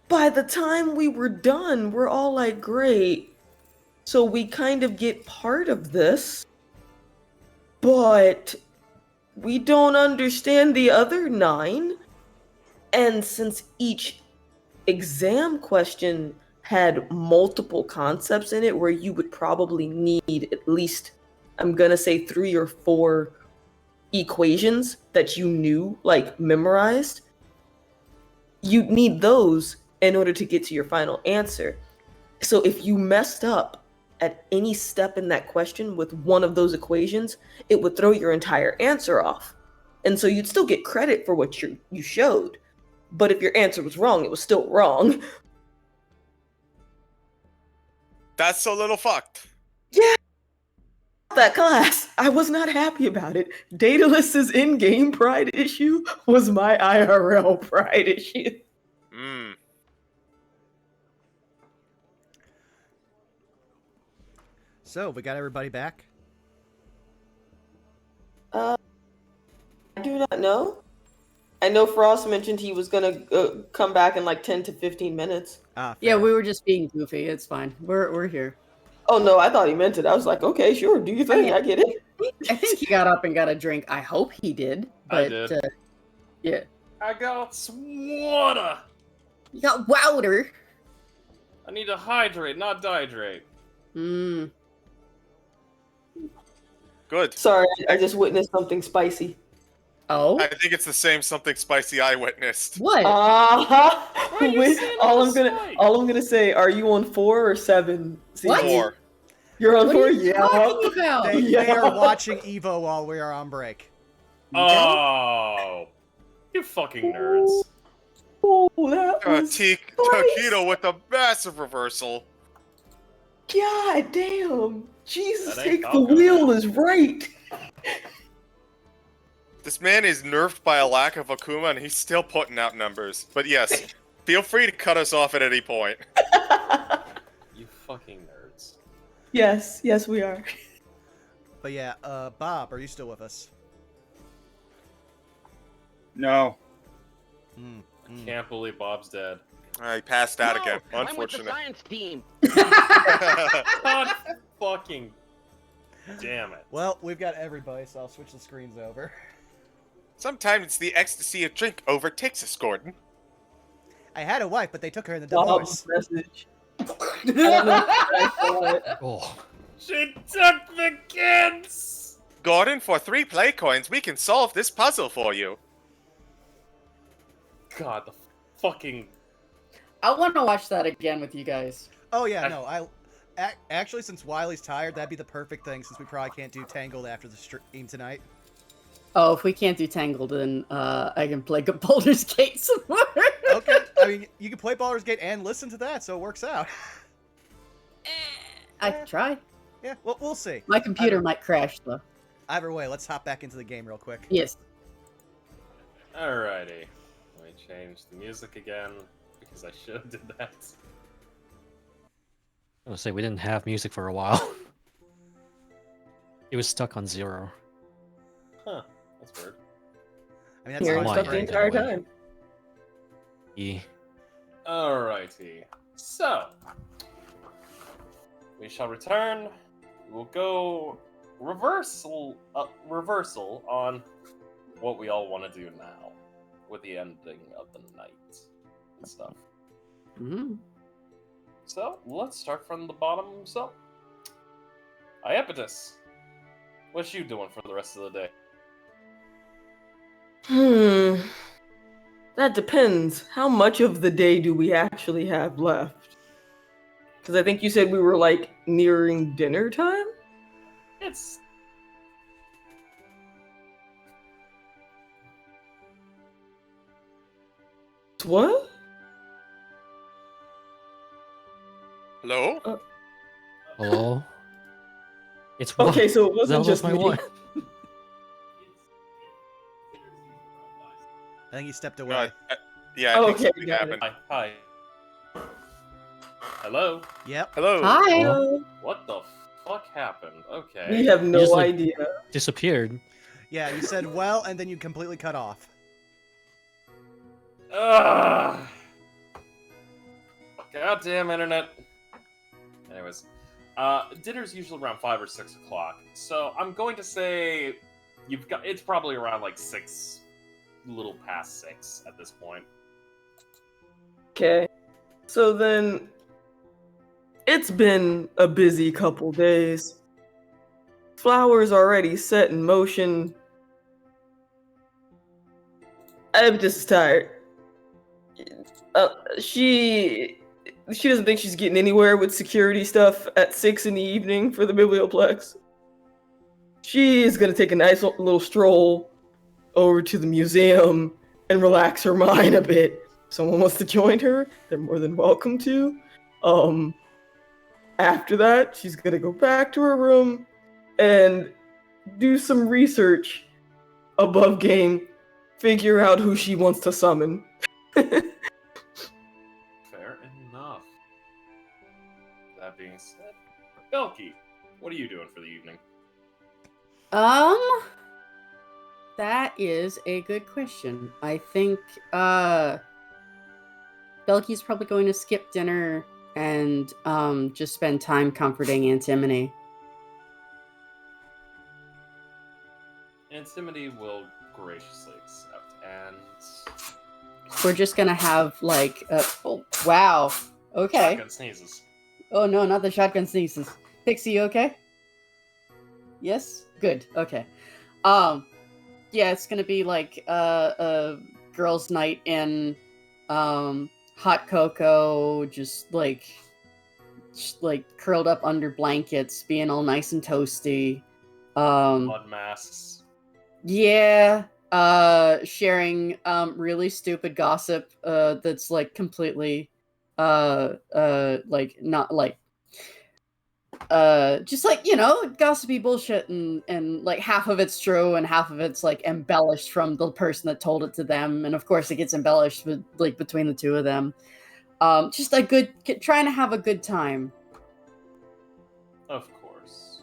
by the time we were done, we're all like, great. So we kind of get part of this, but we don't understand the other 9. And since each exam question had multiple concepts in it where you would probably need at least, I'm gonna say 3 or 4 equations that you knew, like memorized, you'd need those in order to get to your final answer. So if you messed up at any step in that question with one of those equations, it would throw your entire answer off. And so you'd still get credit for what you showed. But if your answer was wrong, it was still wrong. That's a little fucked. Yeah. That class, I was not happy about it. Daedalus' in-game pride issue was my IRL pride issue. So, we got everybody back? I do not know. I know Frost mentioned he was gonna come back in like 10 to 15 minutes. Yeah, we were just being goofy. It's fine. We're here. Oh no, I thought he meant it. I was like, okay, sure, do you think? I get it. I think he got up and got a drink. I hope he did. But, I did. Yeah. I got water. You got water. I need to hydrate, not dehydrate. Good. Sorry, I just witnessed something spicy. Oh? I think it's the same something spicy I witnessed. What? All I'm gonna say, are you on 4 or 7? What? 4. You're on What 4? are you talking about? They are watching Evo while we are on break. Oh, you fucking nerds. Oh, that was Taquito with a massive reversal. God damn. Jesus, That take ain't the Falcon. wheel is right. This man is nerfed by a lack of Akuma, and he's still putting out numbers. But yes, feel free to cut us off at any point. You fucking nerds. Yes, we are. But yeah, Bob, are you still with us? No. Can't believe Bob's dead. I passed out again. Unfortunate. I'm with the science team. God fucking damn it. Well, we've got everybody, so I'll switch the screens over. Sometimes the ecstasy of drink overtakes us, Gordon. I had a wife, but they took her in the Bob's divorce. message. I don't know if I saw it. Oh, She took the kids! Gordon, for 3 play coins, we can solve this puzzle for you. God, the fucking... I want to watch that again with you guys. Oh yeah, no, actually, since Wiley's tired, that'd be the perfect thing, since we probably can't do Tangled after the stream tonight. Oh, if we can't do Tangled, then I can play Baldur's Gate some more. Okay, I mean, you can play Baldur's Gate and listen to that, so it works out. I can try. Yeah, well, we'll see. My computer might crash, though. Either way, let's hop back into the game real quick. Yes. Alrighty. Let me change the music again, because I should have did that. I was gonna say we didn't have music for a while. It was stuck on 0. Huh. That's weird. I mean, that's Here, fine, Why? stuck the right? entire Anyway. time. Yeah. Alrighty. So, we shall return. We'll go reversal on what we all want to do now with the ending of the night and stuff. Mhm. So, let's start from the bottom. So, Iapetus, what you doing for the rest of the day? That depends. How much of the day do we actually have left? Because I think you said we were like nearing dinner time? It's What? Hello? Hello? It's what? Okay, so it wasn't Zelda's just my me. one. I think he stepped No, away. yeah, I think Okay, something got it. happened. hi. Hello. Yep. Hello. Hi. Hello? What the fuck happened? Okay. We have no just, like- idea. Disappeared. Yeah, you said well, and then you completely cut off. Ugh. Goddamn internet. Anyways, dinner's usually around 5 or 6 o'clock, so I'm going to say it's probably around like 6, a little past 6 at this point. Okay. So then, it's been a busy couple days. Flowers already set in motion. I'm just tired. She doesn't think she's getting anywhere with security stuff at 6 in the evening for the Biblioplex. She is gonna take a nice little stroll over to the museum and relax her mind a bit. If someone wants to join her, they're more than welcome to. After that, she's gonna go back to her room and do some research above game, figure out who she wants to summon. Fair enough. That being said, Belky, what are you doing for the evening? That is a good question. I think Belky's probably going to skip dinner and just spend time comforting Antimony. Antimony will graciously accept, and We're just gonna have like oh wow. Okay. shotgun sneezes. Oh no, not the shotgun sneezes. Pixie, you okay? Yes? Good. Okay. Yeah, it's gonna be like a girls' night in hot cocoa, just like curled up under blankets, being all nice and toasty. Mud masks. Yeah, sharing really stupid gossip that's like completely like not like just like, you know, gossipy bullshit, and like half of it's true and half of it's like embellished from the person that told it to them, and of course it gets embellished with like between the two of them. Just a good trying to have a good time. Of course.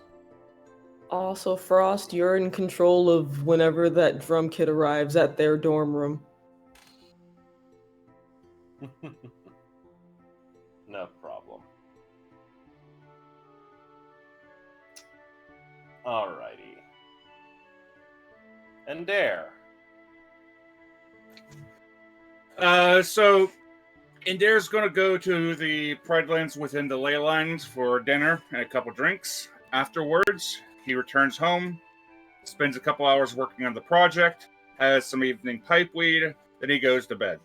Also, Frost, you're in control of whenever that drum kit arrives at their dorm room. No problem. Alrighty. And there. So Indare's gonna go to the Pride Lands within the ley lines for dinner and a couple drinks. Afterwards, he returns home, spends a couple hours working on the project, has some evening pipe weed, then he goes to bed.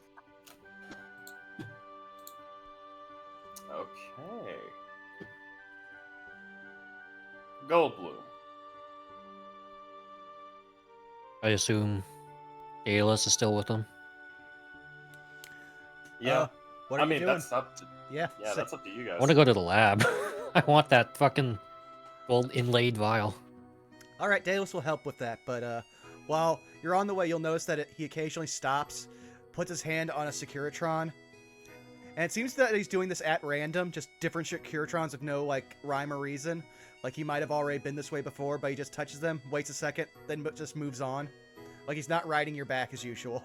Okay. Goldblum. I assume Aeolus is still with him. Yeah. What are I you mean, doing? that's up to Yeah. that's up to you guys. I want to go to the lab. I want that fucking gold inlaid vial. All right, Daedalus will help with that, but while you're on the way, you'll notice that he occasionally stops, puts his hand on a Securitron, And it seems that he's doing this at random, just different shit Curatrons with no, like, rhyme or reason. Like, he might have already been this way before, but he just touches them, waits a second, then just moves on. Like, he's not riding your back as usual.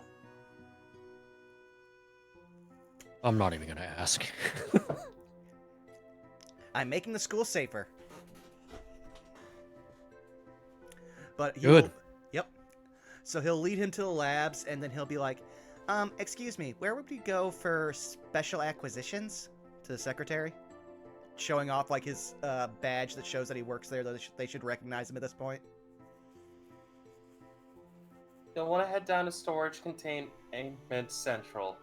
I'm not even gonna ask. I'm making the school safer. But Good. Yep. So he'll lead him to the labs, and then he'll be like, excuse me, where would we go for special acquisitions? To the secretary. Showing off, like, his badge that shows that he works there, that they should recognize him at this point. You'll want to head down to Storage Containment Central.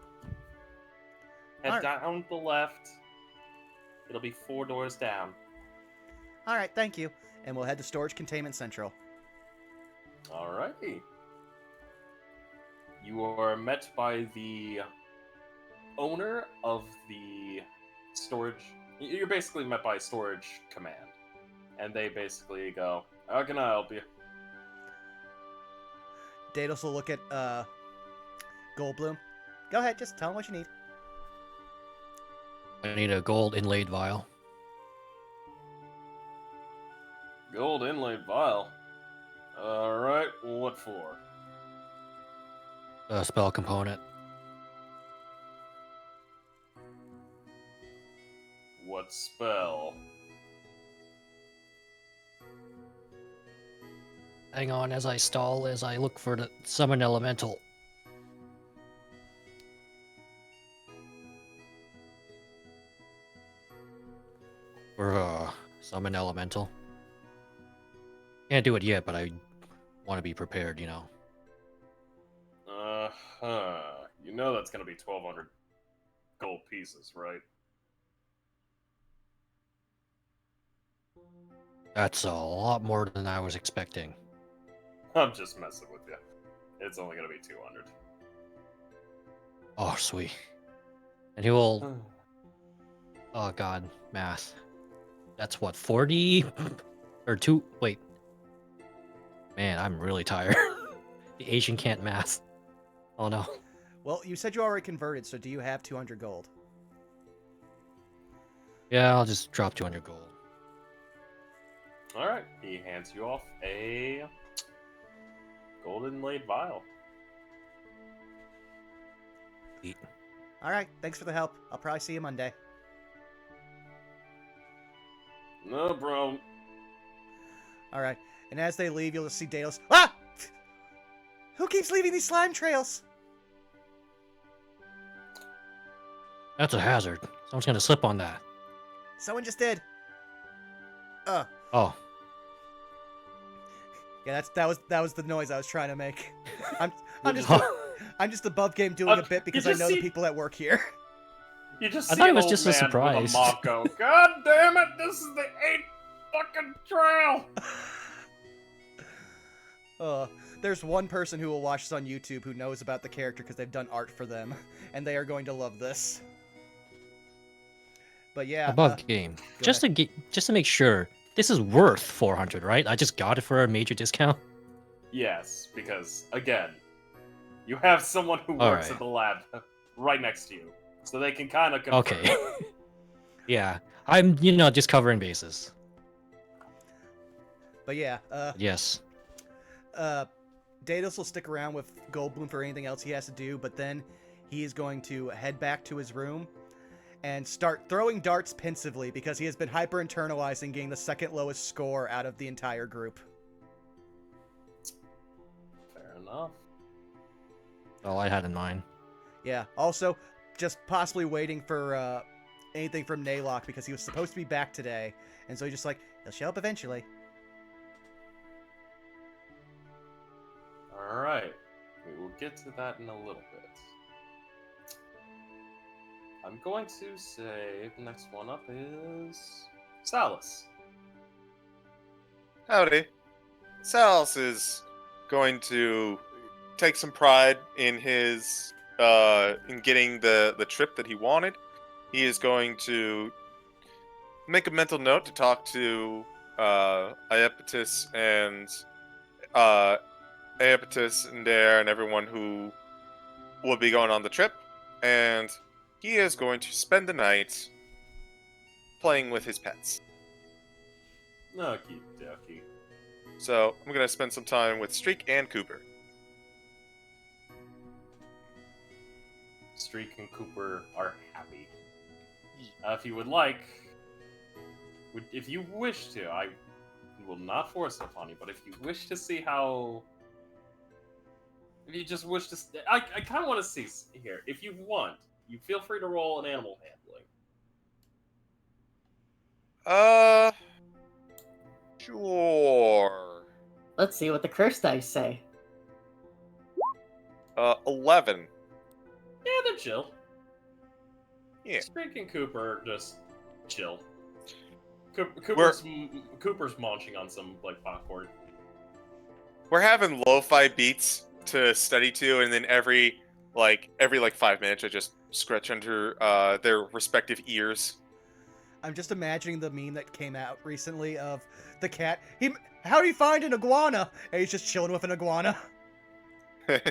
Head Alright. down the left. It'll be 4 doors down. Alright, thank you. And we'll head to Storage Containment Central. Alrighty. You are met by the owner of the storage. You're basically met by Storage Command. And they basically go, how can I help you? Daedalus will look at Goldblum. Go ahead, just tell him what you need. I need a gold inlaid vial. Gold inlaid vial. Alright, what for? A spell component. What spell? Hang on as I stall as I look for the summon elemental. For summon elemental. Can't do it yet, but I want to be prepared, you know. You know that's gonna be 1,200 gold pieces, right? That's a lot more than I was expecting. I'm just messing with you. It's only gonna be 200. Oh, sweet. And he will... Oh god, math. That's what, 40? Or 2... Wait. Man, I'm really tired. The Asian can't math. Oh no. Well, you said you already converted, so do you have 200 gold? Yeah, I'll just drop 200 gold. Alright, he hands you off a gold inlaid vial. Alright, thanks for the help. I'll probably see you Monday. No, bro. Alright, and as they leave, you'll just see Daedalus. Ah! Who keeps leaving these slime trails? That's a hazard. Someone's gonna slip on that. Someone just did. Oh. Yeah, that was the noise I was trying to make. I'm just Huh. I'm just above game doing a bit because I just know see- the people that work here. You just I see thought it an was old just a man surprise. with a mop go, God damn it, this is the 8th fucking trail! There's one person who will watch this on YouTube who knows about the character because they've done art for them, and they are going to love this. But yeah, Above game. go Just to make sure, this is worth 400, right? I just got it for a major discount. Yes, because, again, you have someone who works Alright. at the lab right next to you. So they can kind of confirm. Okay. Yeah, I'm, just covering bases. But yeah, Yes. Daedalus will stick around with Goldblum for anything else he has to do, but then he is going to head back to his room and start throwing darts pensively because he has been hyper-internalizing, getting the second lowest score out of the entire group. Fair enough. All I had in mind. Yeah, also, just possibly waiting for anything from Naylock because he was supposed to be back today, and so he's just like, he'll show up eventually. Alright. We will get to that in a little bit. I'm going to say the next one up is Salus. Howdy. Salus is going to take some pride in his in getting the trip that he wanted. He is going to make a mental note to talk to Iapetus and Dare and everyone who will be going on the trip, and he is going to spend the night playing with his pets. Okie dokie. So I'm going to spend some time with Streak and Cooper. Streak and Cooper are happy. If you would like, if you wish to, I will not force it upon you, but if you wish to see how... If you just wish to... I kind of want to see here. If you want, you feel free to roll an animal handling. Sure. Let's see what the curse dice say. 11. Yeah, they're chill. Yeah. Streak and Cooper just chill. Cooper's munching on some like popcorn. We're having lo-fi beats to study to, and then every 5 minutes I just scratch under their respective ears. I'm just imagining the meme that came out recently of the cat. How'd he find an iguana? And he's just chilling with an iguana. Alrighty.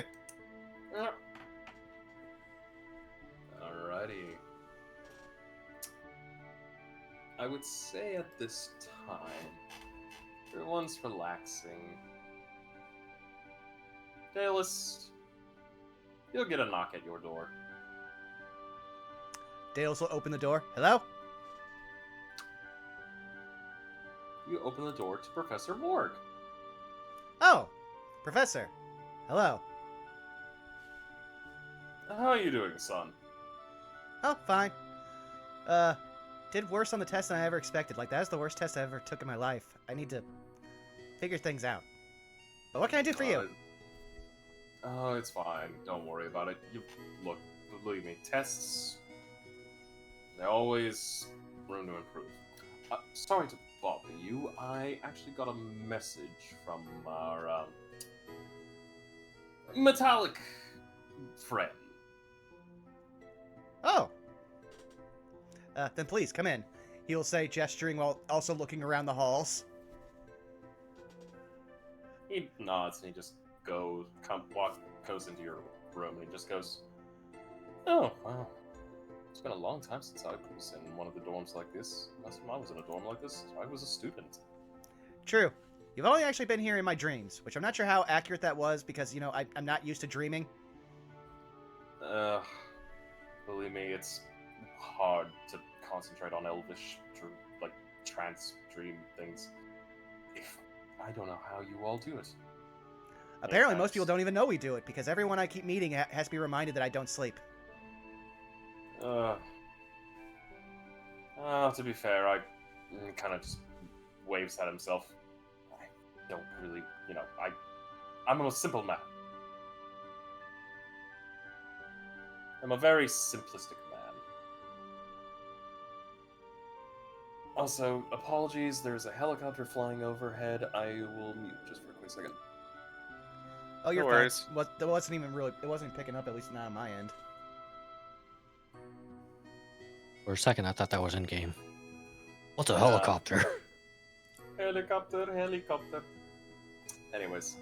I would say at this time, everyone's relaxing. Daedalus, you'll get a knock at your door. Daedalus will open the door. Hello? You open the door to Professor Morg. Oh, Professor. Hello. How are you doing, son? Oh, fine. Did worse on the test than I ever expected. Like, that was the worst test I ever took in my life. I need to figure things out. But what can I do for you? Oh, it's fine. Don't worry about it. Look, believe me, tests, they're always room to improve. Sorry to bother you. I actually got a message from our metallic friend. Oh. Then please, come in. He will say, gesturing while also looking around the halls. He nods and he just goes into your room and he just goes, "Oh, wow. It's been a long time since I was in one of the dorms like this. Last time I was in a dorm like this, I was a student." True. You've only actually been here in my dreams, which I'm not sure how accurate that was because, I'm not used to dreaming. Believe me, it's hard to concentrate on elvish, trance dream things. I don't know how you all do it. Apparently, most people don't even know we do it because everyone I keep meeting has to be reminded that I don't sleep. To be fair, I kind of just waves at himself. I don't really, I'm a simple man. I'm a very simplistic man. Also, apologies, there's a helicopter flying overhead. I will mute just for a quick second. Oh, you're No fine. worries. That wasn't even picking up, at least not on my end. For a second, I thought that was in game. What's a helicopter? Helicopter. Anyways.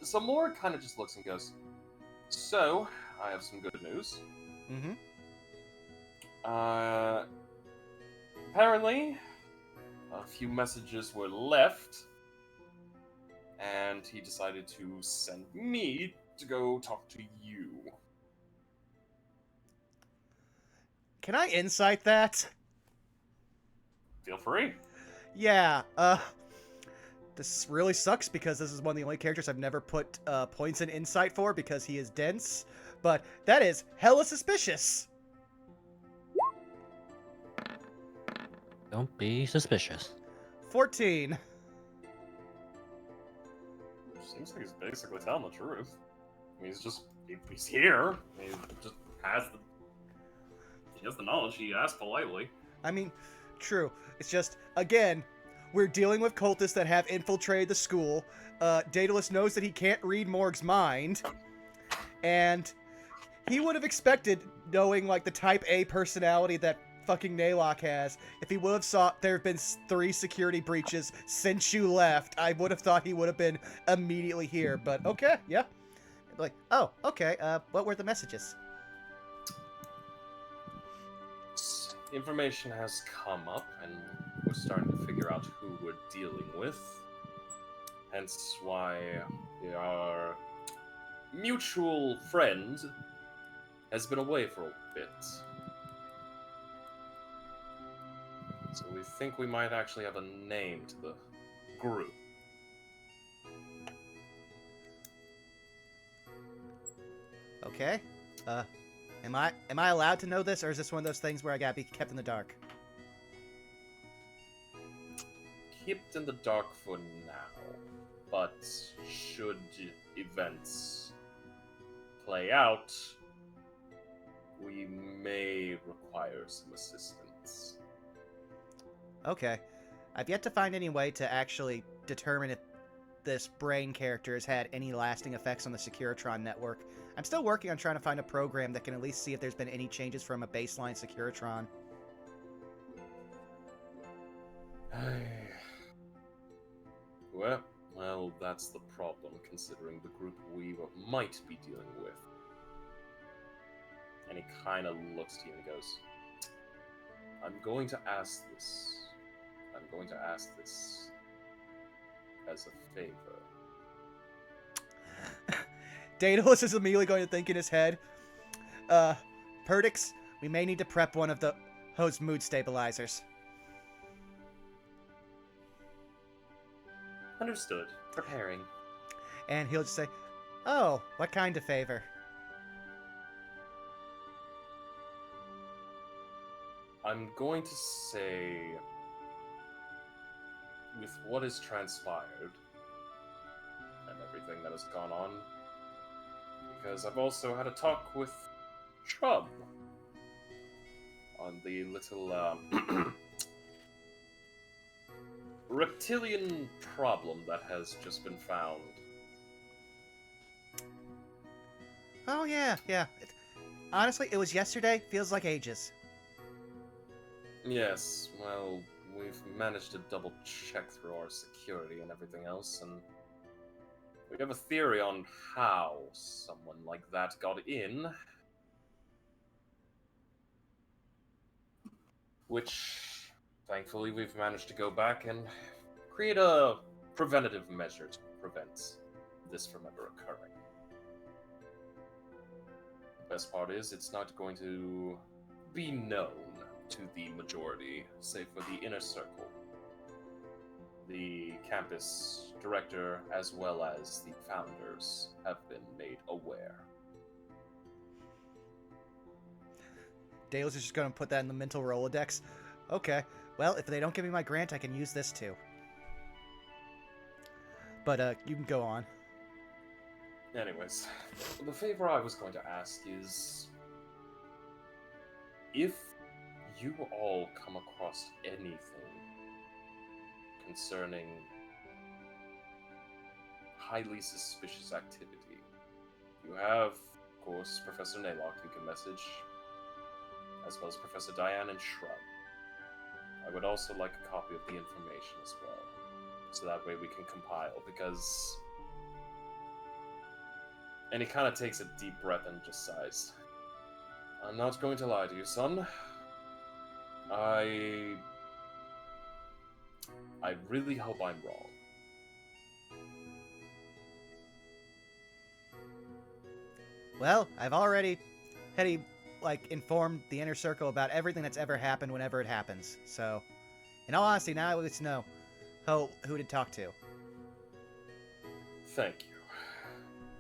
So Morg kind of just looks and goes, "So, I have some good news. Mm-hmm. Apparently, a few messages were left, and he decided to send me to go talk to you." Can I insight that? Feel free. Yeah, this really sucks because this is one of the only characters I've never put points in insight for because he is dense, but that is hella suspicious. Don't be suspicious. 14. Seems like he's basically telling the truth. I mean, he's here. He just has the knowledge. He asked politely. I mean, true. It's just, again, we're dealing with cultists that have infiltrated the school. Daedalus knows that he can't read Morg's mind. And he would have expected, knowing, the type A personality that fucking Naylock has, if he would have saw there have been 3 security breaches since you left, I would have thought he would have been immediately here. But, okay, yeah. Oh, okay, what were the messages? information has come up, and we're starting to figure out who we're dealing with. Hence why our mutual friend has been away for a bit. So we think we might actually have a name to the group. Okay. Am I allowed to know this, or is this one of those things where I gotta be kept in the dark? Kept in the dark for now, but should events play out, we may require some assistance. Okay. I've yet to find any way to actually determine if this brain character has had any lasting effects on the Securitron network. I'm still working on trying to find a program that can at least see if there's been any changes from a baseline Securitron. Well, that's the problem, considering the group we might be dealing with. And he kind of looks to you and goes, I'm going to ask this as a favor. Daedalus is immediately going to think in his head, Perdix, we may need to prep one of the host mood stabilizers. Understood. Preparing. And he'll just say, oh, what kind of favor? I'm going to say, with what has transpired and everything that has gone on, because I've also had a talk with Shrub on the little reptilian problem that has just been found. Oh, yeah. Honestly, it was yesterday. Feels like ages. Yes, well, we've managed to double check through our security and everything else, and we have a theory on how someone like that got in. Which, thankfully, we've managed to go back and create a preventative measure to prevent this from ever occurring. The best part is, it's not going to be known to the majority, save for the inner circle. The campus director, as well as the founders, have been made aware. Daedalus is just going to put that in the mental Rolodex. Okay, well, if they don't give me my grant, I can use this too. But, you can go on. Anyways, the favor I was going to ask is, if you all come across anything concerning highly suspicious activity, you have, of course, Professor Naylock you can message, as well as Professor Diane and Shrub. I would also like a copy of the information as well, so that way we can compile, because... And he kind of takes a deep breath and just sighs. I'm not going to lie to you, son. I really hope I'm wrong. Well, I've already informed the inner circle about everything that's ever happened whenever it happens. So, in all honesty, now I at least know who to talk to. Thank you.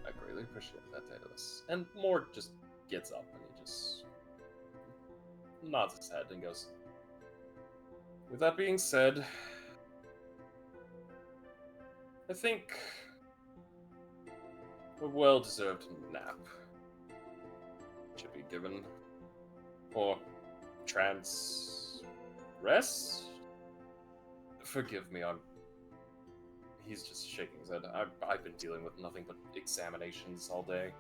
I greatly appreciate that, Daedalus. And Mort just gets up and he just nods his head and goes, with that being said, I think a well-deserved nap should be given. Or rest? Forgive me, he's just shaking his head. I've been dealing with nothing but examinations all day.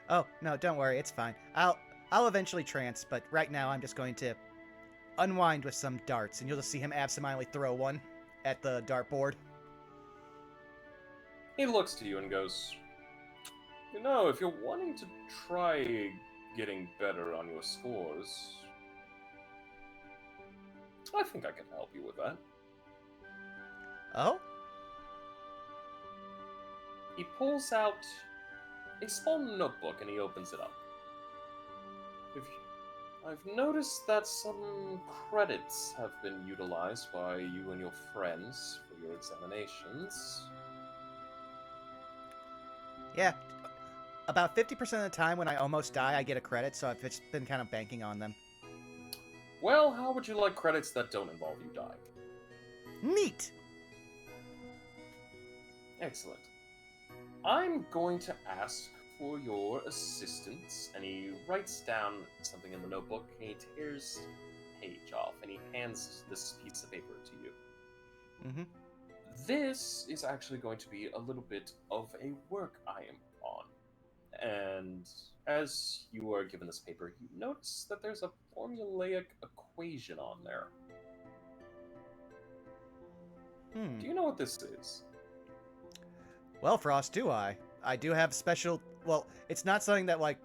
Oh, no, don't worry, it's fine. I'll eventually trance, but right now I'm just going to unwind with some darts, and you'll just see him absentmindedly throw one at the dartboard. He looks to you and goes, you know, if you're wanting to try getting better on your scores, I think I can help you with that. Oh? He pulls out a small notebook and he opens it up. I've noticed that some credits have been utilized by you and your friends for your examinations. Yeah. About 50% of the time when I almost die, I get a credit, so I've just been kind of banking on them. Well, how would you like credits that don't involve you dying? Neat! Excellent. I'm going to ask for your assistance. And he writes down something in the notebook, and he tears a page off, and he hands this piece of paper to you. Mm-hmm. This is actually going to be a little bit of a work I am on. And as you are given this paper, you notice that there's a formulaic equation on there. Hmm. Do you know what this is? Well, Frost, do I? I do have special... Well, it's not something that, like,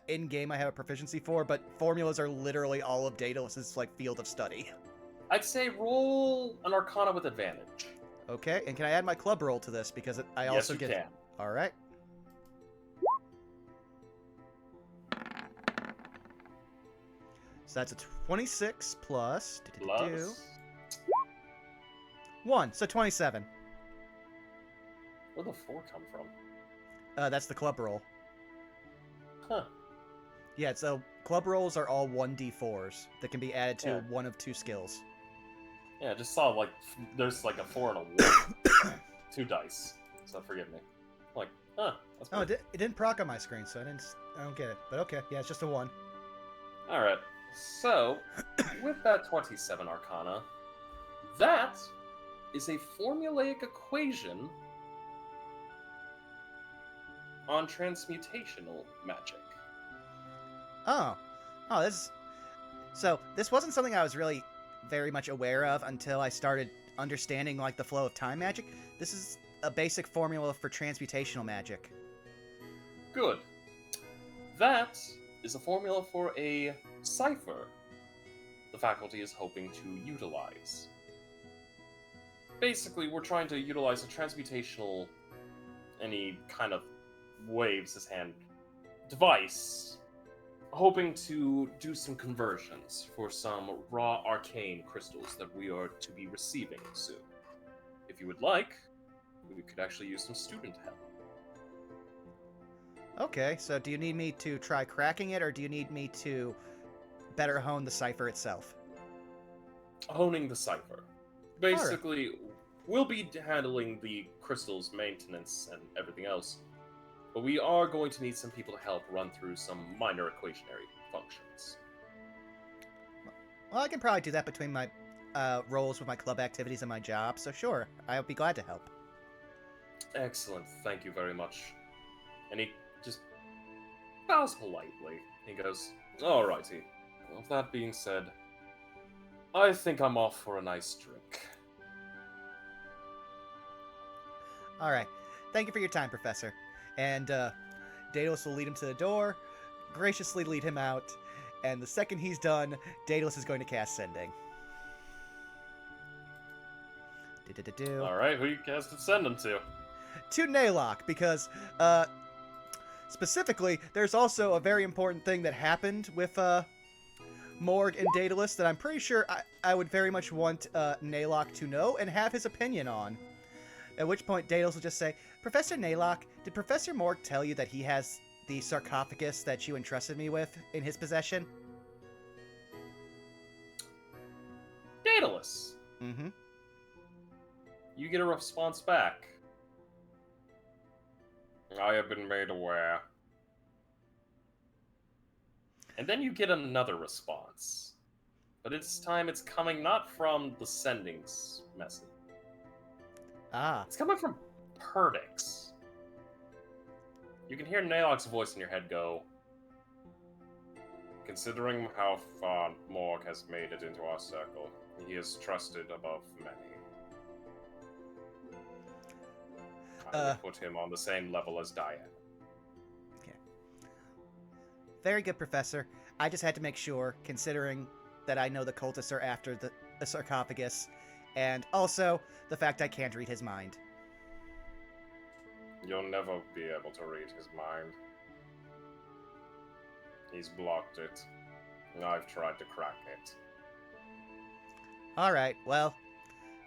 in-game I have a proficiency for, but formulas are literally all of Daedalus's, like, field of study. I'd say roll an Arcana with advantage. Okay, and can I add my club roll to this? Because I also yes, you get... can. Alright. So that's a 26 plus... Plus. 1, so 27. Where'd the 4 come from? That's the club roll. Huh. Yeah, so club rolls are all 1d4s that can be added to Yeah. one of 2 skills. Yeah, I just saw, like, there's, like, a 4 and a 1. 2 dice. So forgive me. Like, huh. That's Oh, pretty... it didn't proc on my screen, so I don't get it. But okay, yeah, it's just a 1. Alright. So, with that 27 Arcana, that is a formulaic equation on transmutational magic. Oh, this. So this wasn't something I was really very much aware of until I started understanding like the flow of time magic. This is a basic formula for transmutational magic. Good. That is a formula for a cipher the faculty is hoping to utilize. Basically, we're trying to utilize a transmutational, and he kind of waves his hand, device, hoping to do some conversions for some raw arcane crystals that we are to be receiving soon. If you would like, we could actually use some student help. Okay, so do you need me to try cracking it, or do you need me to better hone the cipher itself? Honing the cipher. Basically, we'll be handling the crystal's maintenance and everything else, but we are going to need some people to help run through some minor equationary functions. Well, I can probably do that between my roles with my club activities and my job, so sure, I'll be glad to help. Excellent, thank you very much. And he just bows politely. He goes, alrighty. With that being said, I think I'm off for a nice drink. Alright, thank you for your time, Professor. And Daedalus will lead him to the door, graciously lead him out, and the second he's done, Daedalus is going to cast Sending. Alright, who you casted send him to? To Naylock, because specifically, there's also a very important thing that happened with Morg and Daedalus that I'm pretty sure I would very much want Naylock to know and have his opinion on. At which point, Daedalus will just say, Professor Naylock, did Professor Morg tell you that he has the sarcophagus that you entrusted me with in his possession? Daedalus! Mm-hmm. You get a response back. I have been made aware. And then you get another response. But this time it's coming not from the sendings message. Ah. It's coming from Perdix. You can hear Naylock's voice in your head go, considering how far Morg has made it into our circle, he is trusted above many. I would put him on the same level as Diane. Okay. Very good, Professor. I just had to make sure, considering that I know the cultists are after a sarcophagus, and also the fact I can't read his mind. You'll never be able to read his mind. He's blocked it. I've tried to crack it. Alright, well,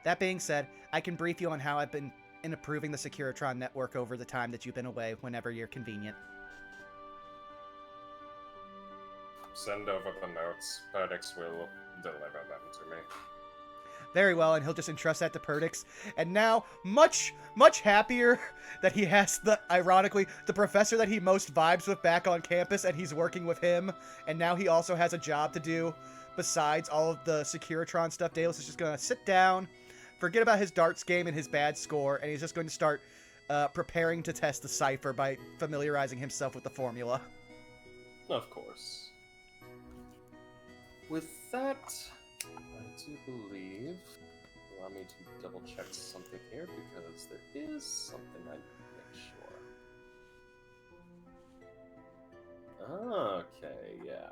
that being said, I can brief you on how I've been improving the Securitron network over the time that you've been away, whenever you're convenient. Send over the notes. Perdix will deliver them to me. Very well, and he'll just entrust that to Perdix. And now, much, much happier that he has ironically, the professor that he most vibes with back on campus, and he's working with him. And now he also has a job to do besides all of the Securitron stuff. Daedalus is just going to sit down, forget about his darts game and his bad score, and he's just going to start preparing to test the cipher by familiarizing himself with the formula. Of course. With that, I do believe... Allow me to double check something here, because there is something I need to make sure. Okay, yeah.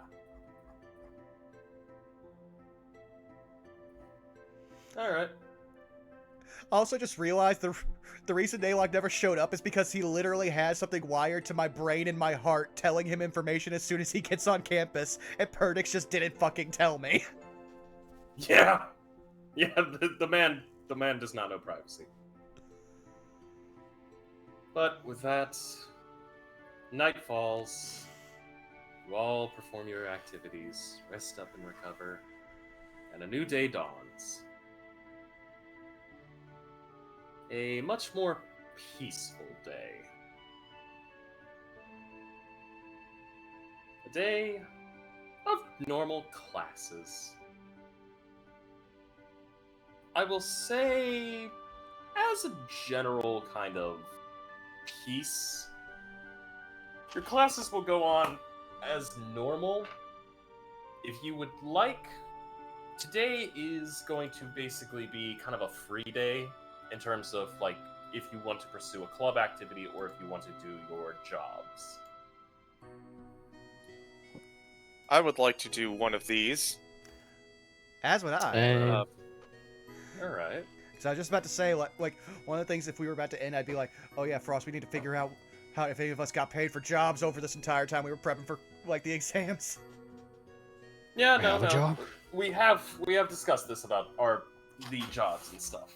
Alright. Also just realized the reason Naylog never showed up is because he literally has something wired to my brain and my heart telling him information as soon as he gets on campus, and Perdix just didn't fucking tell me. Yeah! Yeah, the man does not know privacy. But with that, night falls. You all perform your activities, rest up and recover, and a new day dawns. A much more peaceful day. A day of normal classes. I will say, as a general kind of piece, your classes will go on as normal. If you would like, today is going to basically be kind of a free day in terms of, like, if you want to pursue a club activity or if you want to do your jobs. I would like to do one of these. As would I. And Alright. So I was just about to say, like one of the things, if we were about to end, I'd be like, oh yeah, Frost, we need to figure out how, if any of us got paid for jobs over this entire time we were prepping for, like, the exams. Yeah, I no, have a no. job. We have discussed this about the jobs and stuff.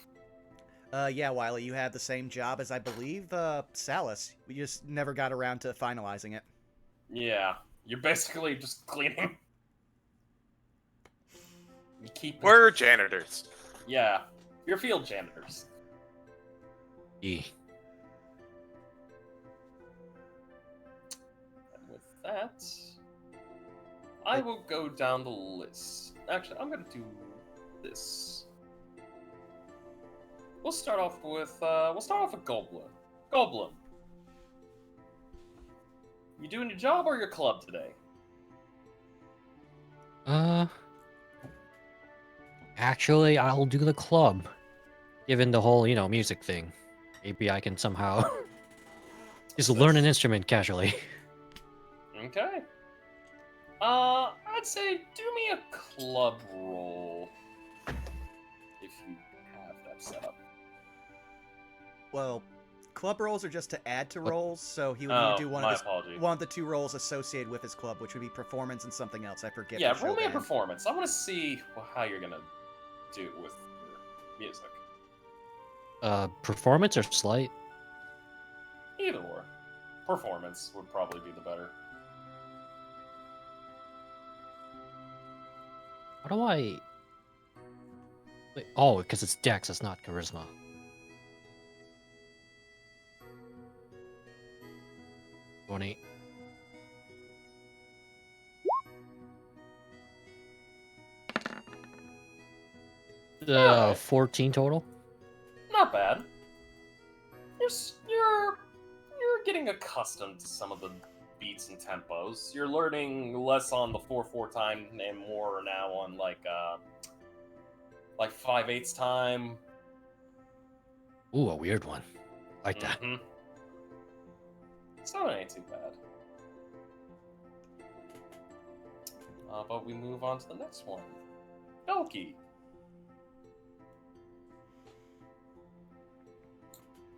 Yeah, Wiley, you have the same job as, I believe, Salas. We just never got around to finalizing it. Yeah, you're basically just cleaning. You keep. We're janitors. Yeah, you're field janitors. Yeah. And with that, I will go down the list. Actually, I'm gonna do this. We'll start off with Goblin. Goblin, you doing your job or your club today? Actually, I'll do the club. Given the whole, music thing. Maybe I can somehow just learn an instrument casually. Okay. I'd say do me a club roll if you have that set up. Well, club rolls are just to add to rolls, so he would need Oh, to do my apology. one of the two rolls associated with his club, which would be performance and something else. I forget. Yeah, the roll me a showband. performance. I want to see how you're gonna do with your music. Performance or slight? Either or. Performance would probably be the better. How do I... Wait, oh, because it's Dex, it's not Charisma. $20. 14 total? Not bad. You're getting accustomed to some of the beats and tempos. You're learning less on the 4/4 time and more now on like 5/8 time. Ooh, a weird one. Like that. Mhm. So it ain't too bad. But we move on to the next one. Belky,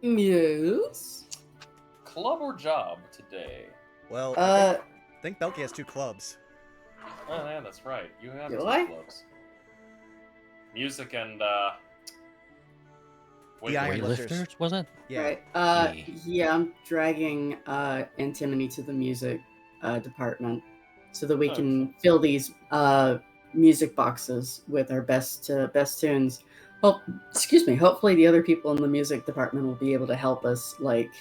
Yes. Club or job today? Well, I Uh, think Belky has 2 clubs. Oh yeah, that's right. You have Do 2 I? clubs. Music and The Iron weightlifting. Lifters. Weightlifters, was it? Yeah. right. Yeah. Yeah, I'm dragging Antimony to the music department so that we Oh, can fill these music boxes with our best tunes. Well, excuse me. Hopefully, the other people in the music department will be able to help us, like,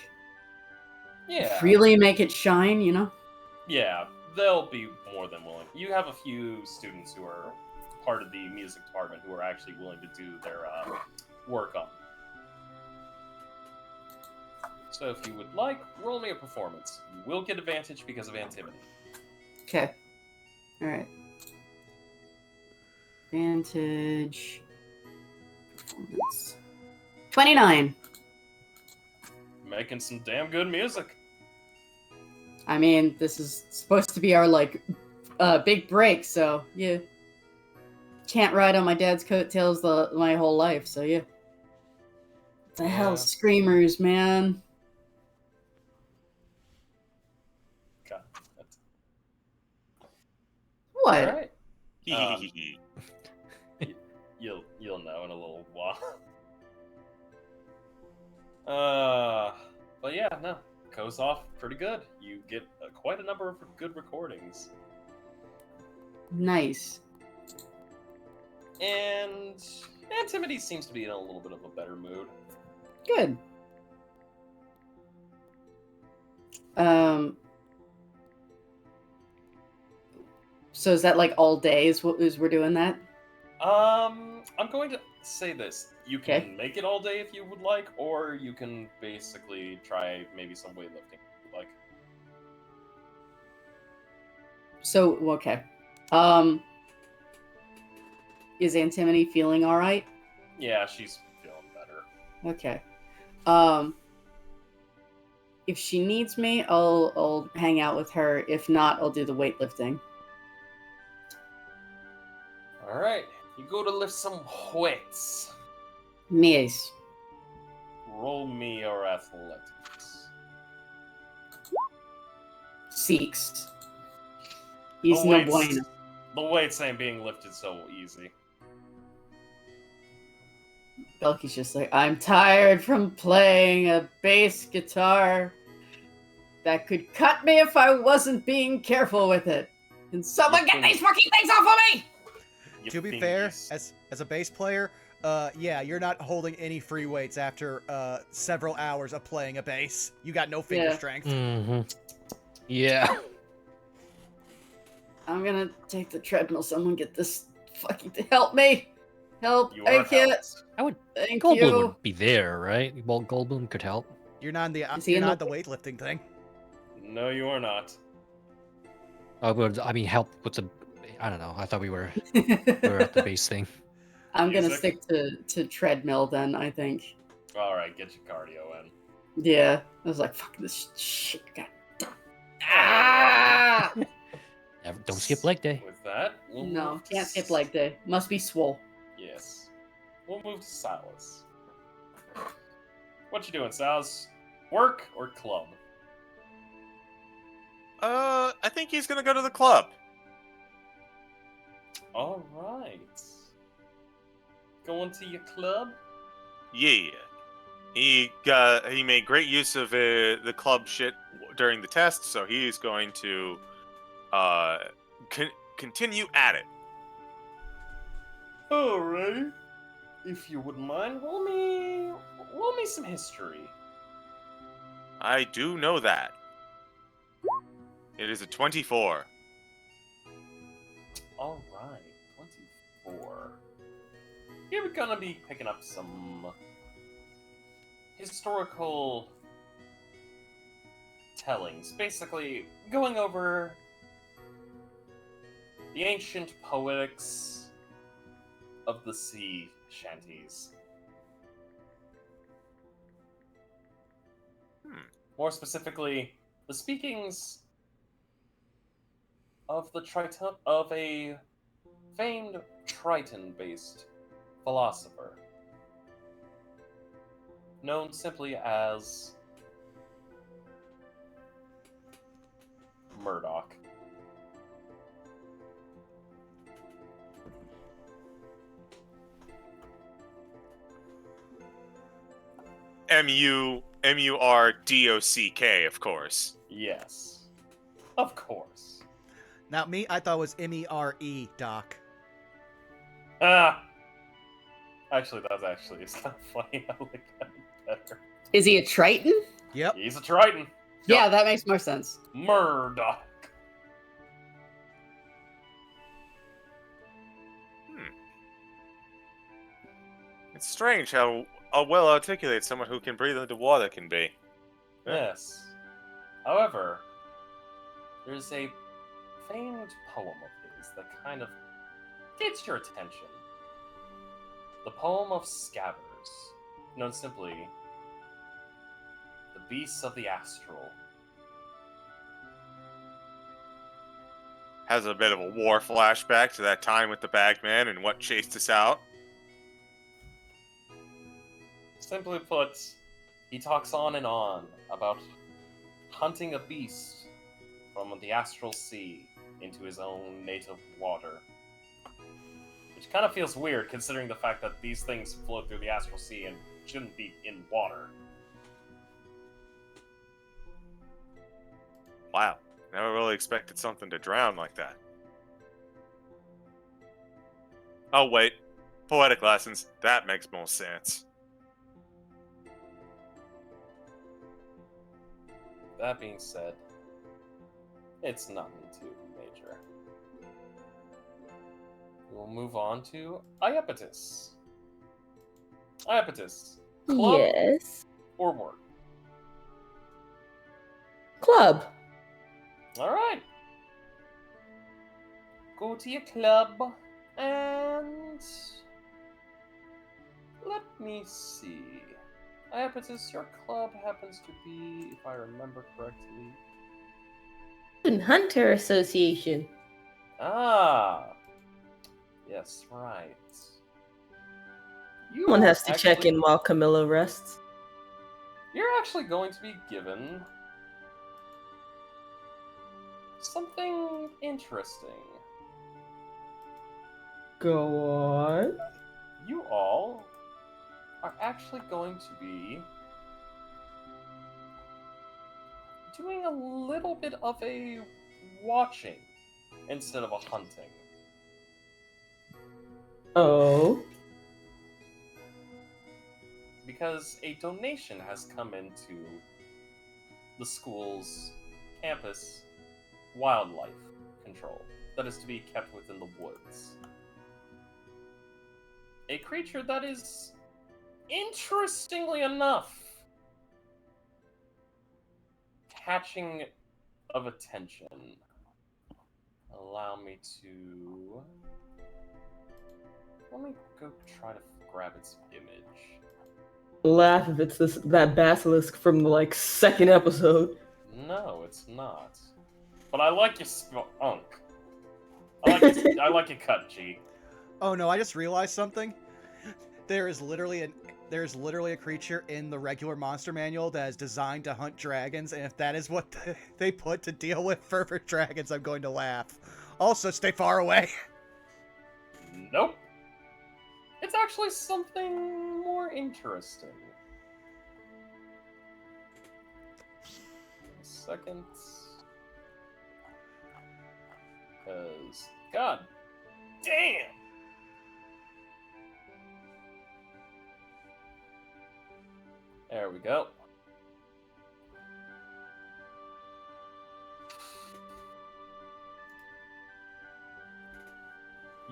Yeah. really make it shine. You know? Yeah, they'll be more than willing. You have a few students who are part of the music department who are actually willing to do their work on. So if you would like, roll me a performance. You will get advantage because of antimony. Okay. All right. Vantage. Performance. 29. Making some damn good music. I mean, this is supposed to be our, like, big break, so, yeah. Can't ride on my dad's coattails my whole life, so, yeah. What the hell, Yeah. screamers, man. God, that's... What? All right. You'll know in a little while. But yeah, no, goes off pretty good. You get quite a number of good recordings, Nice. and Antimony seems to be in a little bit of a better mood. Good. So is that, like, all day is we're doing that? I'm going to say this. You can Okay. make it all day if you would like, or you can basically try maybe some weightlifting if you would like. So, okay. Is Antimony feeling all right? Yeah, she's feeling better. Okay. If she needs me, I'll hang out with her. If not, I'll do the weightlifting. Alright, you go to lift some weights. Nice. Roll me your athletics. 6. He's no bueno. The weights ain't being lifted so easy. Belky's just like, I'm tired from playing a bass guitar that could cut me if I wasn't being careful with it. Can someone get these fucking things off of me? You To be think fair, he's- as a bass player, yeah, you're not holding any free weights after several hours of playing a bass. You got no finger Yeah. strength. Mm-hmm. Yeah. I'm gonna take the treadmill. Someone get this fucking help me. Help. you I are can't. helped. I would. Thank Goldblum you. would be there, right? Well, Goldblum could help. You're not in the Is he you're in not the- the weightlifting thing. No, you are not. I mean, help with the. I don't know. I thought we were at the base thing. I'm gonna Music? stick to treadmill then, I think. Alright, get your cardio in. Yeah. I was like, fuck this shit. God. Ah! Don't skip leg day. With that, we'll No, move to can't skip leg day. Must be swole. Yes. We'll move to Silas. What you doing, Silas? Work or club? I think he's gonna go to the club. Alright. Going to your club? Yeah. He made great use of the club shit during the test, so he's going to continue at it. Alright. If you wouldn't mind, roll me some history. I do know that. It is a 24. Alright, 24. You're gonna be picking up some historical tellings. Basically, going over the ancient poetics of the sea shanties. More specifically, the speakings of a famed Triton-based philosopher known simply as Murdoch. Murdock, of course. Yes. Of course. Now, me, I thought it was M-E-R-E, Doc. Ah! Actually, it's kind of funny. I like that better. Is he a Triton? Yep. He's a Triton. Yeah, that makes more sense. Murdoch. It's strange how well articulated someone who can breathe under water can be. Yes. However, there's a famed poem of his that kind of gets your attention. The poem of Scabbers, known simply The Beasts of the Astral. Has a bit of a war flashback to that time with the Bagman and what chased us out. Simply put, he talks on and on about hunting a beast from the astral sea into his own native water. Which kind of feels weird considering the fact that these things float through the astral sea and shouldn't be in water. Wow. Never really expected something to drown like that. Oh, wait. Poetic lessons. That makes more sense. That being said, it's nothing too major. We'll move on to Iapetus. Iapetus, club Yes. or work? Club. Alright. Go to your club and let me see. Iapetus, your club happens to be, if I remember correctly. Student Hunter Association. Ah. Yes, right. Someone has to check actually- in while Camilla rests. You're actually going to be given something interesting. Go on. You all are actually going to be doing a little bit of a watching instead of a hunting. Oh. Because a donation has come into the school's campus wildlife control that is to be kept within the woods. A creature that is, interestingly enough, catching of attention. Allow me to... Let me go try to grab its image. Laugh if it's that basilisk from the second episode. No, it's not. But I like your spunk. I like your cut, G. Oh no, I just realized something. There's literally a creature in the regular monster manual that is designed to hunt dragons, and if that is what they put to deal with fervent dragons, I'm going to laugh. Also, stay far away. Nope. It's actually something more interesting. A second. Because, god damn! There we go.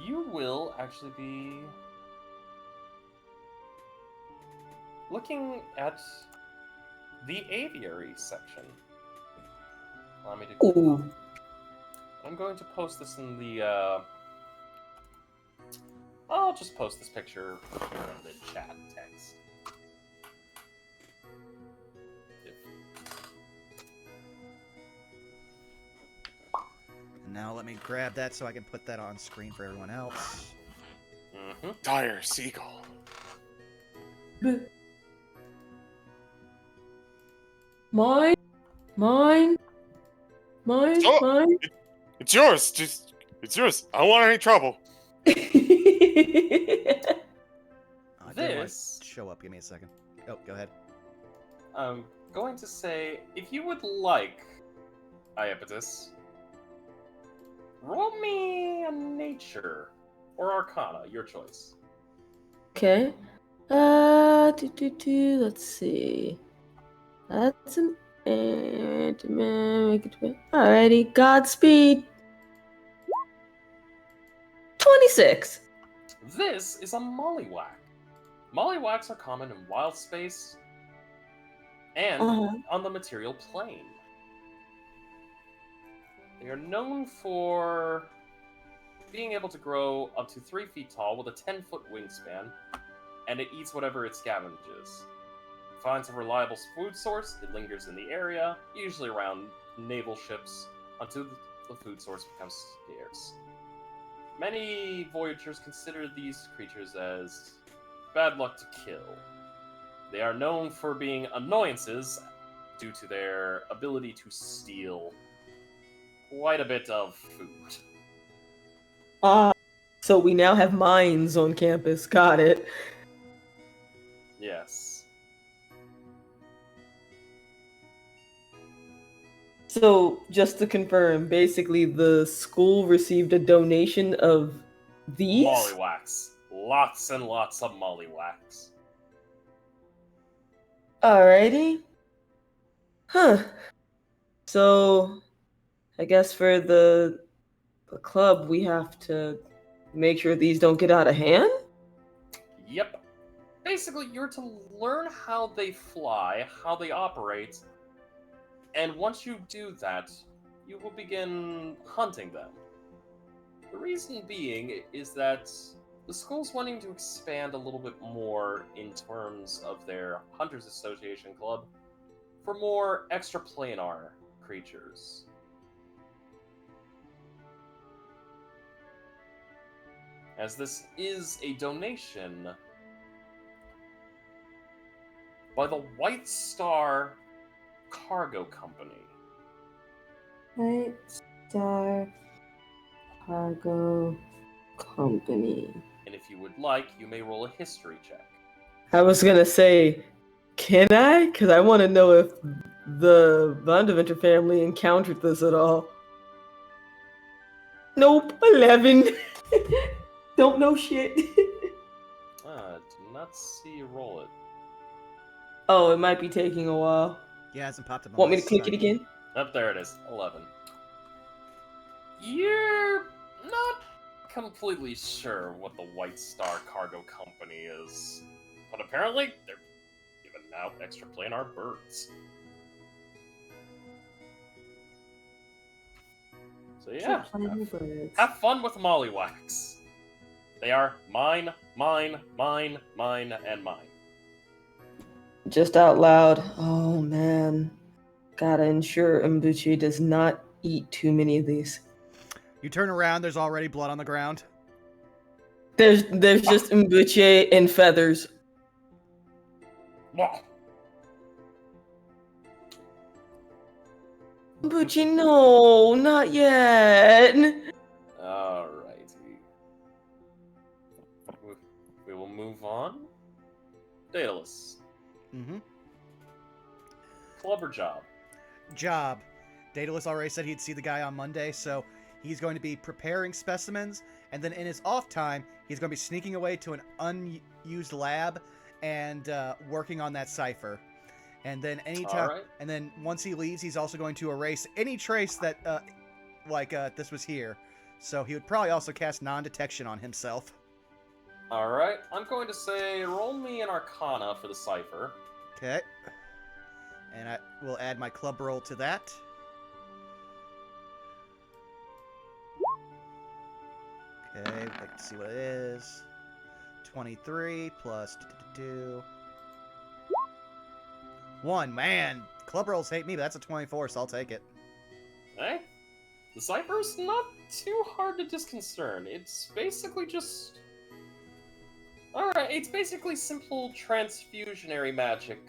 You will actually be looking at the aviary section. Allow me to. Ooh. I'm going to post this in the. I'll just post this picture here in the chat text. Now let me grab that so I can put that on screen for everyone else. Mm-hmm. Dire Seagull. Mine? Mine? Mine? So- Mine? It's yours. It's yours. I don't want any trouble. Oh, I didn't want This- to show up. Give me a second. Oh, go ahead. I'm going to say, if you would like, Iapetus, roll me a nature or arcana, your choice. Okay. Let's see. That's an alrighty. Godspeed. 26. This is a mollywhack. Mollywhacks are common in wild space and on the material plane. They are known for being able to grow up to 3 feet tall with a 10-foot wingspan, and it eats whatever it scavenges. It finds a reliable food source, it lingers in the area, usually around naval ships, until the food source becomes scarce. Many voyagers consider these creatures as bad luck to kill. They are known for being annoyances due to their ability to steal quite a bit of food. So we now have mines on campus. Got it. Yes. So, just to confirm, basically the school received a donation of these? Mollywhacks. Lots and lots of mollywhacks. Alrighty. Huh. So, I guess for the club, we have to make sure these don't get out of hand? Yep. Basically, you're to learn how they fly, how they operate, and once you do that, you will begin hunting them. The reason being is that the school's wanting to expand a little bit more in terms of their Hunters Association Club for more extraplanar creatures. As this is a donation by the White Star Cargo Company. White Star Cargo Company. And if you would like, you may roll a history check. I was gonna say, can I? Because I want to know if the Vandeventer family encountered this at all. Nope, 11. Don't know shit. Do not see you roll it. Oh, it might be taking a while. Yeah, it hasn't popped up on Want my me to click side. it again? Up there it is, 11. You're not completely sure what the White Star Cargo Company is, but apparently they're giving out extraplanar birds. So yeah, have fun with mollywhacks. They are mine, mine, mine, mine, and mine. Just out loud. Oh man. Gotta ensure Mbuchi does not eat too many of these. You turn around, there's already blood on the ground. There's just Mbuchi and feathers. Whoa. Mbuchi, no, not yet. Alrighty. We will move on. Daedalus. Mm-hmm. Club or job? Job. Daedalus already said he'd see the guy on Monday, so he's going to be preparing specimens, and then in his off time, he's going to be sneaking away to an unused lab and working on that cipher. And then and then once he leaves, he's also going to erase any trace that, this was here. So he would probably also cast non-detection on himself. Alright, I'm going to say roll me an Arcana for the cipher. Okay. And I will add my club roll to that. Okay, we'd like to see what it is. 23 plus 1. Man, club rolls hate me, but that's a 24, so I'll take it. Hey, the cipher's not too hard to disconcern. It's basically just... Alright, it's basically simple transfusionary magic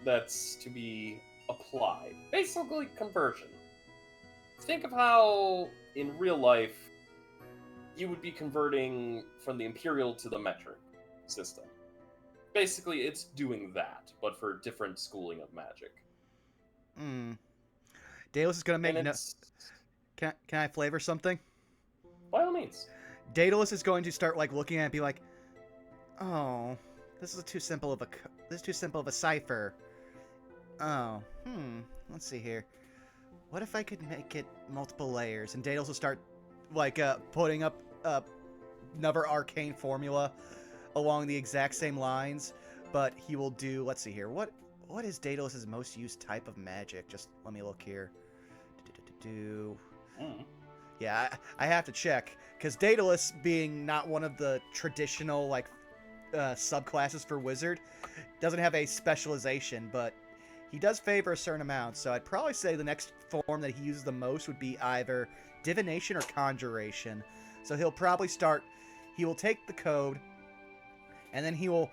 that's to be applied. Basically, conversion. Think of how, in real life, you would be converting from the imperial to the metric system. Basically, it's doing that, but for different schooling of magic. Daedalus is gonna make And no. it's, Can I flavor something? by all means. Daedalus is going to start like looking at it and be like, "Oh, this is too simple of a cipher. Oh, let's see here. What if I could make it multiple layers?" And Daedalus will start like putting up another arcane formula along the exact same lines, but he will do. Let's see here. What is Daedalus's most used type of magic? Just let me look here. Yeah, I have to check because Daedalus, being not one of the traditional like subclasses for wizard, doesn't have a specialization, but he does favor a certain amount. So I'd probably say the next form that he uses the most would be either divination or conjuration. So he'll probably start. He will take the code, and then he will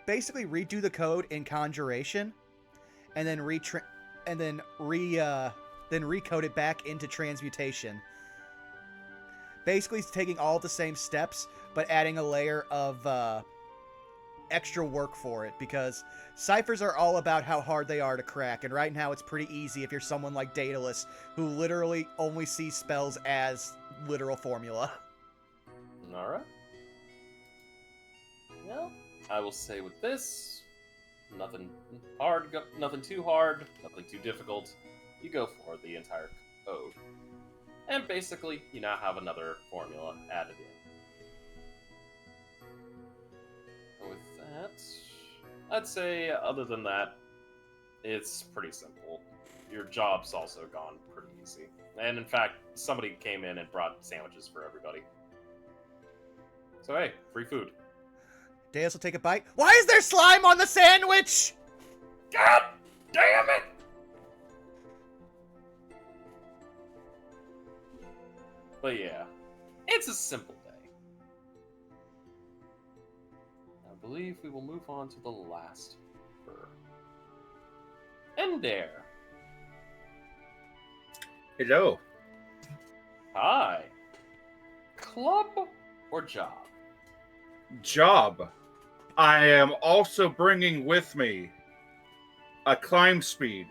basically redo the code in conjuration, and then recode it back into transmutation. Basically, he's taking all the same steps, but adding a layer of extra work for it, because ciphers are all about how hard they are to crack, and right now it's pretty easy if you're someone like Daedalus, who literally only sees spells as literal formula. Alright. Well, I will say with this, nothing hard, nothing too hard, nothing too difficult. You go for the entire code. And basically, you now have another formula added in. With that, I'd say, other than that, it's pretty simple. Your job's also gone pretty easy. And in fact, somebody came in and brought sandwiches for everybody. So hey, free food. Daedalus will take a bite. Why is there slime on the sandwich? God damn it! But yeah, it's a simple day. I believe we will move on to the last fur. Ender. Hello. Hi. Club or job? Job. I am also bringing with me a climb speed,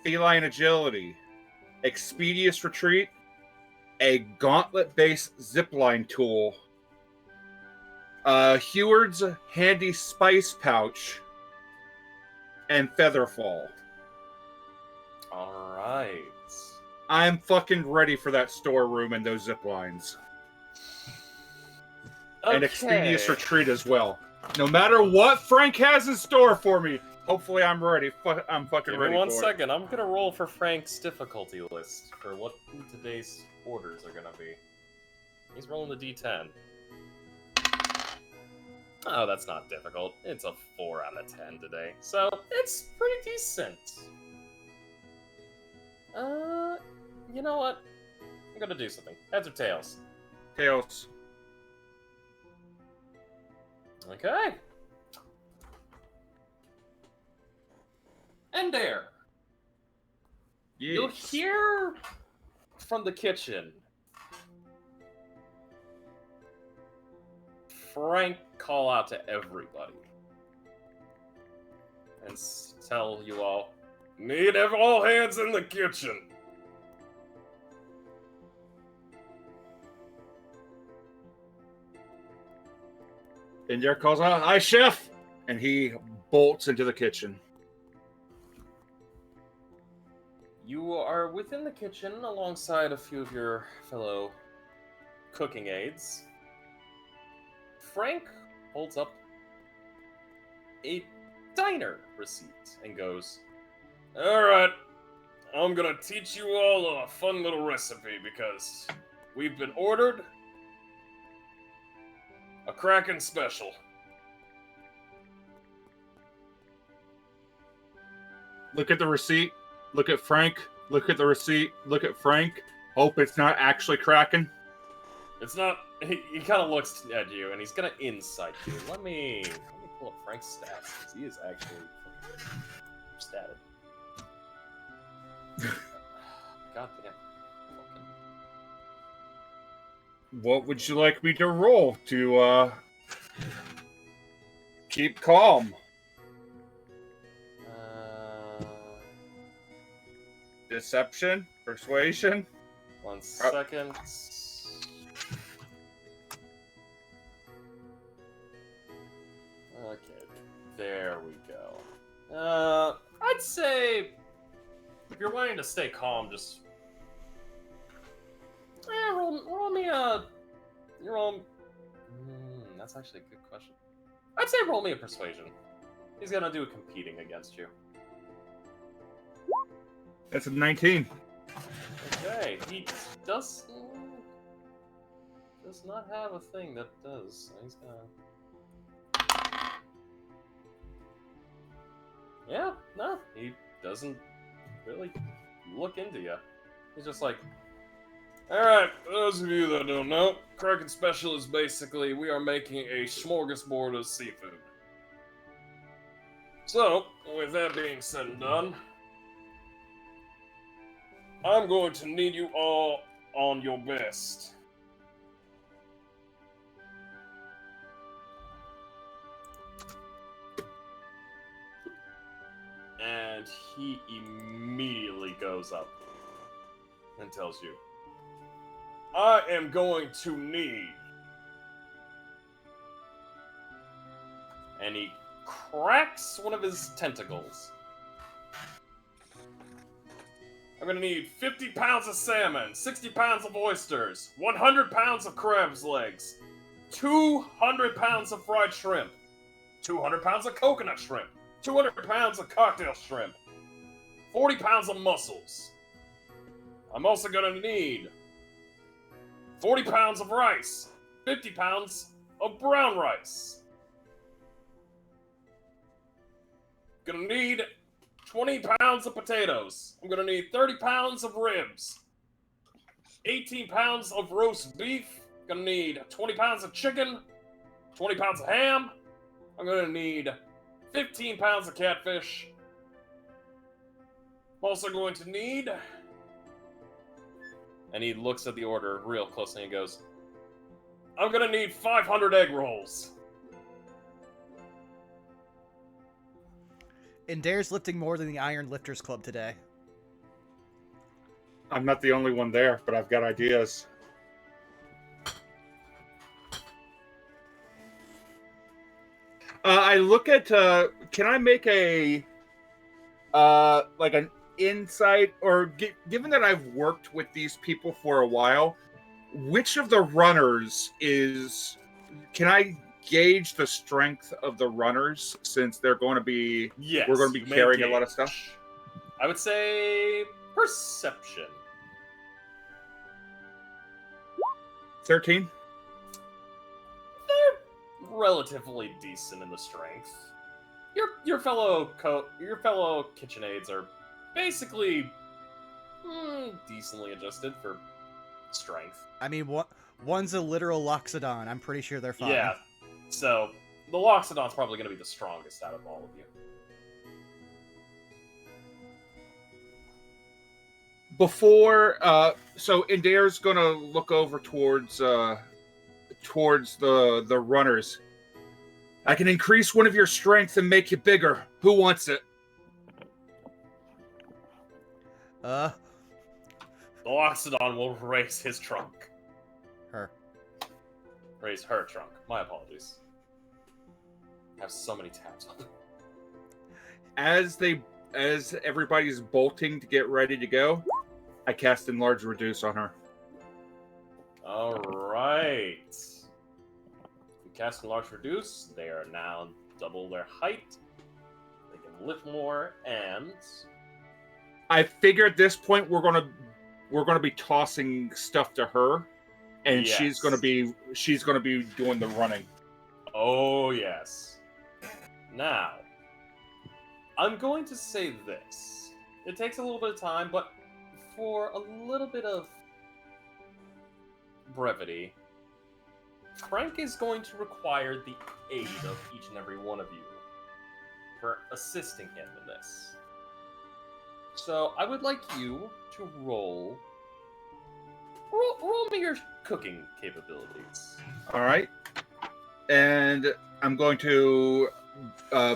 feline agility, expeditious retreat, a gauntlet-based zipline tool, Heward's handy spice pouch, and featherfall. Alright. I'm fucking ready for that storeroom and those zip lines. Okay. And expeditious retreat as well. No matter what Frank has in store for me, hopefully I'm ready. I'm fucking Give ready me one for second. I'm gonna roll for Frank's difficulty list for what today's orders are gonna be. He's rolling the D10. Oh, that's not difficult. It's a 4 out of 10 today, so it's pretty decent. You know what? I'm gonna do something. Heads or tails? it. Tails. Okay. And there. Yes. You'll hear from the kitchen Frank call out to everybody and tell you all, need all hands in the kitchen. And there calls out, "Hi, chef!" And he bolts into the kitchen. You are within the kitchen alongside a few of your fellow cooking aides. Frank holds up a diner receipt and goes, "Alright, I'm gonna teach you all a fun little recipe because we've been ordered a Kraken special." Look at the receipt. Look at Frank. Look at the receipt. Look at Frank. Hope it's not actually Kraken. It's not. He kind of looks at you and he's gonna insight you. Let me pull up Frank's stats because he is actually statted. Goddamn. What would you like me to roll to keep calm? Deception? Persuasion? 1 second. Okay, there we go. I'd say if you're wanting to stay calm, just roll me a. That's actually a good question. I'd say roll me a persuasion. He's gonna do competing against you. That's a 19. Okay, he does not have a thing that does. So he's gonna. Yeah, no, he doesn't really look into you. He's just like, alright, for those of you that don't know, Kraken Special is basically we are making a smorgasbord of seafood. So, with that being said and done, I'm going to need you all on your best. And he immediately goes up and tells you, I am going to need. And he cracks one of his tentacles. I'm gonna need 50 pounds of salmon, 60 pounds of oysters, 100 pounds of crab's legs, 200 pounds of fried shrimp, 200 pounds of coconut shrimp, 200 pounds of cocktail shrimp, 40 pounds of mussels. I'm also gonna need 40 pounds of rice, 50 pounds of brown rice. Gonna need 20 pounds of potatoes. I'm gonna need 30 pounds of ribs, 18 pounds of roast beef. Gonna need 20 pounds of chicken, 20 pounds of ham. I'm gonna need 15 pounds of catfish. I'm also going to need. And he looks at the order real closely and goes, I'm gonna need 500 egg rolls. Indare's lifting more than the Iron Lifters Club today. I'm not the only one there, but I've got ideas. I look at, can I make a, like an insight, or given that I've worked with these people for a while, which of the runners can I gauge the strength of the runners, since they're going to be, Yes, we're going to be carrying a lot of stuff? I would say perception. 13? They're relatively decent in the strength. Your fellow KitchenAids are basically decently adjusted for strength. I mean, one's a literal Loxodon. I'm pretty sure they're fine. Yeah, so the Loxodon's probably going to be the strongest out of all of you. Before, so Indare's gonna look over towards the runners. I can increase one of your strength and make you bigger. Who wants it? The Loxodon will raise his trunk. Raise her trunk. My apologies. I have so many tabs on. As everybody's bolting to get ready to go, I cast Enlarge Reduce on her. Alright. We cast Enlarge Reduce. They are now double their height. They can lift more, and I figure at this point we're gonna be tossing stuff to her, and yes. she's gonna be doing the running. Oh yes. Now, I'm going to say this. It takes a little bit of time, but for a little bit of brevity, Frank is going to require the aid of each and every one of you for assisting him in this. So I would like you to roll me your cooking capabilities. All right. And I'm going to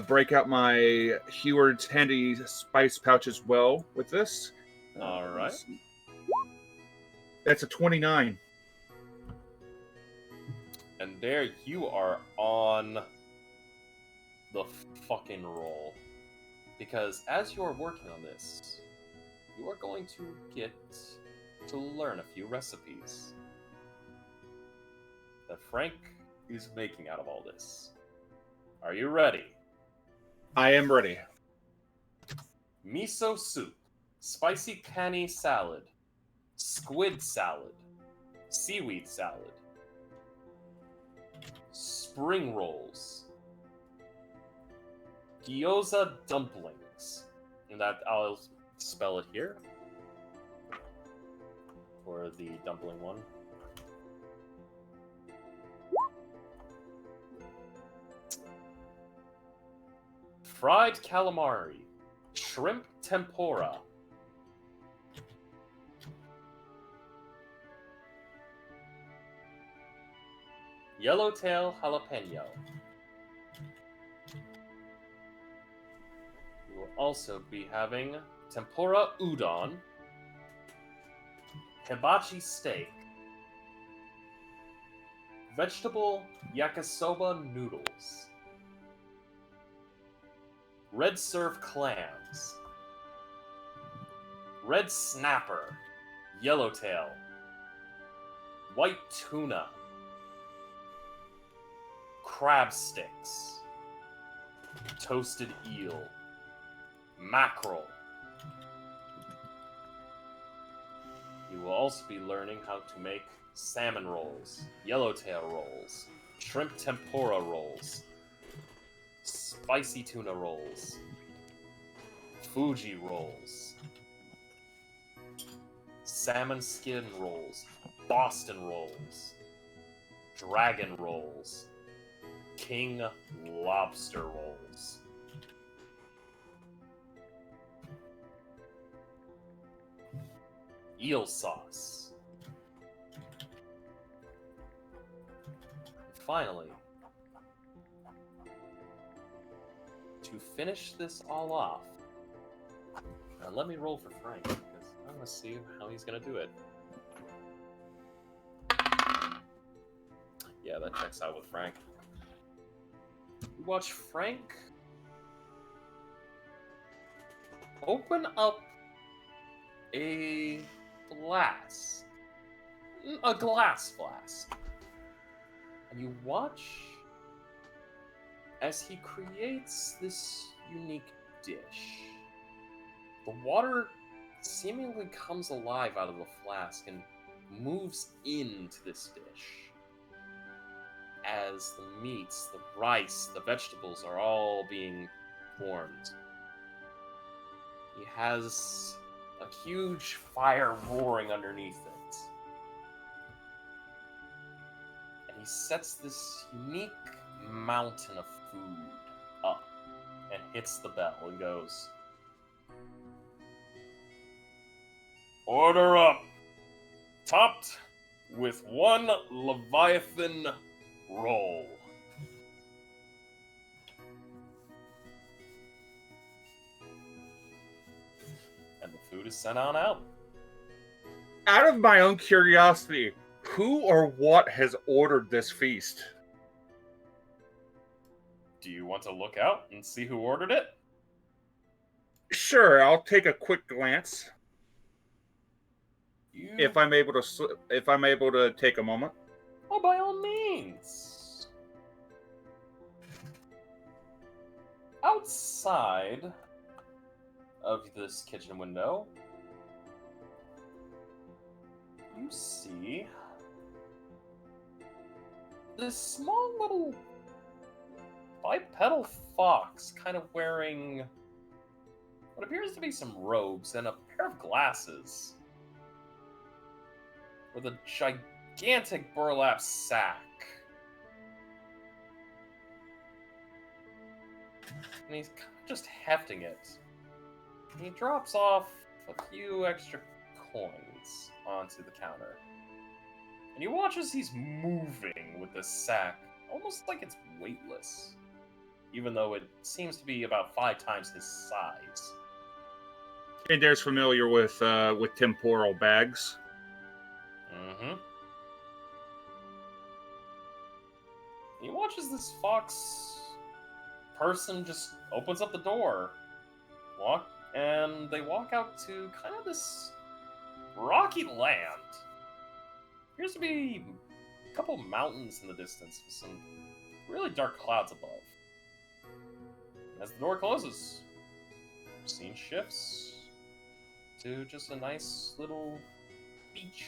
break out my Heward's handy spice pouch as well with this. All right. That's a 29. And there you are on the fucking roll. Because as you're working on this, you are going to get to learn a few recipes that Frank is making out of all this. Are you ready? I am ready. Miso soup, spicy canny salad, squid salad, seaweed salad, spring rolls, gyoza dumplings, and that I'll spell it here for the dumpling one. Fried calamari, shrimp tempura, yellowtail jalapeno. We will also be having tempura udon, hibachi steak, vegetable yakisoba noodles, red surf clams, red snapper, yellowtail, white tuna, crab sticks, toasted eel, mackerel. You will also be learning how to make salmon rolls, yellowtail rolls, shrimp tempura rolls, spicy tuna rolls, Fuji rolls, salmon skin rolls, Boston rolls, dragon rolls, king lobster rolls. Eel sauce. And finally, to finish this all off, now let me roll for Frank, because I want to see how he's going to do it. Yeah, that checks out with Frank. You watch Frank open up a glass flask, and you watch as he creates this unique dish. The water seemingly comes alive out of the flask and moves into this dish as the meats, the rice, the vegetables are all being formed. He has a huge fire roaring underneath it. And he sets this unique mountain of food up and hits the bell and goes, "Order up, topped with one Leviathan roll." And the food is sent on out. Out of my own curiosity, who or what has ordered this feast? Do you want to look out and see who ordered it? Sure, I'll take a quick glance if I'm able to take a moment. Oh, by all means. Outside of this kitchen window, you see this small little bipedal fox kind of wearing what appears to be some robes and a pair of glasses with a gigantic burlap sack. And he's kind of just hefting it. he drops off a few extra coins onto the counter. And he watches he's moving with the sack, almost like it's weightless, even though it seems to be about 5 times his size. And there's familiar with temporal bags. Mm-hmm. He watches this fox person just opens up the door, and they walk out to kind of this rocky land. Appears to be a couple mountains in the distance with some really dark clouds above. As the door closes, the scene shifts to just a nice little beach.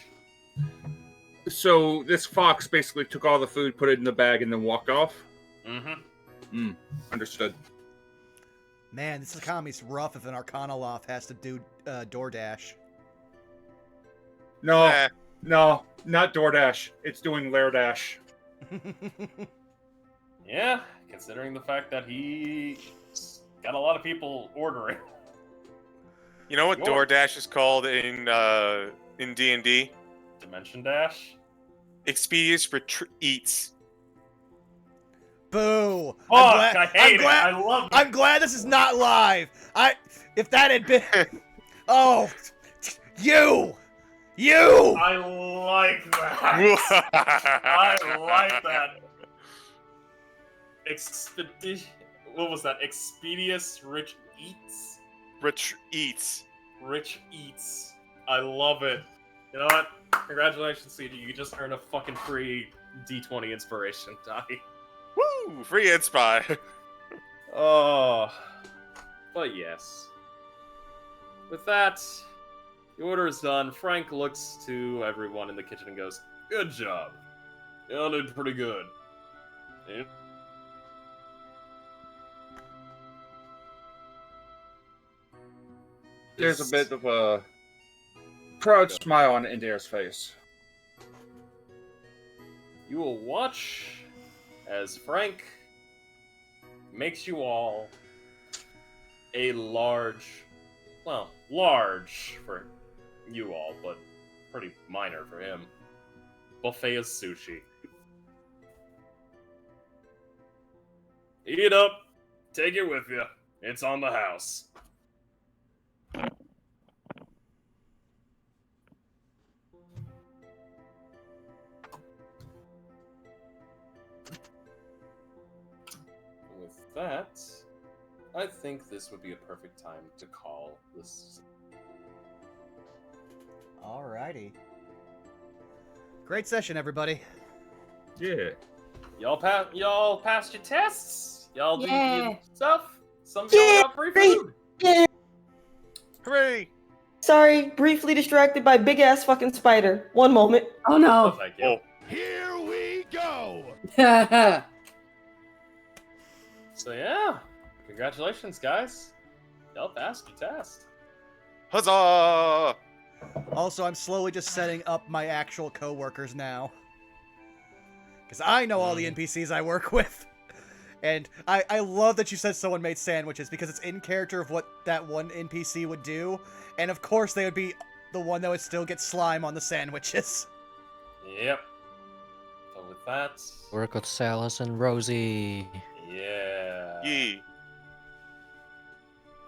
So this fox basically took all the food, put it in the bag, and then walked off? Mm-hmm. Understood. Man, this economy's rough if an Arcanoloff has to do DoorDash. No, no, not DoorDash. It's doing LairDash. Yeah, considering the fact that he's got a lot of people ordering. You know what DoorDash is called in D&D? Dimension Dash? Expedia's for eats. Boo! Fuck, I hate it. I love it. I'm glad this is not live. If that had been, oh, you. I like that. I like that. What was that? Expedious Rich Eats? Rich Eats. Rich Eats. I love it. You know what? Congratulations, CG. You just earned a fucking free D20 inspiration die. Woo! Free inspi. Oh. But yes. With that, the order is done. Frank looks to everyone in the kitchen and goes, "Good job. Y'all did pretty good." Yeah. There's a bit of a proud smile on Indira's face. You will watch as Frank makes you all a large for you all, but pretty minor for him, buffet of sushi. Eat it up, take it with you. It's on the house. With that, I think this would be a perfect time to call this. Alrighty. Great session, everybody. Yeah. Y'all passed your tests? Y'all did Yeah. your stuff? Some of y'all got free food. Yeah. Hooray! Sorry, briefly distracted by big ass fucking spider. One moment. Oh no. Thank you. Oh, Here we go. So yeah, congratulations, guys. Y'all passed your test. huzzah! Also, I'm slowly just setting up my actual coworkers now. Because I know all the NPCs I work with. And I love that you said someone made sandwiches, because it's in character of what that one NPC would do. And of course they would be the one that would still get slime on the sandwiches. Yep. So with that, Work with Salas and Rosie. yeah. Yee.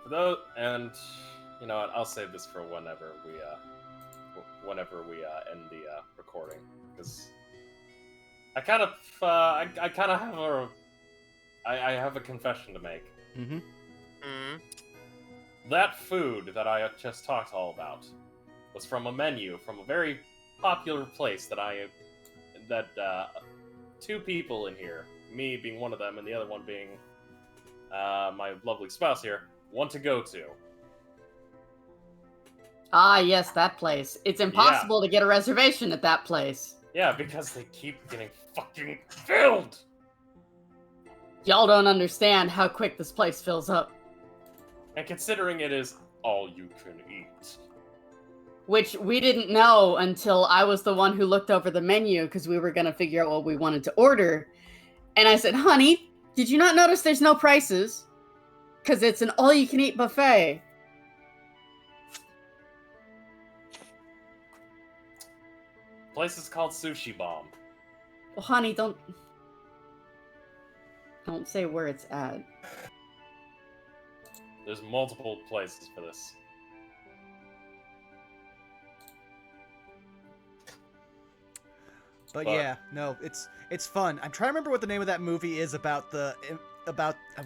For those, and you know what, I'll save this for whenever we end the recording, because I kind of have a confession to make. Mm-hmm. Mm. That food that I just talked all about was from a menu from a very popular place that two people in here, me being one of them and the other one being my lovely spouse here, want to go to. Ah, yes, that place. It's impossible to get a reservation at that place. Yeah, because they keep getting fucking filled! Y'all don't understand how quick this place fills up. And considering it is all you can eat. Which we didn't know until I was the one who looked over the menu because we were going to figure out what we wanted to order. And I said, honey, did you not notice there's no prices? Because it's an all-you-can-eat buffet. place is called Sushi Bomb. Well, honey, don't say where it's at. There's multiple places for this. But yeah, no, it's fun. I'm trying to remember what the name of that movie is about I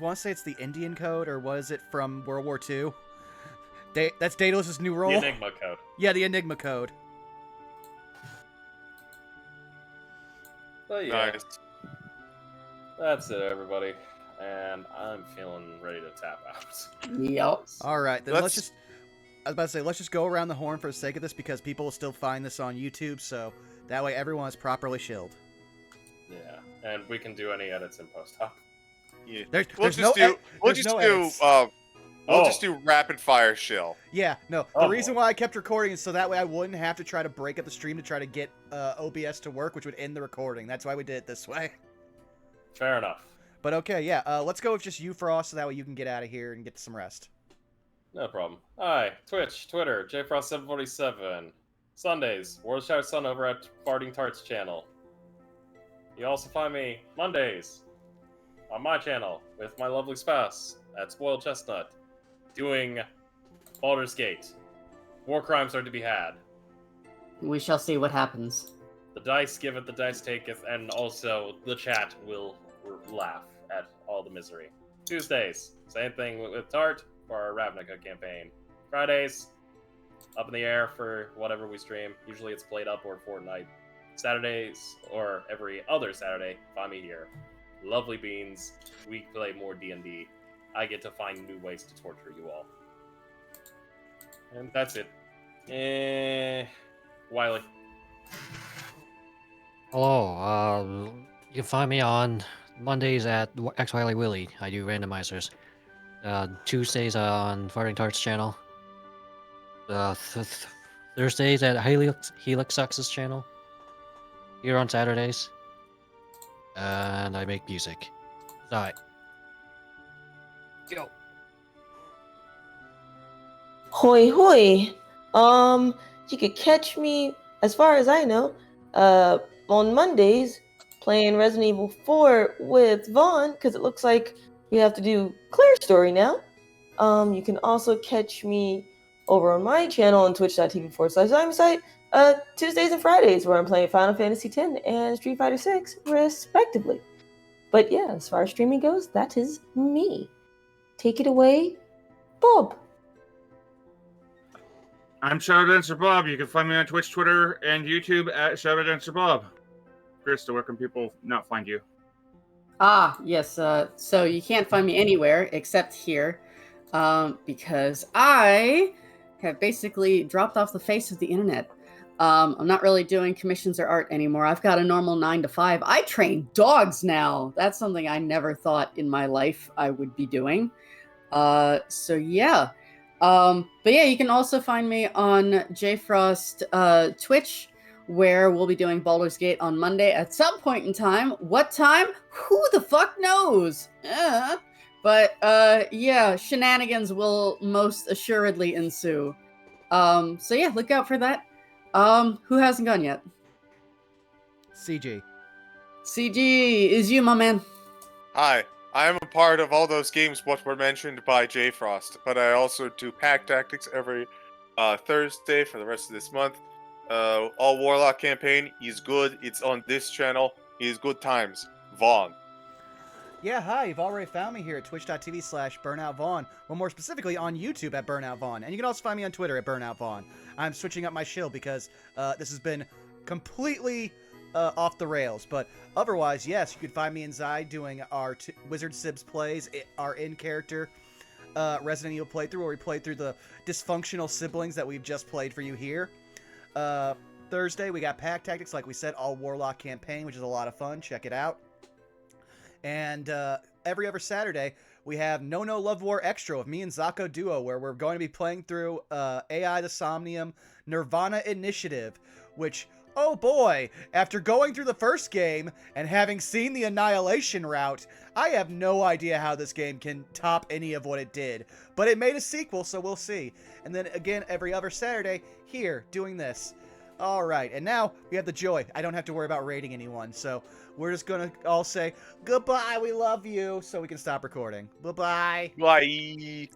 want to say it's the Indian Code, or was it from World War II? That's Daedalus' new role. The Enigma Code. Yeah, the Enigma Code. But yeah, Nice. that's it, everybody. And I'm feeling ready to tap out. Yep. All right, then Let's- I was about to say, let's just go around the horn for the sake of this, because people will still find this on YouTube, so that way everyone is properly shilled. Yeah, and we can do any edits in post, huh? Yeah. We'll We'll just do rapid fire shill. Yeah, no. The reason why I kept recording is so that way I wouldn't have to try to break up the stream to try to get OBS to work, which would end the recording. That's why we did it this way. Fair enough. But okay, yeah. Let's go with just you, Frost, so that way you can get out of here and get some rest. No problem. Hi, Twitch, Twitter, JFrost747. Sundays, World Shout Sun over at Farting Tarts channel. You also find me Mondays on my channel with my lovely spouse at Spoiled Chestnut, doing Baldur's Gate. War crimes are to be had. We shall see what happens. The dice giveth, the dice taketh, and also the chat will laugh at all the misery. Tuesdays, same thing with Tart for our Ravnica campaign. Fridays, up in the air for whatever we stream. Usually it's Played Up or Fortnite. Saturdays, or every other Saturday, find me here. Lovely beans. We play more D&D. I get to find new ways to torture you all. And that's it. Wiley. Hello, you can find me on Mondays at X Wiley Willy. I do randomizers. Tuesdays on Farting Tarts channel. Thursdays at Helix Sucks' channel. Here on Saturdays. And I make music. Alright. Go. Hoi hoi. You could catch me, as far as I know, on Mondays playing Resident Evil 4 with Vaughn, because it looks like we have to do Claire's story now. You can also catch me over on my channel on twitch.tv/imsite Tuesdays and Fridays, where I'm playing Final Fantasy X and Street Fighter 6, respectively. But yeah, as far as streaming goes, that is me. Take it away, Bob. I'm Shadow Dancer Bob. You can find me on Twitch, Twitter, and YouTube at Shadow Dancer Bob. Krista, where can people not find you? Yes. So you can't find me anywhere except here, because I have basically dropped off the face of the internet. I'm not really doing commissions or art anymore. I've got a normal 9 to 5. I train dogs now. That's something I never thought in my life I would be doing. So yeah. But yeah, you can also find me on JFrost Twitch, where we'll be doing Baldur's Gate on Monday at some point in time. What time? Who the fuck knows? But yeah, shenanigans will most assuredly ensue. So yeah, look out for that. Who hasn't gone yet? CG. CG is you, my man. Hi, I am a part of all those games what were mentioned by J Frost, but I also do Pack Tactics every Thursday for the rest of this month. All Warlock campaign is good. It's on this channel. It is good times. Vaughn. Yeah, hi, you've already found me here at twitch.tv/BurnoutVaughn, or more specifically on YouTube at BurnoutVaughn. And you can also find me on Twitter at BurnoutVaughn. I'm switching up my shill because this has been completely off the rails. But otherwise, yes, you can find me and Zai doing our Wizard Sibs plays, our in-character Resident Evil playthrough, where we played through the dysfunctional siblings that we've just played for you here. Thursday, we got Pack Tactics, like we said, all Warlock campaign, which is a lot of fun. Check it out. And every other Saturday, we have No Love War Extra with me and Zako Duo, where we're going to be playing through AI the Somnium Nirvana Initiative, which, oh boy, after going through the first game and having seen the Annihilation route, I have no idea how this game can top any of what it did. But it made a sequel, so we'll see. And then again, every other Saturday, here, doing this. All right, and now we have the joy. I don't have to worry about rating anyone, so we're just gonna all say goodbye. We love you, so we can stop recording. Bye bye. Bye.